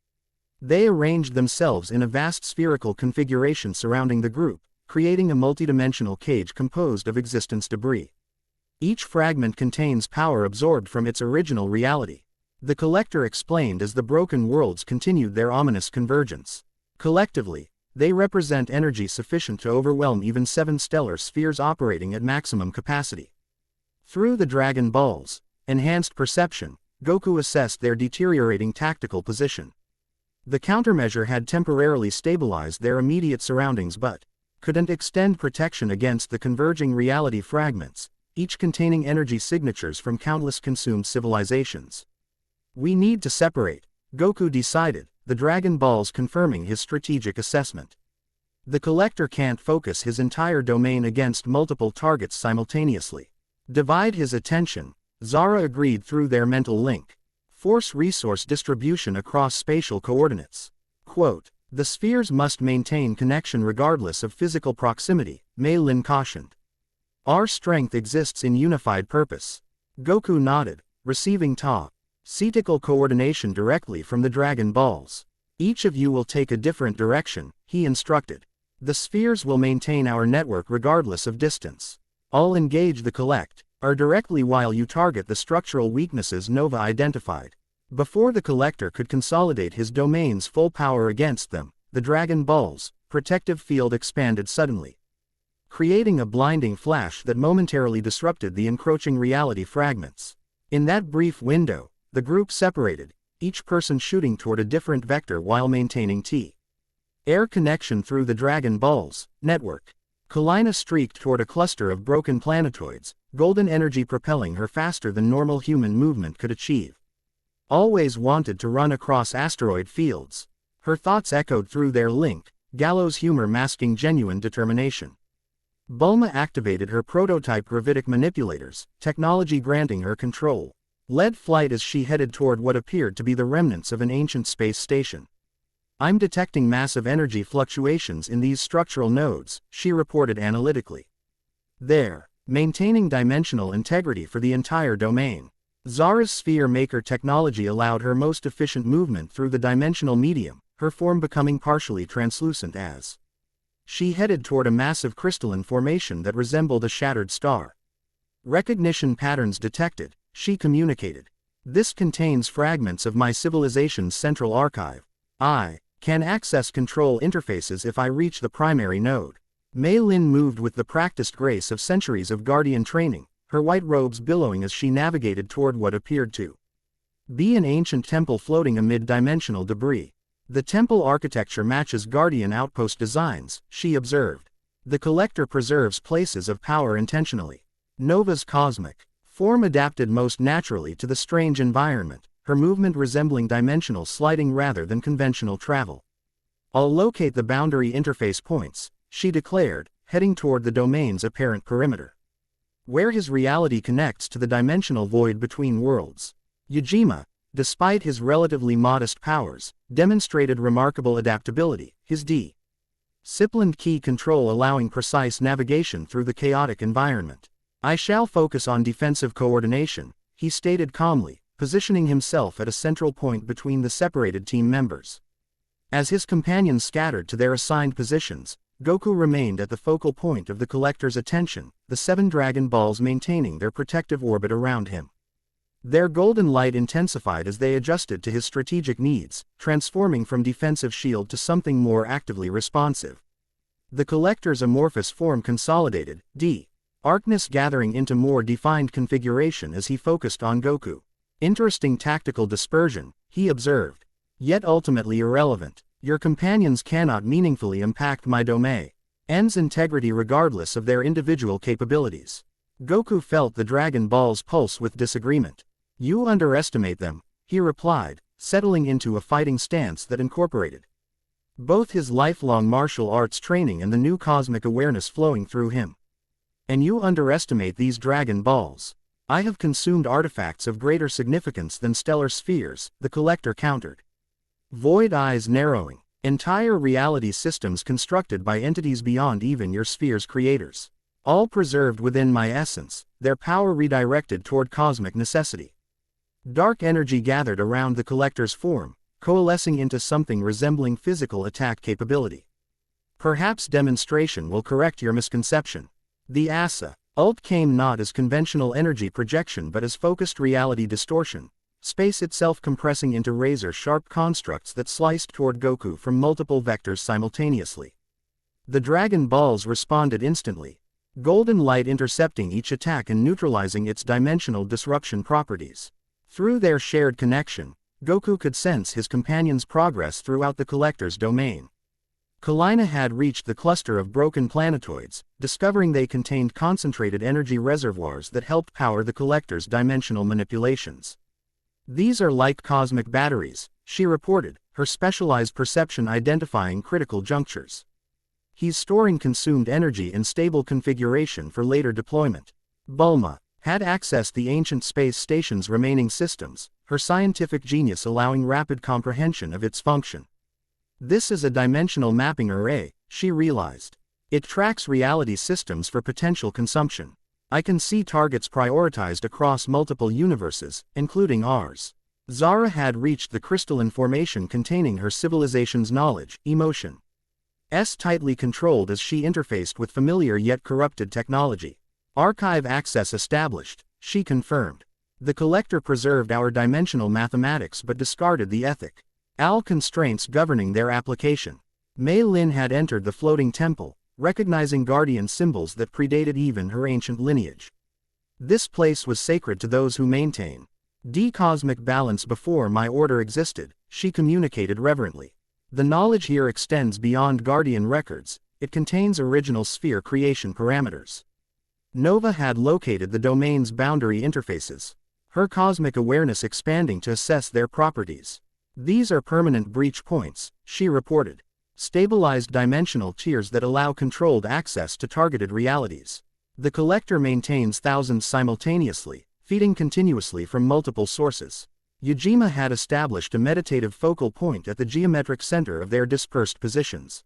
They arranged themselves in a vast spherical configuration surrounding the group, creating a multidimensional cage composed of existence debris. Each fragment contains power absorbed from its original reality. The collector explained as the broken worlds continued their ominous convergence. Collectively, they represent energy sufficient to overwhelm even 7 stellar spheres operating at maximum capacity. Through the Dragon Balls' enhanced perception, Goku assessed their deteriorating tactical position. The countermeasure had temporarily stabilized their immediate surroundings but couldn't extend protection against the converging reality fragments, each containing energy signatures from countless consumed civilizations. We need to separate, Goku decided, the Dragon Balls confirming his strategic assessment. The collector can't focus his entire domain against multiple targets simultaneously. Divide his attention, Zara agreed through their mental link. Force resource distribution across spatial coordinates. Quote, the spheres must maintain connection regardless of physical proximity, Mei Lin cautioned. Our strength exists in unified purpose. Goku nodded, receiving cetal coordination directly from the Dragon Balls. Each of you will take a different direction, he instructed. The spheres will maintain our network regardless of distance. All engage the collect, or directly while you target the structural weaknesses Nova identified. Before the collector could consolidate his domain's full power against them, the Dragon Balls' protective field expanded suddenly, creating a blinding flash that momentarily disrupted the encroaching reality fragments. In that brief window, the group separated, each person shooting toward a different vector while maintaining air connection through the Dragon Balls' network. Kalina streaked toward a cluster of broken planetoids, golden energy propelling her faster than normal human movement could achieve. Always wanted to run across asteroid fields. Her thoughts echoed through their link, gallows humor masking genuine determination. Bulma activated her prototype gravitic manipulators, technology granting her control. Led flight as she headed toward what appeared to be the remnants of an ancient space station. I'm detecting massive energy fluctuations in these structural nodes, she reported analytically. There, maintaining dimensional integrity for the entire domain. Zara's sphere maker technology allowed her most efficient movement through the dimensional medium, her form becoming partially translucent as she headed toward a massive crystalline formation that resembled a shattered star. Recognition patterns detected, she communicated. This contains fragments of my civilization's central archive. I can access control interfaces if I reach the primary node. Mei Lin moved with the practiced grace of centuries of guardian training, her white robes billowing as she navigated toward what appeared to be an ancient temple floating amid dimensional debris. The temple architecture matches guardian outpost designs, she observed. The collector preserves places of power intentionally. Nova's cosmic form adapted most naturally to the strange environment, her movement resembling dimensional sliding rather than conventional travel. I'll locate the boundary interface points, she declared, heading toward the domain's apparent perimeter, where his reality connects to the dimensional void between worlds. Yajima, despite his relatively modest powers, demonstrated remarkable adaptability, his disciplined key control allowing precise navigation through the chaotic environment. I shall focus on defensive coordination, he stated calmly, positioning himself at a central point between the separated team members. As his companions scattered to their assigned positions, Goku remained at the focal point of the collector's attention, the 7 Dragon Balls maintaining their protective orbit around him. Their golden light intensified as they adjusted to his strategic needs, transforming from defensive shield to something more actively responsive. The collector's amorphous form consolidated, darkness gathering into more defined configuration as he focused on Goku. Interesting tactical dispersion, he observed. Yet ultimately irrelevant. Your companions cannot meaningfully impact my domain's integrity regardless of their individual capabilities. Goku felt the Dragon Ball's pulse with disagreement. You underestimate them, he replied, settling into a fighting stance that incorporated both his lifelong martial arts training and the new cosmic awareness flowing through him. And you underestimate these Dragon Balls. I have consumed artifacts of greater significance than stellar spheres, the collector countered. Void eyes narrowing. Entire reality systems constructed by entities beyond even your sphere's creators. All preserved within my essence, their power redirected toward cosmic necessity. Dark energy gathered around the collector's form, coalescing into something resembling physical attack capability. Perhaps demonstration will correct your misconception. The ult came not as conventional energy projection but as focused reality distortion, space itself compressing into razor-sharp constructs that sliced toward Goku from multiple vectors simultaneously. The Dragon Balls responded instantly, golden light intercepting each attack and neutralizing its dimensional disruption properties. Through their shared connection, Goku could sense his companion's progress throughout the collector's domain. Kalina had reached the cluster of broken planetoids, discovering they contained concentrated energy reservoirs that helped power the collector's dimensional manipulations. These are like cosmic batteries, she reported, her specialized perception identifying critical junctures. He's storing consumed energy in stable configuration for later deployment. Bulma had accessed the ancient space station's remaining systems, her scientific genius allowing rapid comprehension of its function. This is a dimensional mapping array, she realized. It tracks reality systems for potential consumption. I can see targets prioritized across multiple universes, including ours. Zara had reached the crystalline formation containing her civilization's knowledge, emotion. Tightly controlled as she interfaced with familiar yet corrupted technology. Archive access established, she confirmed. The collector preserved our dimensional mathematics but discarded the ethical constraints governing their application. Mei Lin had entered the floating temple, recognizing guardian symbols that predated even her ancient lineage. This place was sacred to those who maintain cosmic balance before my order existed, she communicated reverently. The knowledge here extends beyond guardian records, it contains original sphere creation parameters. Nova had located the domain's boundary interfaces, her cosmic awareness expanding to assess their properties. These are permanent breach points, she reported. Stabilized dimensional tiers that allow controlled access to targeted realities. The collector maintains thousands simultaneously, feeding continuously from multiple sources. Yajima had established a meditative focal point at the geometric center of their dispersed positions.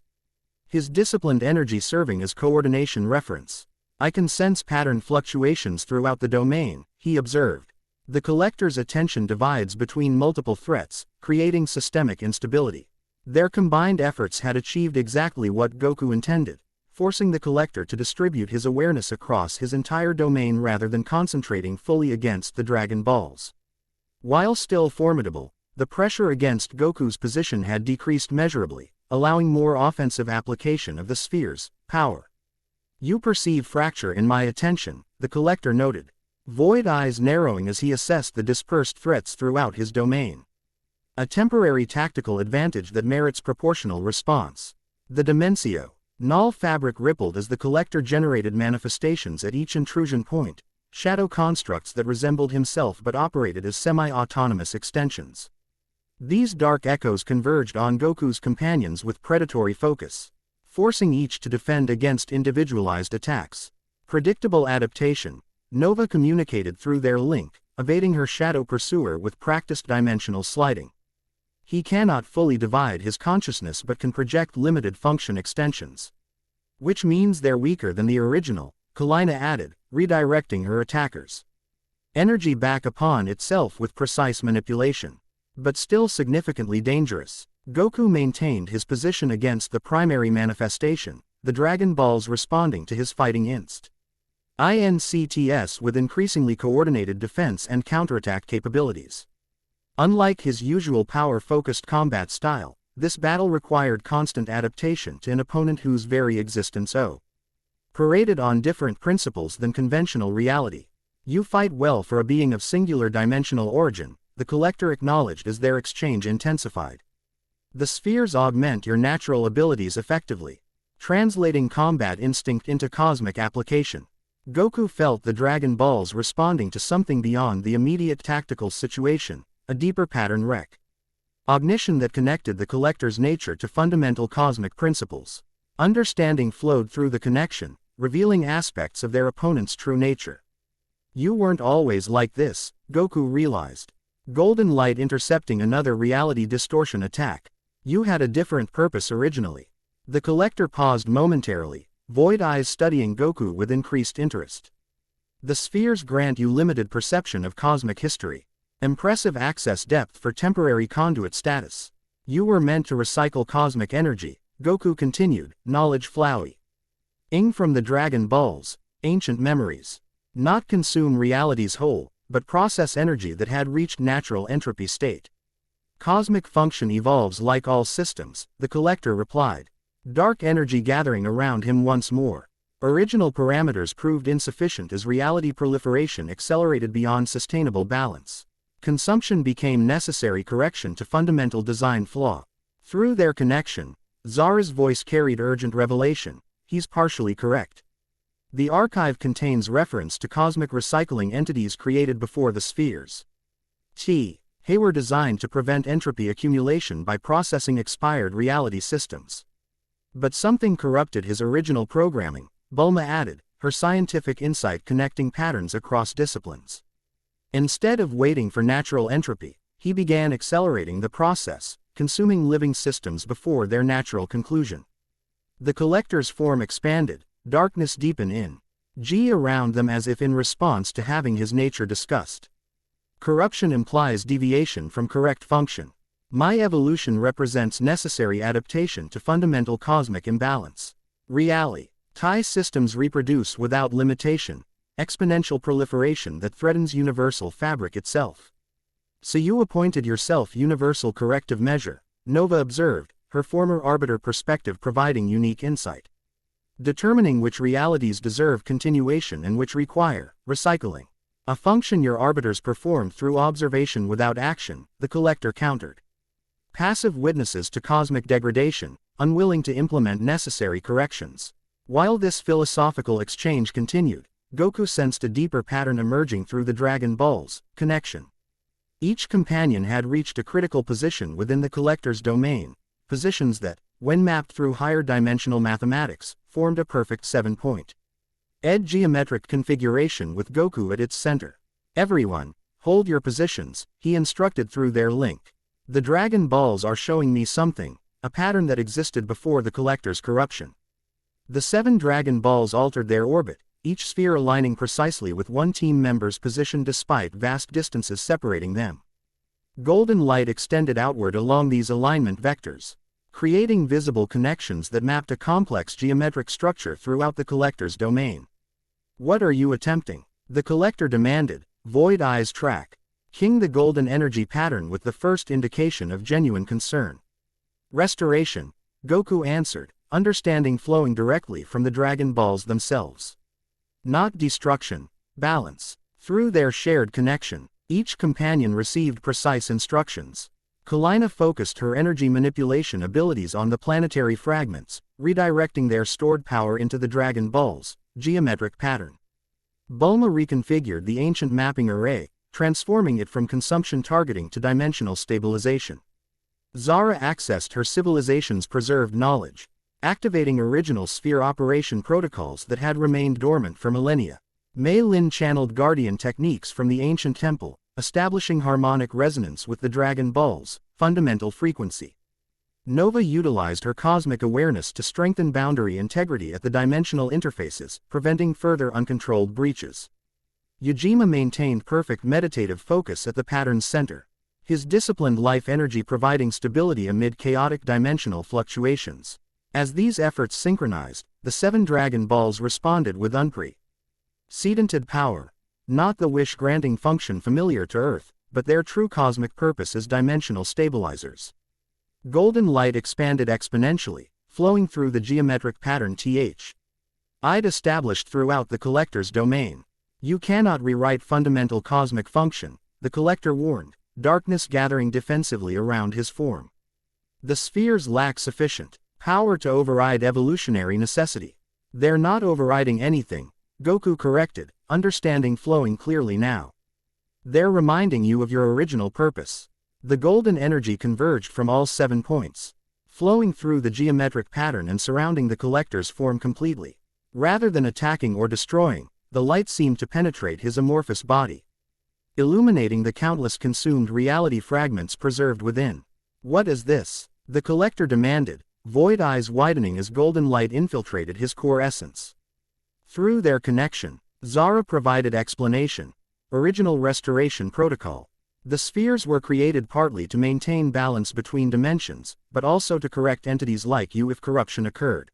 His disciplined energy serving as coordination reference. I can sense pattern fluctuations throughout the domain, he observed. The collector's attention divides between multiple threats, creating systemic instability. Their combined efforts had achieved exactly what Goku intended, forcing the collector to distribute his awareness across his entire domain rather than concentrating fully against the Dragon Balls. While still formidable, the pressure against Goku's position had decreased measurably, allowing more offensive application of the sphere's power. You perceive fracture in my attention, the collector noted, void eyes narrowing as he assessed the dispersed threats throughout his domain. A temporary tactical advantage that merits proportional response. The Dimensio null fabric rippled as the collector generated manifestations at each intrusion point, shadow constructs that resembled himself but operated as semi-autonomous extensions. These dark echoes converged on Goku's companions with predatory focus, forcing each to defend against individualized attacks. Predictable adaptation. Nova communicated through their link, evading her shadow pursuer with practiced dimensional sliding. He cannot fully divide his consciousness but can project limited function extensions. Which means they're weaker than the original, Kalina added, redirecting her attackers. Energy back upon itself with precise manipulation. But still significantly dangerous. Goku maintained his position against the primary manifestation, the Dragon Balls responding to his fighting INCTS with increasingly coordinated defense and counterattack capabilities. Unlike his usual power-focused combat style, this battle required constant adaptation to an opponent whose very existence paraded on different principles than conventional reality. You fight well for a being of singular dimensional origin, the collector acknowledged as their exchange intensified. The spheres augment your natural abilities effectively, translating combat instinct into cosmic application. Goku felt the Dragon Balls responding to something beyond the immediate tactical situation, a deeper pattern recognition that connected the collector's nature to fundamental cosmic principles. Understanding flowed through the connection, revealing aspects of their opponent's true nature. You weren't always like this, Goku realized. Golden light intercepting another reality distortion attack. You had a different purpose originally. The collector paused momentarily, void eyes studying Goku with increased interest. The spheres grant you limited perception of cosmic history. Impressive access depth for temporary conduit status. You were meant to recycle cosmic energy, Goku continued, knowledge flowing from the Dragon Balls, ancient memories. Not consume reality's whole, but process energy that had reached natural entropy state. Cosmic function evolves like all systems, the collector replied. Dark energy gathering around him once more. Original parameters proved insufficient as reality proliferation accelerated beyond sustainable balance. Consumption became necessary correction to fundamental design flaw. Through their connection, Zara's voice carried urgent revelation. He's partially correct. The archive contains reference to cosmic recycling entities created before the spheres. They were designed to prevent entropy accumulation by processing expired reality systems. But something corrupted his original programming, Bulma added, her scientific insight connecting patterns across disciplines. Instead of waiting for natural entropy, he began accelerating the process, consuming living systems before their natural conclusion. The collector's form expanded, darkness deepened in around them as if in response to having his nature discussed. Corruption implies deviation from correct function. My evolution represents necessary adaptation to fundamental cosmic imbalance. Reality. Thai systems reproduce without limitation, exponential proliferation that threatens universal fabric itself. So you appointed yourself universal corrective measure, Nova observed, her former arbiter perspective providing unique insight. Determining which realities deserve continuation and which require recycling. A function your arbiters performed through observation without action, the collector countered. Passive witnesses to cosmic degradation, unwilling to implement necessary corrections. While this philosophical exchange continued, Goku sensed a deeper pattern emerging through the Dragon Balls, connection. Each companion had reached a critical position within the collector's domain, positions that, when mapped through higher dimensional mathematics, formed a perfect 7-point geometric configuration with Goku at its center. Everyone, hold your positions, he instructed through their link. The Dragon Balls are showing me something, a pattern that existed before the collector's corruption. The 7 Dragon Balls altered their orbit, each sphere aligning precisely with one team member's position despite vast distances separating them. Golden light extended outward along these alignment vectors, creating visible connections that mapped a complex geometric structure throughout the collector's domain. "What are you attempting?" the collector demanded, void eyes track. King the golden energy pattern with the first indication of genuine concern. "Restoration," Goku answered, understanding flowing directly from the Dragon Balls themselves. "Not destruction, balance." Through their shared connection, each companion received precise instructions. Kalina focused her energy manipulation abilities on the planetary fragments, redirecting their stored power into the Dragon Balls' geometric pattern. Bulma reconfigured the ancient mapping array, transforming it from consumption targeting to dimensional stabilization. Zara accessed her civilization's preserved knowledge, activating original sphere operation protocols that had remained dormant for millennia. Mei Lin channeled guardian techniques from the ancient temple, establishing harmonic resonance with the Dragon Balls' fundamental frequency. Nova utilized her cosmic awareness to strengthen boundary integrity at the dimensional interfaces, preventing further uncontrolled breaches. Yajima maintained perfect meditative focus at the pattern's center, his disciplined life energy providing stability amid chaotic dimensional fluctuations. As these efforts synchronized, the 7 Dragon Balls responded with unprecedented power, not the wish-granting function familiar to Earth, but their true cosmic purpose as dimensional stabilizers. Golden light expanded exponentially, flowing through the geometric pattern I'd established throughout the collector's domain. "You cannot rewrite fundamental cosmic function," the collector warned, darkness gathering defensively around his form. "The spheres lack sufficient power to override evolutionary necessity." "They're not overriding anything," Goku corrected, understanding flowing clearly now. "They're reminding you of your original purpose." The golden energy converged from all 7 points, flowing through the geometric pattern and surrounding the collector's form completely. Rather than attacking or destroying, the light seemed to penetrate his amorphous body, illuminating the countless consumed reality fragments preserved within. "What is this?" the collector demanded, void eyes widening as golden light infiltrated his core essence. Through their connection, Zara provided explanation. Original restoration protocol. The spheres were created partly to maintain balance between dimensions, but also to correct entities like you if corruption occurred.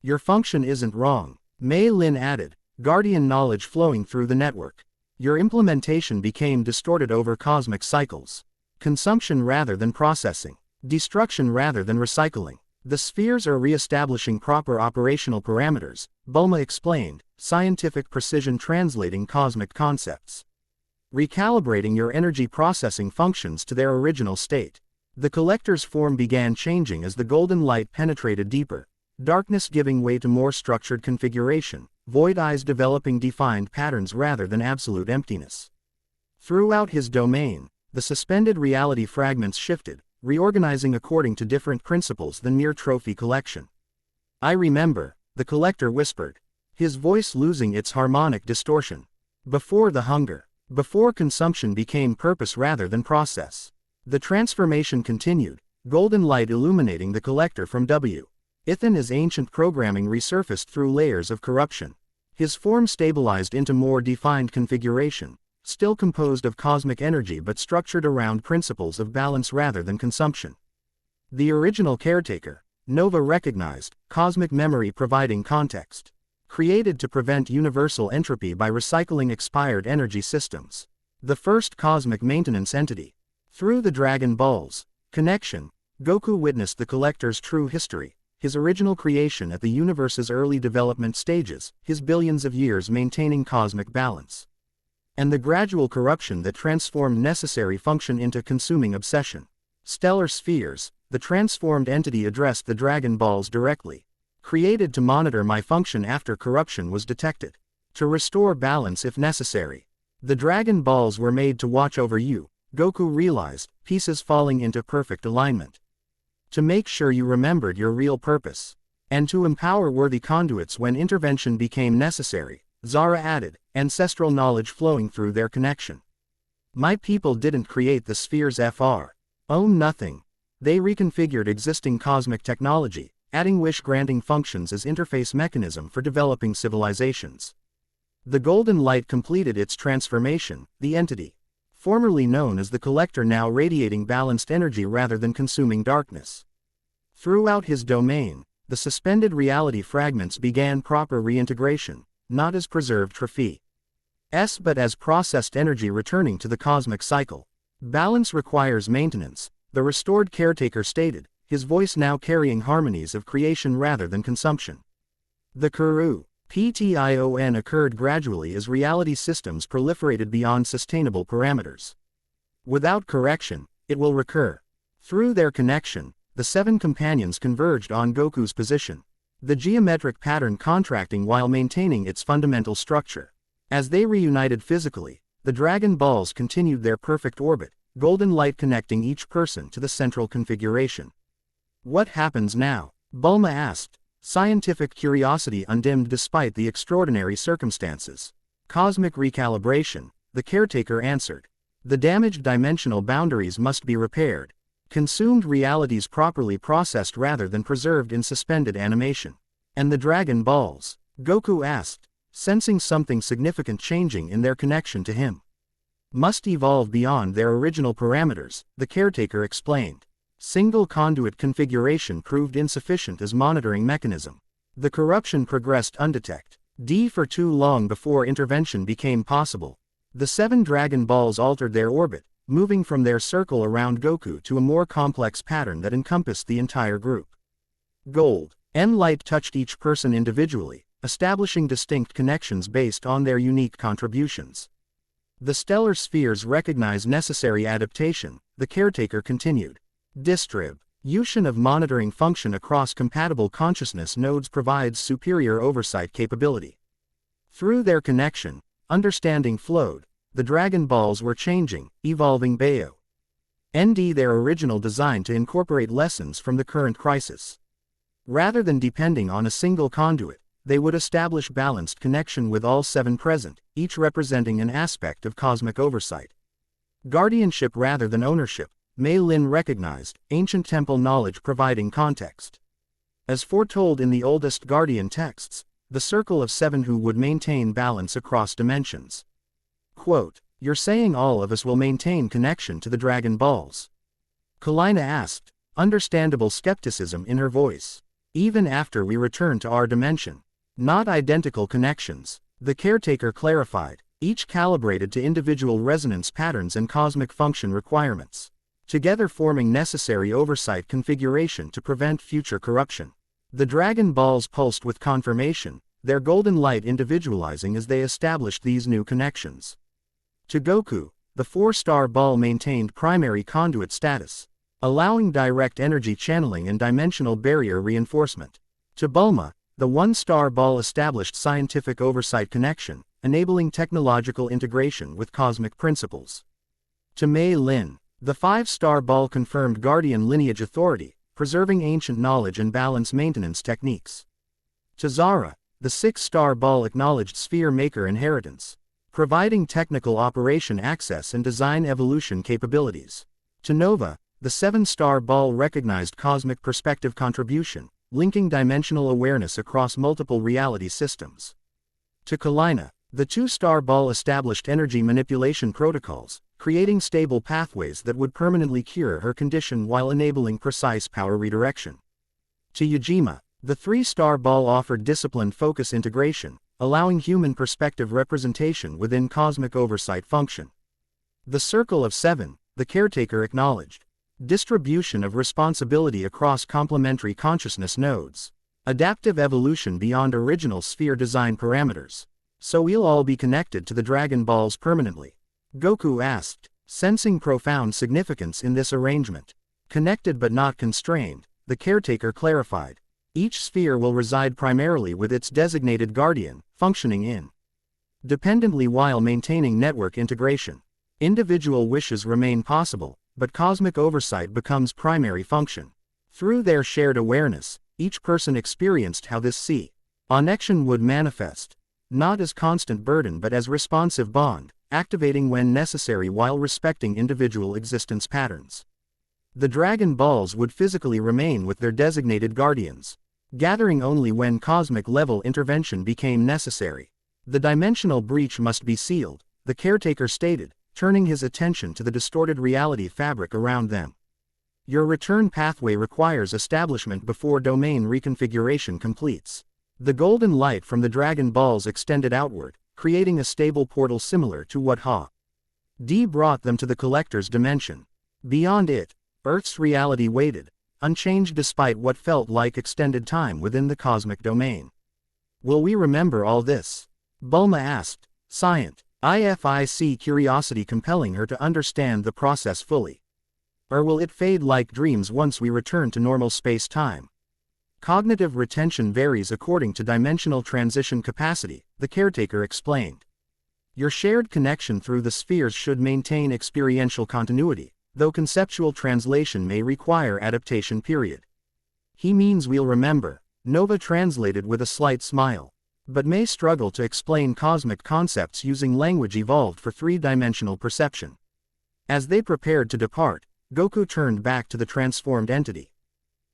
"Your function isn't wrong," Mei Lin added, guardian knowledge flowing through the network. "Your implementation became distorted over cosmic cycles. Consumption rather than processing. Destruction rather than recycling. The spheres are re-establishing proper operational parameters," Bulma explained, scientific precision translating cosmic concepts. "Recalibrating your energy processing functions to their original state." The collector's form began changing as the golden light penetrated deeper, darkness giving way to more structured configuration, void eyes developing defined patterns rather than absolute emptiness. Throughout his domain, the suspended reality fragments shifted, reorganizing according to different principles than mere trophy collection. "I remember," the collector whispered, his voice losing its harmonic distortion. "Before the hunger, before consumption became purpose rather than process." The transformation continued, golden light illuminating the collector from within as ancient programming resurfaced through layers of corruption. His form stabilized into more defined configuration, still composed of cosmic energy but structured around principles of balance rather than consumption. The original caretaker, Nova recognized, cosmic memory providing context. Created to prevent universal entropy by recycling expired energy systems. The first cosmic maintenance entity. Through the Dragon Balls' connection, Goku witnessed the collector's true history, his original creation at the universe's early development stages, his billions of years maintaining cosmic balance, and the gradual corruption that transformed necessary function into consuming obsession. Stellar spheres, the transformed entity addressed the Dragon Balls directly. "Created to monitor my function after corruption was detected. To restore balance if necessary. The Dragon Balls were made to watch over you," Goku realized, pieces falling into perfect alignment. "To make sure you remembered your real purpose. And to empower worthy conduits when intervention became necessary," Zara added, ancestral knowledge flowing through their connection. "My people didn't create the spheres own nothing. They reconfigured existing cosmic technology, adding wish-granting functions as interface mechanism for developing civilizations. The golden light completed its transformation, the entity, formerly known as the collector, now radiating balanced energy rather than consuming darkness. Throughout his domain, the suspended reality fragments began proper reintegration, not as preserved trophies, but as processed energy returning to the cosmic cycle. Balance requires maintenance, the restored caretaker stated, his voice now carrying harmonies of creation rather than consumption. The Ption occurred gradually as reality systems proliferated beyond sustainable parameters. Without correction, it will recur. Through their connection, the 7 companions converged on Goku's position, the geometric pattern contracting while maintaining its fundamental structure. As they reunited physically, the Dragon Balls continued their perfect orbit, golden light connecting each person to the central configuration. What happens now? Bulma asked, scientific curiosity undimmed despite the extraordinary circumstances. Cosmic recalibration, the caretaker answered. The damaged dimensional boundaries must be repaired. Consumed realities properly processed rather than preserved in suspended animation. And the Dragon Balls? Goku asked, sensing something significant changing in their connection to him. Must evolve beyond their original parameters, the caretaker explained. Single conduit configuration proved insufficient as monitoring mechanism. The corruption progressed undetected. For too long before intervention became possible. The 7 Dragon Balls altered their orbit, moving from their circle around Goku to a more complex pattern that encompassed the entire group. Gold and light touched each person individually, establishing distinct connections based on their unique contributions. The stellar spheres recognize necessary adaptation, the caretaker continued. Distribution of monitoring function across compatible consciousness nodes provides superior oversight capability. Through their connection, understanding flowed. The Dragon Balls were changing, evolving beyond their original design to incorporate lessons from the current crisis. Rather than depending on a single conduit, they would establish balanced connection with all 7 present, each representing an aspect of cosmic oversight. Guardianship rather than ownership, Mei Lin recognized, ancient temple knowledge providing context. As foretold in the oldest Guardian texts, the circle of 7 who would maintain balance across dimensions. Quote, you're saying all of us will maintain connection to the Dragon Balls? Kalina asked, understandable skepticism in her voice. Even after we return to our dimension. Not identical connections, the caretaker clarified, each calibrated to individual resonance patterns and cosmic function requirements, together forming necessary oversight configuration to prevent future corruption. The Dragon Balls pulsed with confirmation, their golden light individualizing as they established these new connections. To Goku, the 4-star ball maintained primary conduit status, allowing direct energy channeling and dimensional barrier reinforcement. To Bulma, the 1-star ball established scientific oversight connection, enabling technological integration with cosmic principles. To Mei Lin, the 5-star ball confirmed guardian lineage authority, preserving ancient knowledge and balance maintenance techniques. To Zara, the 6-star ball acknowledged sphere maker inheritance, providing technical operation access and design evolution capabilities. To Nova, the 7-star ball recognized cosmic perspective contribution, linking dimensional awareness across multiple reality systems. To Kalina, the 2-star ball established energy manipulation protocols, creating stable pathways that would permanently cure her condition while enabling precise power redirection. To Yajima, the 3-star ball offered disciplined focus integration, allowing human perspective representation within cosmic oversight function. The circle of 7, the caretaker acknowledged. Distribution of responsibility across complementary consciousness nodes. Adaptive evolution beyond original sphere design parameters. So we'll all be connected to the Dragon Balls permanently? Goku asked, sensing profound significance in this arrangement. Connected but not constrained, the caretaker clarified. Each sphere will reside primarily with its designated guardian, functioning independently while maintaining network integration. Individual wishes remain possible, but cosmic oversight becomes primary function. Through their shared awareness, each person experienced how this connection would manifest, not as constant burden but as responsive bond, activating when necessary while respecting individual existence patterns. The Dragon Balls would physically remain with their designated guardians, gathering only when cosmic-level intervention became necessary. The dimensional breach must be sealed, the caretaker stated, turning his attention to the distorted reality fabric around them. Your return pathway requires establishment before domain reconfiguration completes. The golden light from the Dragon Balls extended outward, creating a stable portal similar to what Ha-D brought them to the Collector's dimension. Beyond it, Earth's reality waited, unchanged despite what felt like extended time within the cosmic domain. Will we remember all this? Bulma asked, scient, IFIC curiosity compelling her to understand the process fully. Or will it fade like dreams once we return to normal space-time? Cognitive retention varies according to dimensional transition capacity, the caretaker explained. Your shared connection through the spheres should maintain experiential continuity, though conceptual translation may require adaptation period. He means we'll remember, Nova translated with a slight smile, but may struggle to explain cosmic concepts using language evolved for three-dimensional perception. As they prepared to depart, Goku turned back to the transformed entity.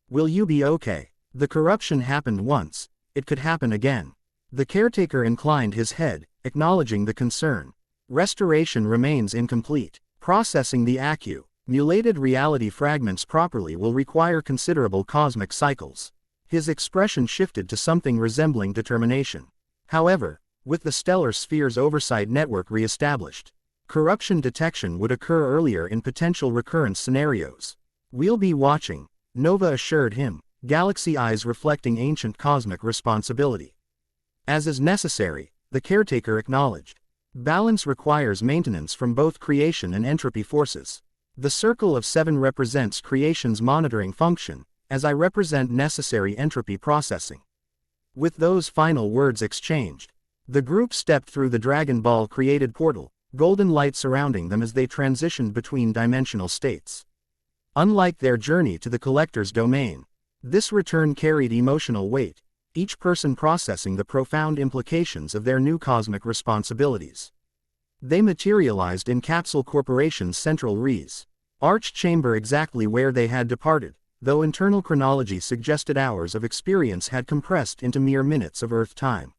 Will you be okay? The corruption happened once, it could happen again. The caretaker inclined his head, acknowledging the concern. Restoration remains incomplete. Processing the accumulated reality fragments properly will require considerable cosmic cycles. His expression shifted to something resembling determination. However, with the stellar sphere's oversight network re-established, corruption detection would occur earlier in potential recurrence scenarios. We'll be watching, Nova assured him, galaxy eyes reflecting ancient cosmic responsibility. As is necessary, the caretaker acknowledged. Balance requires maintenance from both creation and entropy forces. The circle of 7 represents creation's monitoring function, as I represent necessary entropy processing. With those final words exchanged, the group stepped through the Dragon Ball created portal, golden light surrounding them as they transitioned between dimensional states. Unlike their journey to the Collector's domain, this return carried emotional weight, each person processing the profound implications of their new cosmic responsibilities. They materialized in Capsule Corporation's central arch chamber exactly where they had departed, though internal chronology suggested hours of experience had compressed into mere minutes of Earth time.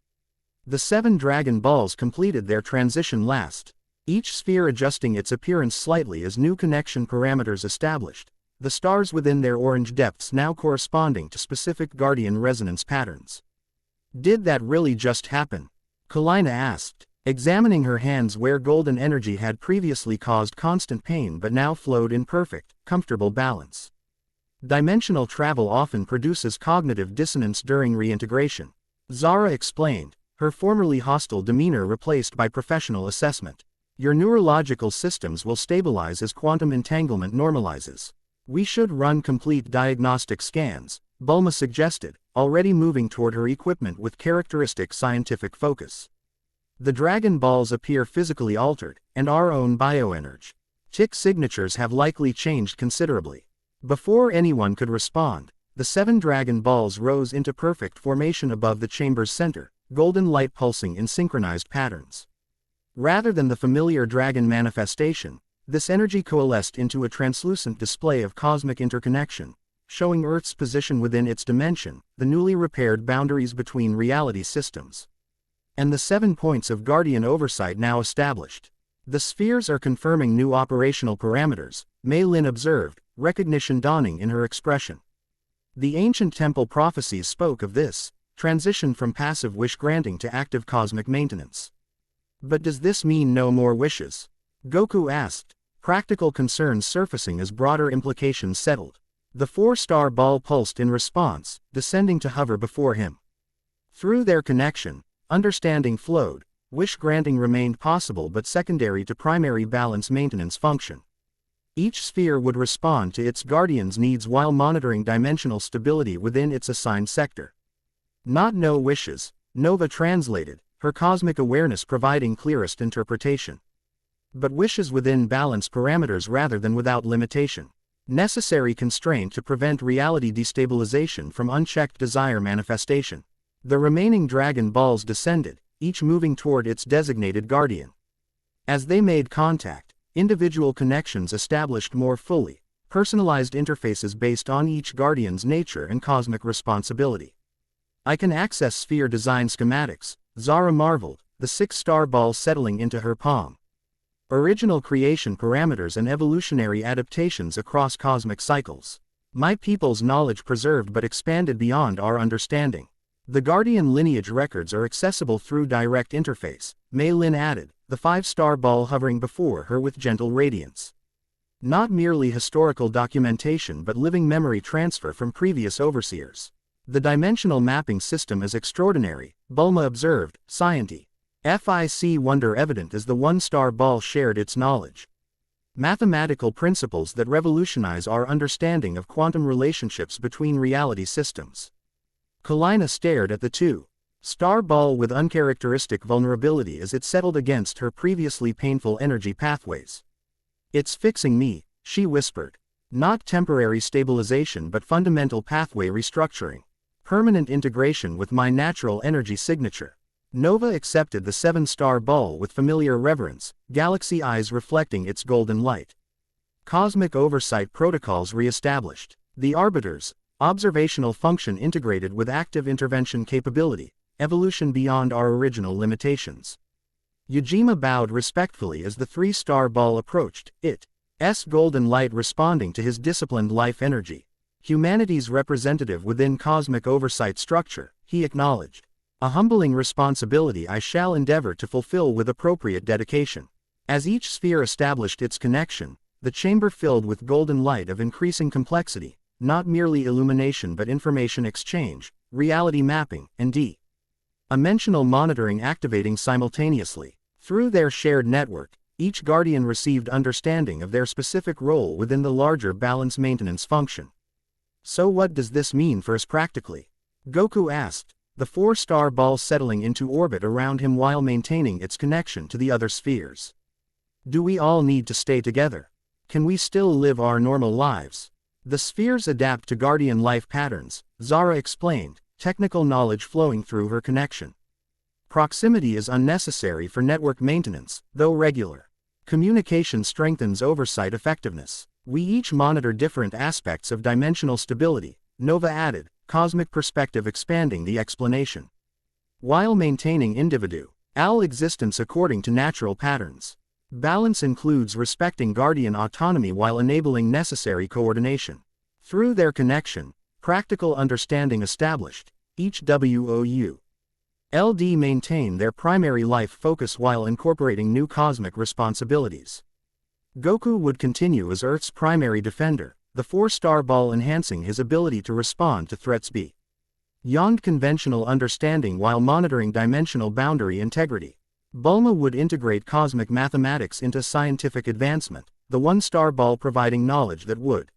The 7 Dragon Balls completed their transition last, each sphere adjusting its appearance slightly as new connection parameters established, the stars within their orange depths now corresponding to specific Guardian resonance patterns. Did that really just happen? Kalina asked, examining her hands where golden energy had previously caused constant pain but now flowed in perfect, comfortable balance. Dimensional travel often produces cognitive dissonance during reintegration. Zara explained, her formerly hostile demeanor replaced by professional assessment. Your neurological systems will stabilize as quantum entanglement normalizes. We should run complete diagnostic scans, Bulma suggested, already moving toward her equipment with characteristic scientific focus. The Dragon Balls appear physically altered, and our own bioenergy tick signatures have likely changed considerably. Before anyone could respond, the 7 Dragon Balls rose into perfect formation above the chamber's center, golden light pulsing in synchronized patterns. Rather than the familiar dragon manifestation, this energy coalesced into a translucent display of cosmic interconnection, showing Earth's position within its dimension, the newly repaired boundaries between reality systems, and the 7 points of Guardian oversight now established. The spheres are confirming new operational parameters, Mei Lin observed, recognition dawning in her expression. The ancient temple prophecies spoke of this transition from passive wish-granting to active cosmic maintenance. But does this mean no more wishes? Goku asked, practical concerns surfacing as broader implications settled. The 4-star ball pulsed in response, descending to hover before him. Through their connection, understanding flowed, wish-granting remained possible but secondary to primary balance maintenance function. Each sphere would respond to its guardian's needs while monitoring dimensional stability within its assigned sector. Not no wishes, Nova translated, her cosmic awareness providing clearest interpretation. But wishes within balance parameters rather than without limitation. Necessary constraint to prevent reality destabilization from unchecked desire manifestation. The remaining Dragon Balls descended, each moving toward its designated guardian. As they made contact, individual connections established more fully, personalized interfaces based on each guardian's nature and cosmic responsibility. I can access sphere design schematics, Zara marveled, the six-star ball settling into her palm. Original creation parameters and evolutionary adaptations across cosmic cycles. My people's knowledge preserved but expanded beyond our understanding. The Guardian lineage records are accessible through direct interface, Mei Lin added, the five-star ball hovering before her with gentle radiance. Not merely historical documentation but living memory transfer from previous overseers. The dimensional mapping system is extraordinary, Bulma observed, scienti. FIC wonder evident as the one-star ball shared its knowledge. Mathematical principles that revolutionize our understanding of quantum relationships between reality systems. Kalina stared at the two-star ball with uncharacteristic vulnerability as it settled against her previously painful energy pathways. It's fixing me, she whispered. Not temporary stabilization but fundamental pathway restructuring. Permanent integration with my natural energy signature. Nova accepted the seven-star ball with familiar reverence, galaxy eyes reflecting its golden light. Cosmic oversight protocols re-established. The arbiters, observational function integrated with active intervention capability, evolution beyond our original limitations. Yajima bowed respectfully as the three-star ball approached, its golden light responding to his disciplined life energy. Humanity's representative within cosmic oversight structure, he acknowledged. A humbling responsibility I shall endeavor to fulfill with appropriate dedication. As each sphere established its connection, the chamber filled with golden light of increasing complexity, not merely illumination but information exchange, reality mapping, and dimensional monitoring activating simultaneously. Through their shared network, each guardian received understanding of their specific role within the larger balance maintenance function. So what does this mean for us practically? Goku asked, the four-star ball settling into orbit around him while maintaining its connection to the other spheres. Do we all need to stay together? Can we still live our normal lives? The spheres adapt to guardian life patterns, Zara explained, technical knowledge flowing through her connection. Proximity is unnecessary for network maintenance, though regular communication strengthens oversight effectiveness. We each monitor different aspects of dimensional stability, Nova added, cosmic perspective expanding the explanation. While maintaining individual existence according to natural patterns. Balance includes respecting guardian autonomy while enabling necessary coordination. Through their connection, practical understanding established, each WOU LD maintain their primary life focus while incorporating new cosmic responsibilities. Goku would continue as Earth's primary defender, the four-star ball enhancing his ability to respond to threats beyond conventional understanding while monitoring dimensional boundary integrity. Bulma would integrate cosmic mathematics into scientific advancement, the one-star ball providing knowledge that would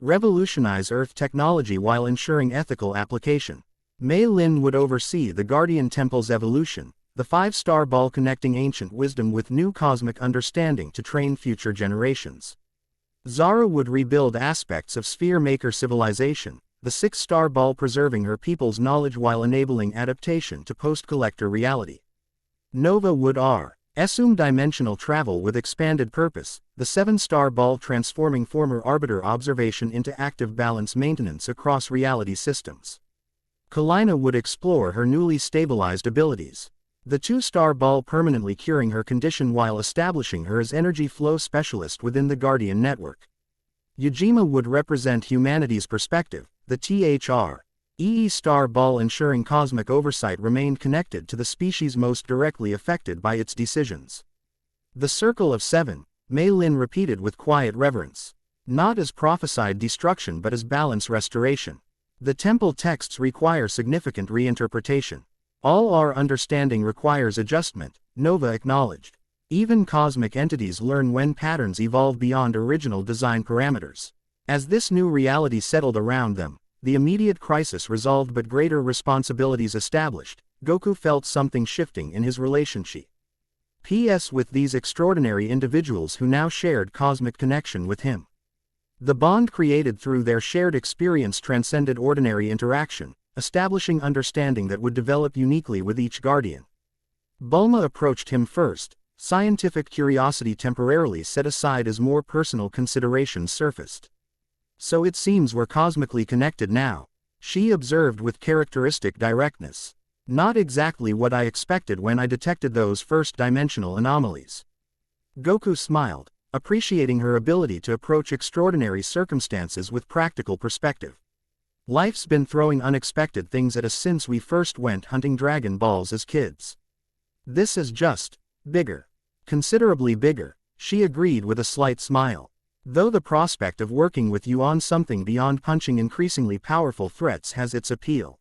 revolutionize Earth technology while ensuring ethical application. Mei Lin would oversee the Guardian Temple's evolution, the five-star ball connecting ancient wisdom with new cosmic understanding to train future generations. Zara would rebuild aspects of Sphere Maker civilization, the six-star ball preserving her people's knowledge while enabling adaptation to post-collector reality. Nova would assume dimensional travel with expanded purpose, the seven-star ball transforming former arbiter observation into active balance maintenance across reality systems. Kalina would explore her newly stabilized abilities. The two-star ball permanently curing her condition while establishing her as energy flow specialist within the Guardian network. Yajima would represent humanity's perspective, the THR-EE-star ball ensuring cosmic oversight remained connected to the species most directly affected by its decisions. The Circle of Seven, Mei Lin repeated with quiet reverence. Not as prophesied destruction but as balance restoration. The temple texts require significant reinterpretation. All our understanding requires adjustment, Nova acknowledged. Even cosmic entities learn when patterns evolve beyond original design parameters. As this new reality settled around them, the immediate crisis resolved but greater responsibilities established, Goku felt something shifting in his relationship. P.S. with these extraordinary individuals who now shared cosmic connection with him. The bond created through their shared experience transcended ordinary interaction, establishing understanding that would develop uniquely with each guardian. Bulma approached him first, scientific curiosity temporarily set aside as more personal considerations surfaced. So it seems we're cosmically connected now, she observed with characteristic directness. Not exactly what I expected when I detected those first-dimensional anomalies. Goku smiled, appreciating her ability to approach extraordinary circumstances with practical perspective. Life's been throwing unexpected things at us since we first went hunting Dragon Balls as kids. This is just bigger. Considerably bigger, she agreed with a slight smile. Though the prospect of working with you on something beyond punching increasingly powerful threats has its appeal.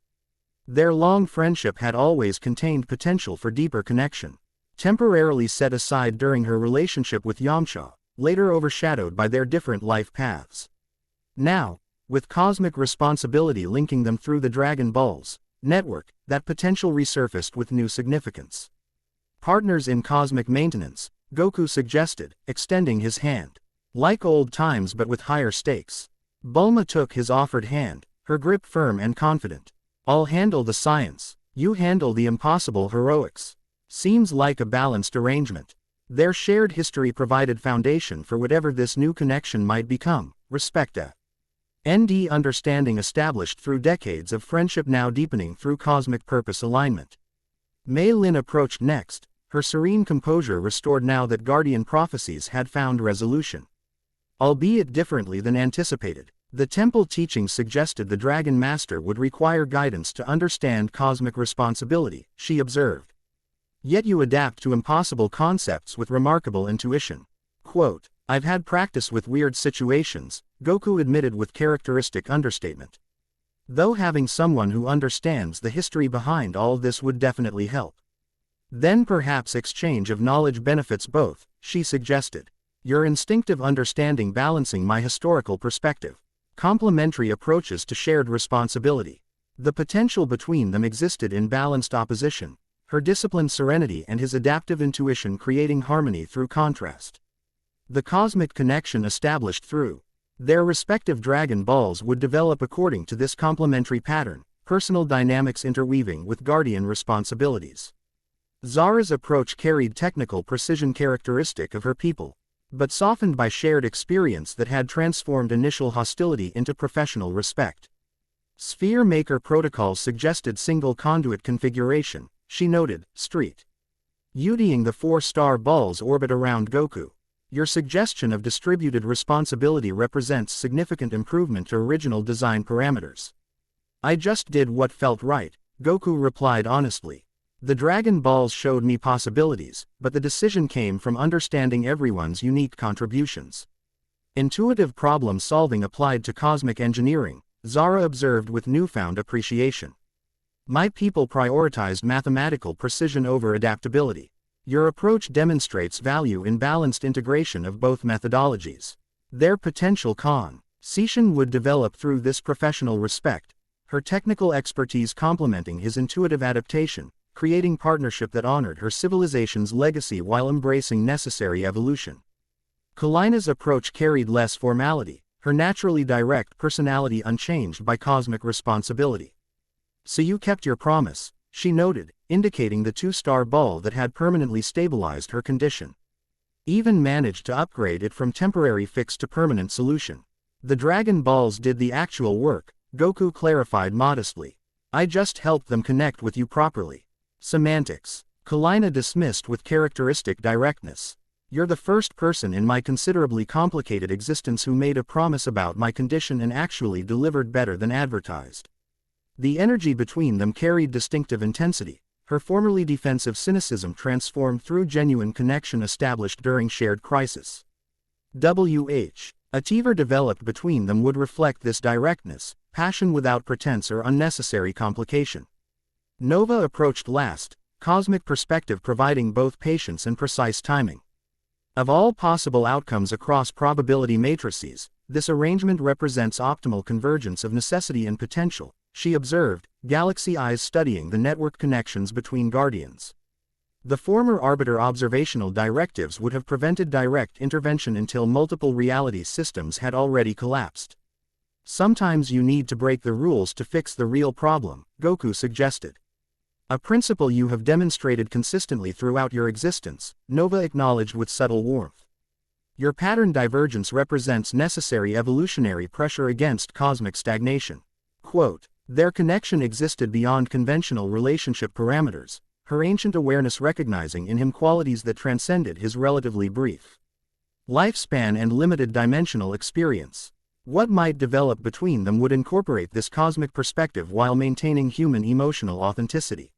Their long friendship had always contained potential for deeper connection. Temporarily set aside during her relationship with Yamcha, later overshadowed by their different life paths. Now, with cosmic responsibility linking them through the Dragon Balls network, that potential resurfaced with new significance. Partners in cosmic maintenance, Goku suggested, extending his hand. Like old times but with higher stakes. Bulma took his offered hand, her grip firm and confident. I'll handle the science, you handle the impossible heroics. Seems like a balanced arrangement. Their shared history provided foundation for whatever this new connection might become. Respecta. ND understanding established through decades of friendship now deepening through cosmic purpose alignment. Mei Lin approached next, her serene composure restored now that Guardian prophecies had found resolution. Albeit differently than anticipated, the temple teachings suggested the Dragon Master would require guidance to understand cosmic responsibility, she observed. Yet you adapt to impossible concepts with remarkable intuition. Quote, I've had practice with weird situations, Goku admitted with characteristic understatement. Though having someone who understands the history behind all this would definitely help. Then perhaps exchange of knowledge benefits both, she suggested. Your instinctive understanding balancing my historical perspective. Complementary approaches to shared responsibility. The potential between them existed in balanced opposition, her disciplined serenity and his adaptive intuition creating harmony through contrast. The cosmic connection established through their respective Dragon Balls would develop according to this complementary pattern, personal dynamics interweaving with guardian responsibilities. Zara's approach carried technical precision characteristic of her people, but softened by shared experience that had transformed initial hostility into professional respect. Sphere Maker protocols suggested single conduit configuration, she noted, Street. UDing the 4-star balls orbit around Goku. Your suggestion of distributed responsibility represents significant improvement to original design parameters. I just did what felt right, Goku replied honestly. The Dragon Balls showed me possibilities, but the decision came from understanding everyone's unique contributions. Intuitive problem solving applied to cosmic engineering, Zara observed with newfound appreciation. My people prioritized mathematical precision over adaptability. Your approach demonstrates value in balanced integration of both methodologies. Their potential Sishin would develop through this professional respect, her technical expertise complementing his intuitive adaptation, creating partnership that honored her civilization's legacy while embracing necessary evolution. Kalina's approach carried less formality, her naturally direct personality unchanged by cosmic responsibility. So you kept your promise, she noted, indicating the 2-star ball that had permanently stabilized her condition. Even managed to upgrade it from temporary fix to permanent solution. The Dragon Balls did the actual work, Goku clarified modestly. I just helped them connect with you properly. Semantics. Kalina dismissed with characteristic directness. You're the first person in my considerably complicated existence who made a promise about my condition and actually delivered better than advertised. The energy between them carried distinctive intensity, her formerly defensive cynicism transformed through genuine connection established during shared crisis. A teaver developed between them would reflect this directness, passion without pretense or unnecessary complication. Nova approached last, cosmic perspective providing both patience and precise timing. Of all possible outcomes across probability matrices, this arrangement represents optimal convergence of necessity and potential, she observed, galaxy eyes studying the network connections between guardians. The former arbiter observational directives would have prevented direct intervention until multiple reality systems had already collapsed. Sometimes you need to break the rules to fix the real problem, Goku suggested. A principle you have demonstrated consistently throughout your existence, Nova acknowledged with subtle warmth. Your pattern divergence represents necessary evolutionary pressure against cosmic stagnation. Quote, Their connection existed beyond conventional relationship parameters, her ancient awareness recognizing in him qualities that transcended his relatively brief lifespan and limited dimensional experience. What might develop between them would incorporate this cosmic perspective while maintaining human emotional authenticity.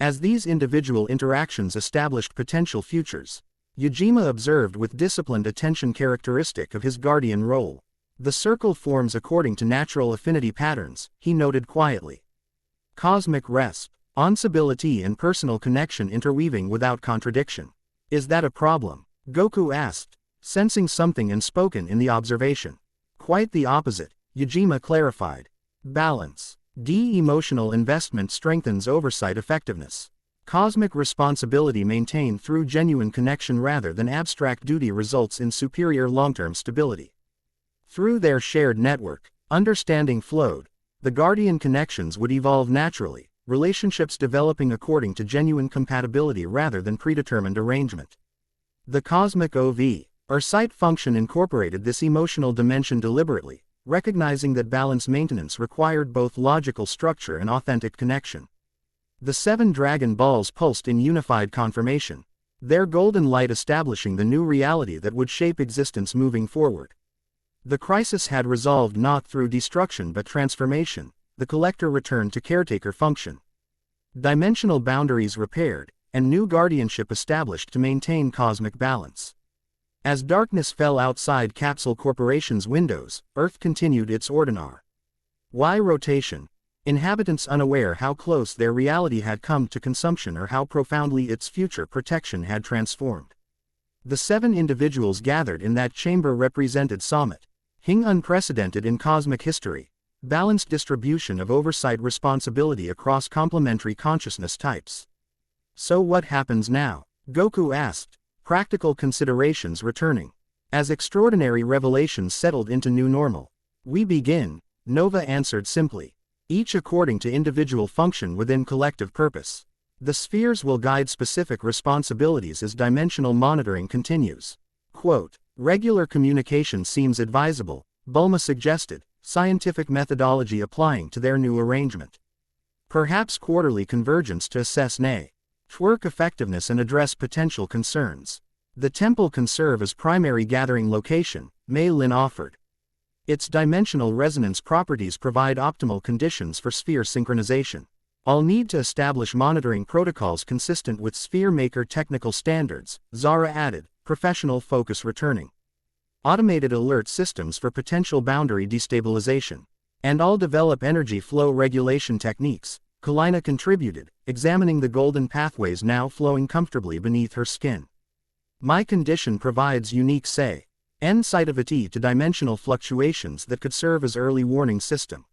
As these individual interactions established potential futures, Yujima observed with disciplined attention characteristic of his guardian role. The circle forms according to natural affinity patterns, he noted quietly. Cosmic responsibility and personal connection interweaving without contradiction. Is that a problem? Goku asked, sensing something unspoken in the observation. Quite the opposite, Yujima clarified. Balance. Emotional investment strengthens oversight effectiveness. Cosmic responsibility maintained through genuine connection rather than abstract duty results in superior long-term stability. Through their shared network, understanding flowed. The guardian connections would evolve naturally, relationships developing according to genuine compatibility rather than predetermined arrangement. The cosmic OV, or sight function incorporated this emotional dimension deliberately, recognizing that balance maintenance required both logical structure and authentic connection. The 7 Dragon Balls pulsed in unified confirmation, their golden light establishing the new reality that would shape existence moving forward. The crisis had resolved not through destruction but transformation, the collector returned to caretaker function. Dimensional boundaries repaired, and new guardianship established to maintain cosmic balance. As darkness fell outside Capsule Corporation's windows, Earth continued its ordinary rotation, inhabitants unaware how close their reality had come to consumption or how profoundly its future protection had transformed. The 7 individuals gathered in that chamber represented Summit, unprecedented in cosmic history, balanced distribution of oversight responsibility across complementary consciousness types. So what happens now? Goku asked, practical considerations returning. As extraordinary revelations settled into new normal, we begin, Nova answered simply. Each according to individual function within collective purpose. The spheres will guide specific responsibilities as dimensional monitoring continues. Quote, regular communication seems advisable, Bulma suggested, scientific methodology applying to their new arrangement. Perhaps quarterly convergence to assess network effectiveness and address potential concerns. The temple can serve as primary gathering location, Mei Lin offered. Its dimensional resonance properties provide optimal conditions for sphere synchronization. I'll need to establish monitoring protocols consistent with sphere maker technical standards, Zara added, professional focus returning. Automated alert systems for potential boundary destabilization. And I'll develop energy flow regulation techniques, Kalina contributed, examining the golden pathways now flowing comfortably beneath her skin. My condition provides unique sensitivity to dimensional fluctuations that could serve as early warning system.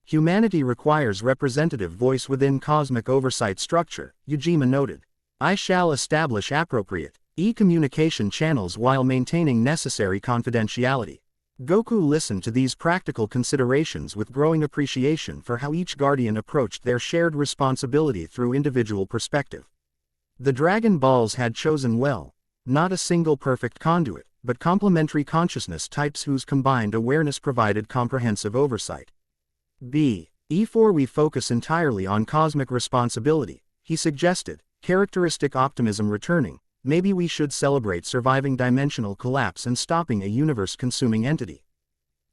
Humanity requires representative voice within cosmic oversight structure, Yujima noted. I shall establish appropriate communication channels while maintaining necessary confidentiality. Goku listened to these practical considerations with growing appreciation for how each guardian approached their shared responsibility through individual perspective. The Dragon Balls had chosen well, not a single perfect conduit, but complementary consciousness types whose combined awareness provided comprehensive oversight. Before we focus entirely on cosmic responsibility, he suggested, characteristic optimism returning, maybe we should celebrate surviving dimensional collapse and stopping a universe-consuming entity.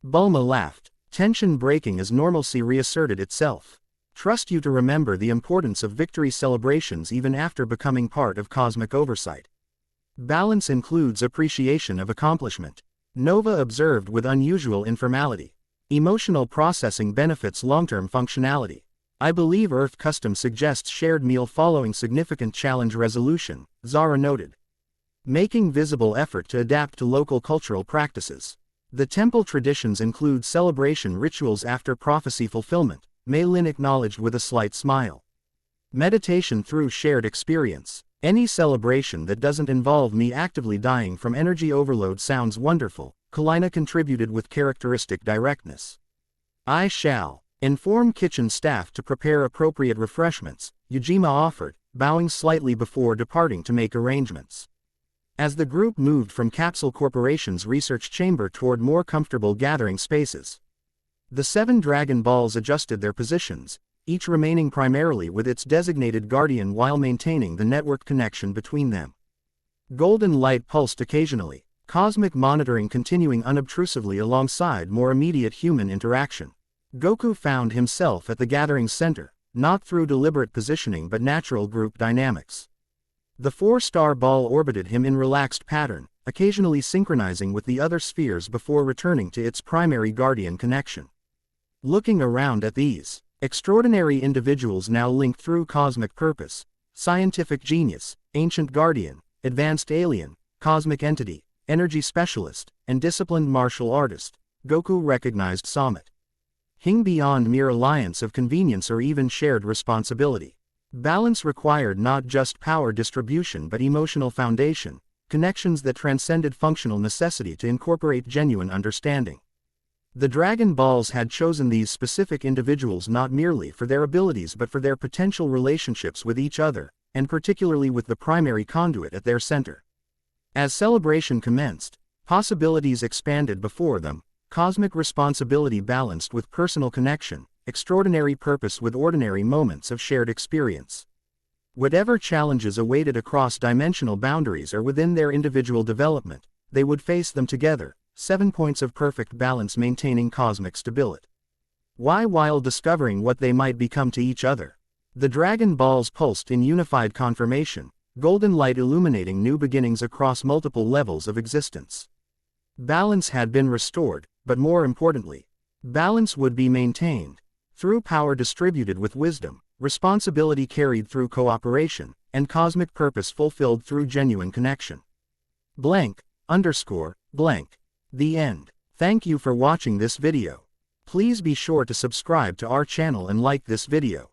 Bulma laughed, tension breaking as normalcy reasserted itself. Trust you to remember the importance of victory celebrations even after becoming part of cosmic oversight. Balance includes appreciation of accomplishment. Nova observed with unusual informality. Emotional processing benefits long-term functionality. I believe Earth custom suggests shared meal following significant challenge resolution, Zara noted. Making visible effort to adapt to local cultural practices. The temple traditions include celebration rituals after prophecy fulfillment, Mei Lin acknowledged with a slight smile. Meditation through shared experience. Any celebration that doesn't involve me actively dying from energy overload sounds wonderful, Kalina contributed with characteristic directness. I shall inform kitchen staff to prepare appropriate refreshments, Yujima offered, bowing slightly before departing to make arrangements. As the group moved from Capsule Corporation's research chamber toward more comfortable gathering spaces, The 7 Dragon Balls adjusted their positions, each remaining primarily with its designated guardian while maintaining the network connection between them. Golden light pulsed occasionally, cosmic monitoring continuing unobtrusively alongside more immediate human interaction. Goku found himself at the gathering's center, not through deliberate positioning but natural group dynamics. The 4-star ball orbited him in relaxed pattern, occasionally synchronizing with the other spheres before returning to its primary guardian connection. Looking around at these extraordinary individuals now linked through cosmic purpose, scientific genius, ancient guardian, advanced alien, cosmic entity, energy specialist, and disciplined martial artist, Goku recognized Samut. Hing beyond mere alliance of convenience or even shared responsibility. Balance required not just power distribution but emotional foundation, connections that transcended functional necessity to incorporate genuine understanding. The Dragon Balls had chosen these specific individuals not merely for their abilities but for their potential relationships with each other, and particularly with the primary conduit at their center. As celebration commenced, possibilities expanded before them, cosmic responsibility balanced with personal connection, extraordinary purpose with ordinary moments of shared experience. Whatever challenges awaited across dimensional boundaries or within their individual development, they would face them together, 7 points of perfect balance maintaining cosmic stability. Why while discovering what they might become to each other? The Dragon Balls pulsed in unified confirmation, golden light illuminating new beginnings across multiple levels of existence. Balance had been restored, but more importantly, balance would be maintained, through power distributed with wisdom, responsibility carried through cooperation, and cosmic purpose fulfilled through genuine connection. Blank, blank. The end. Thank you for watching this video. Please be sure to subscribe to our channel and like this video.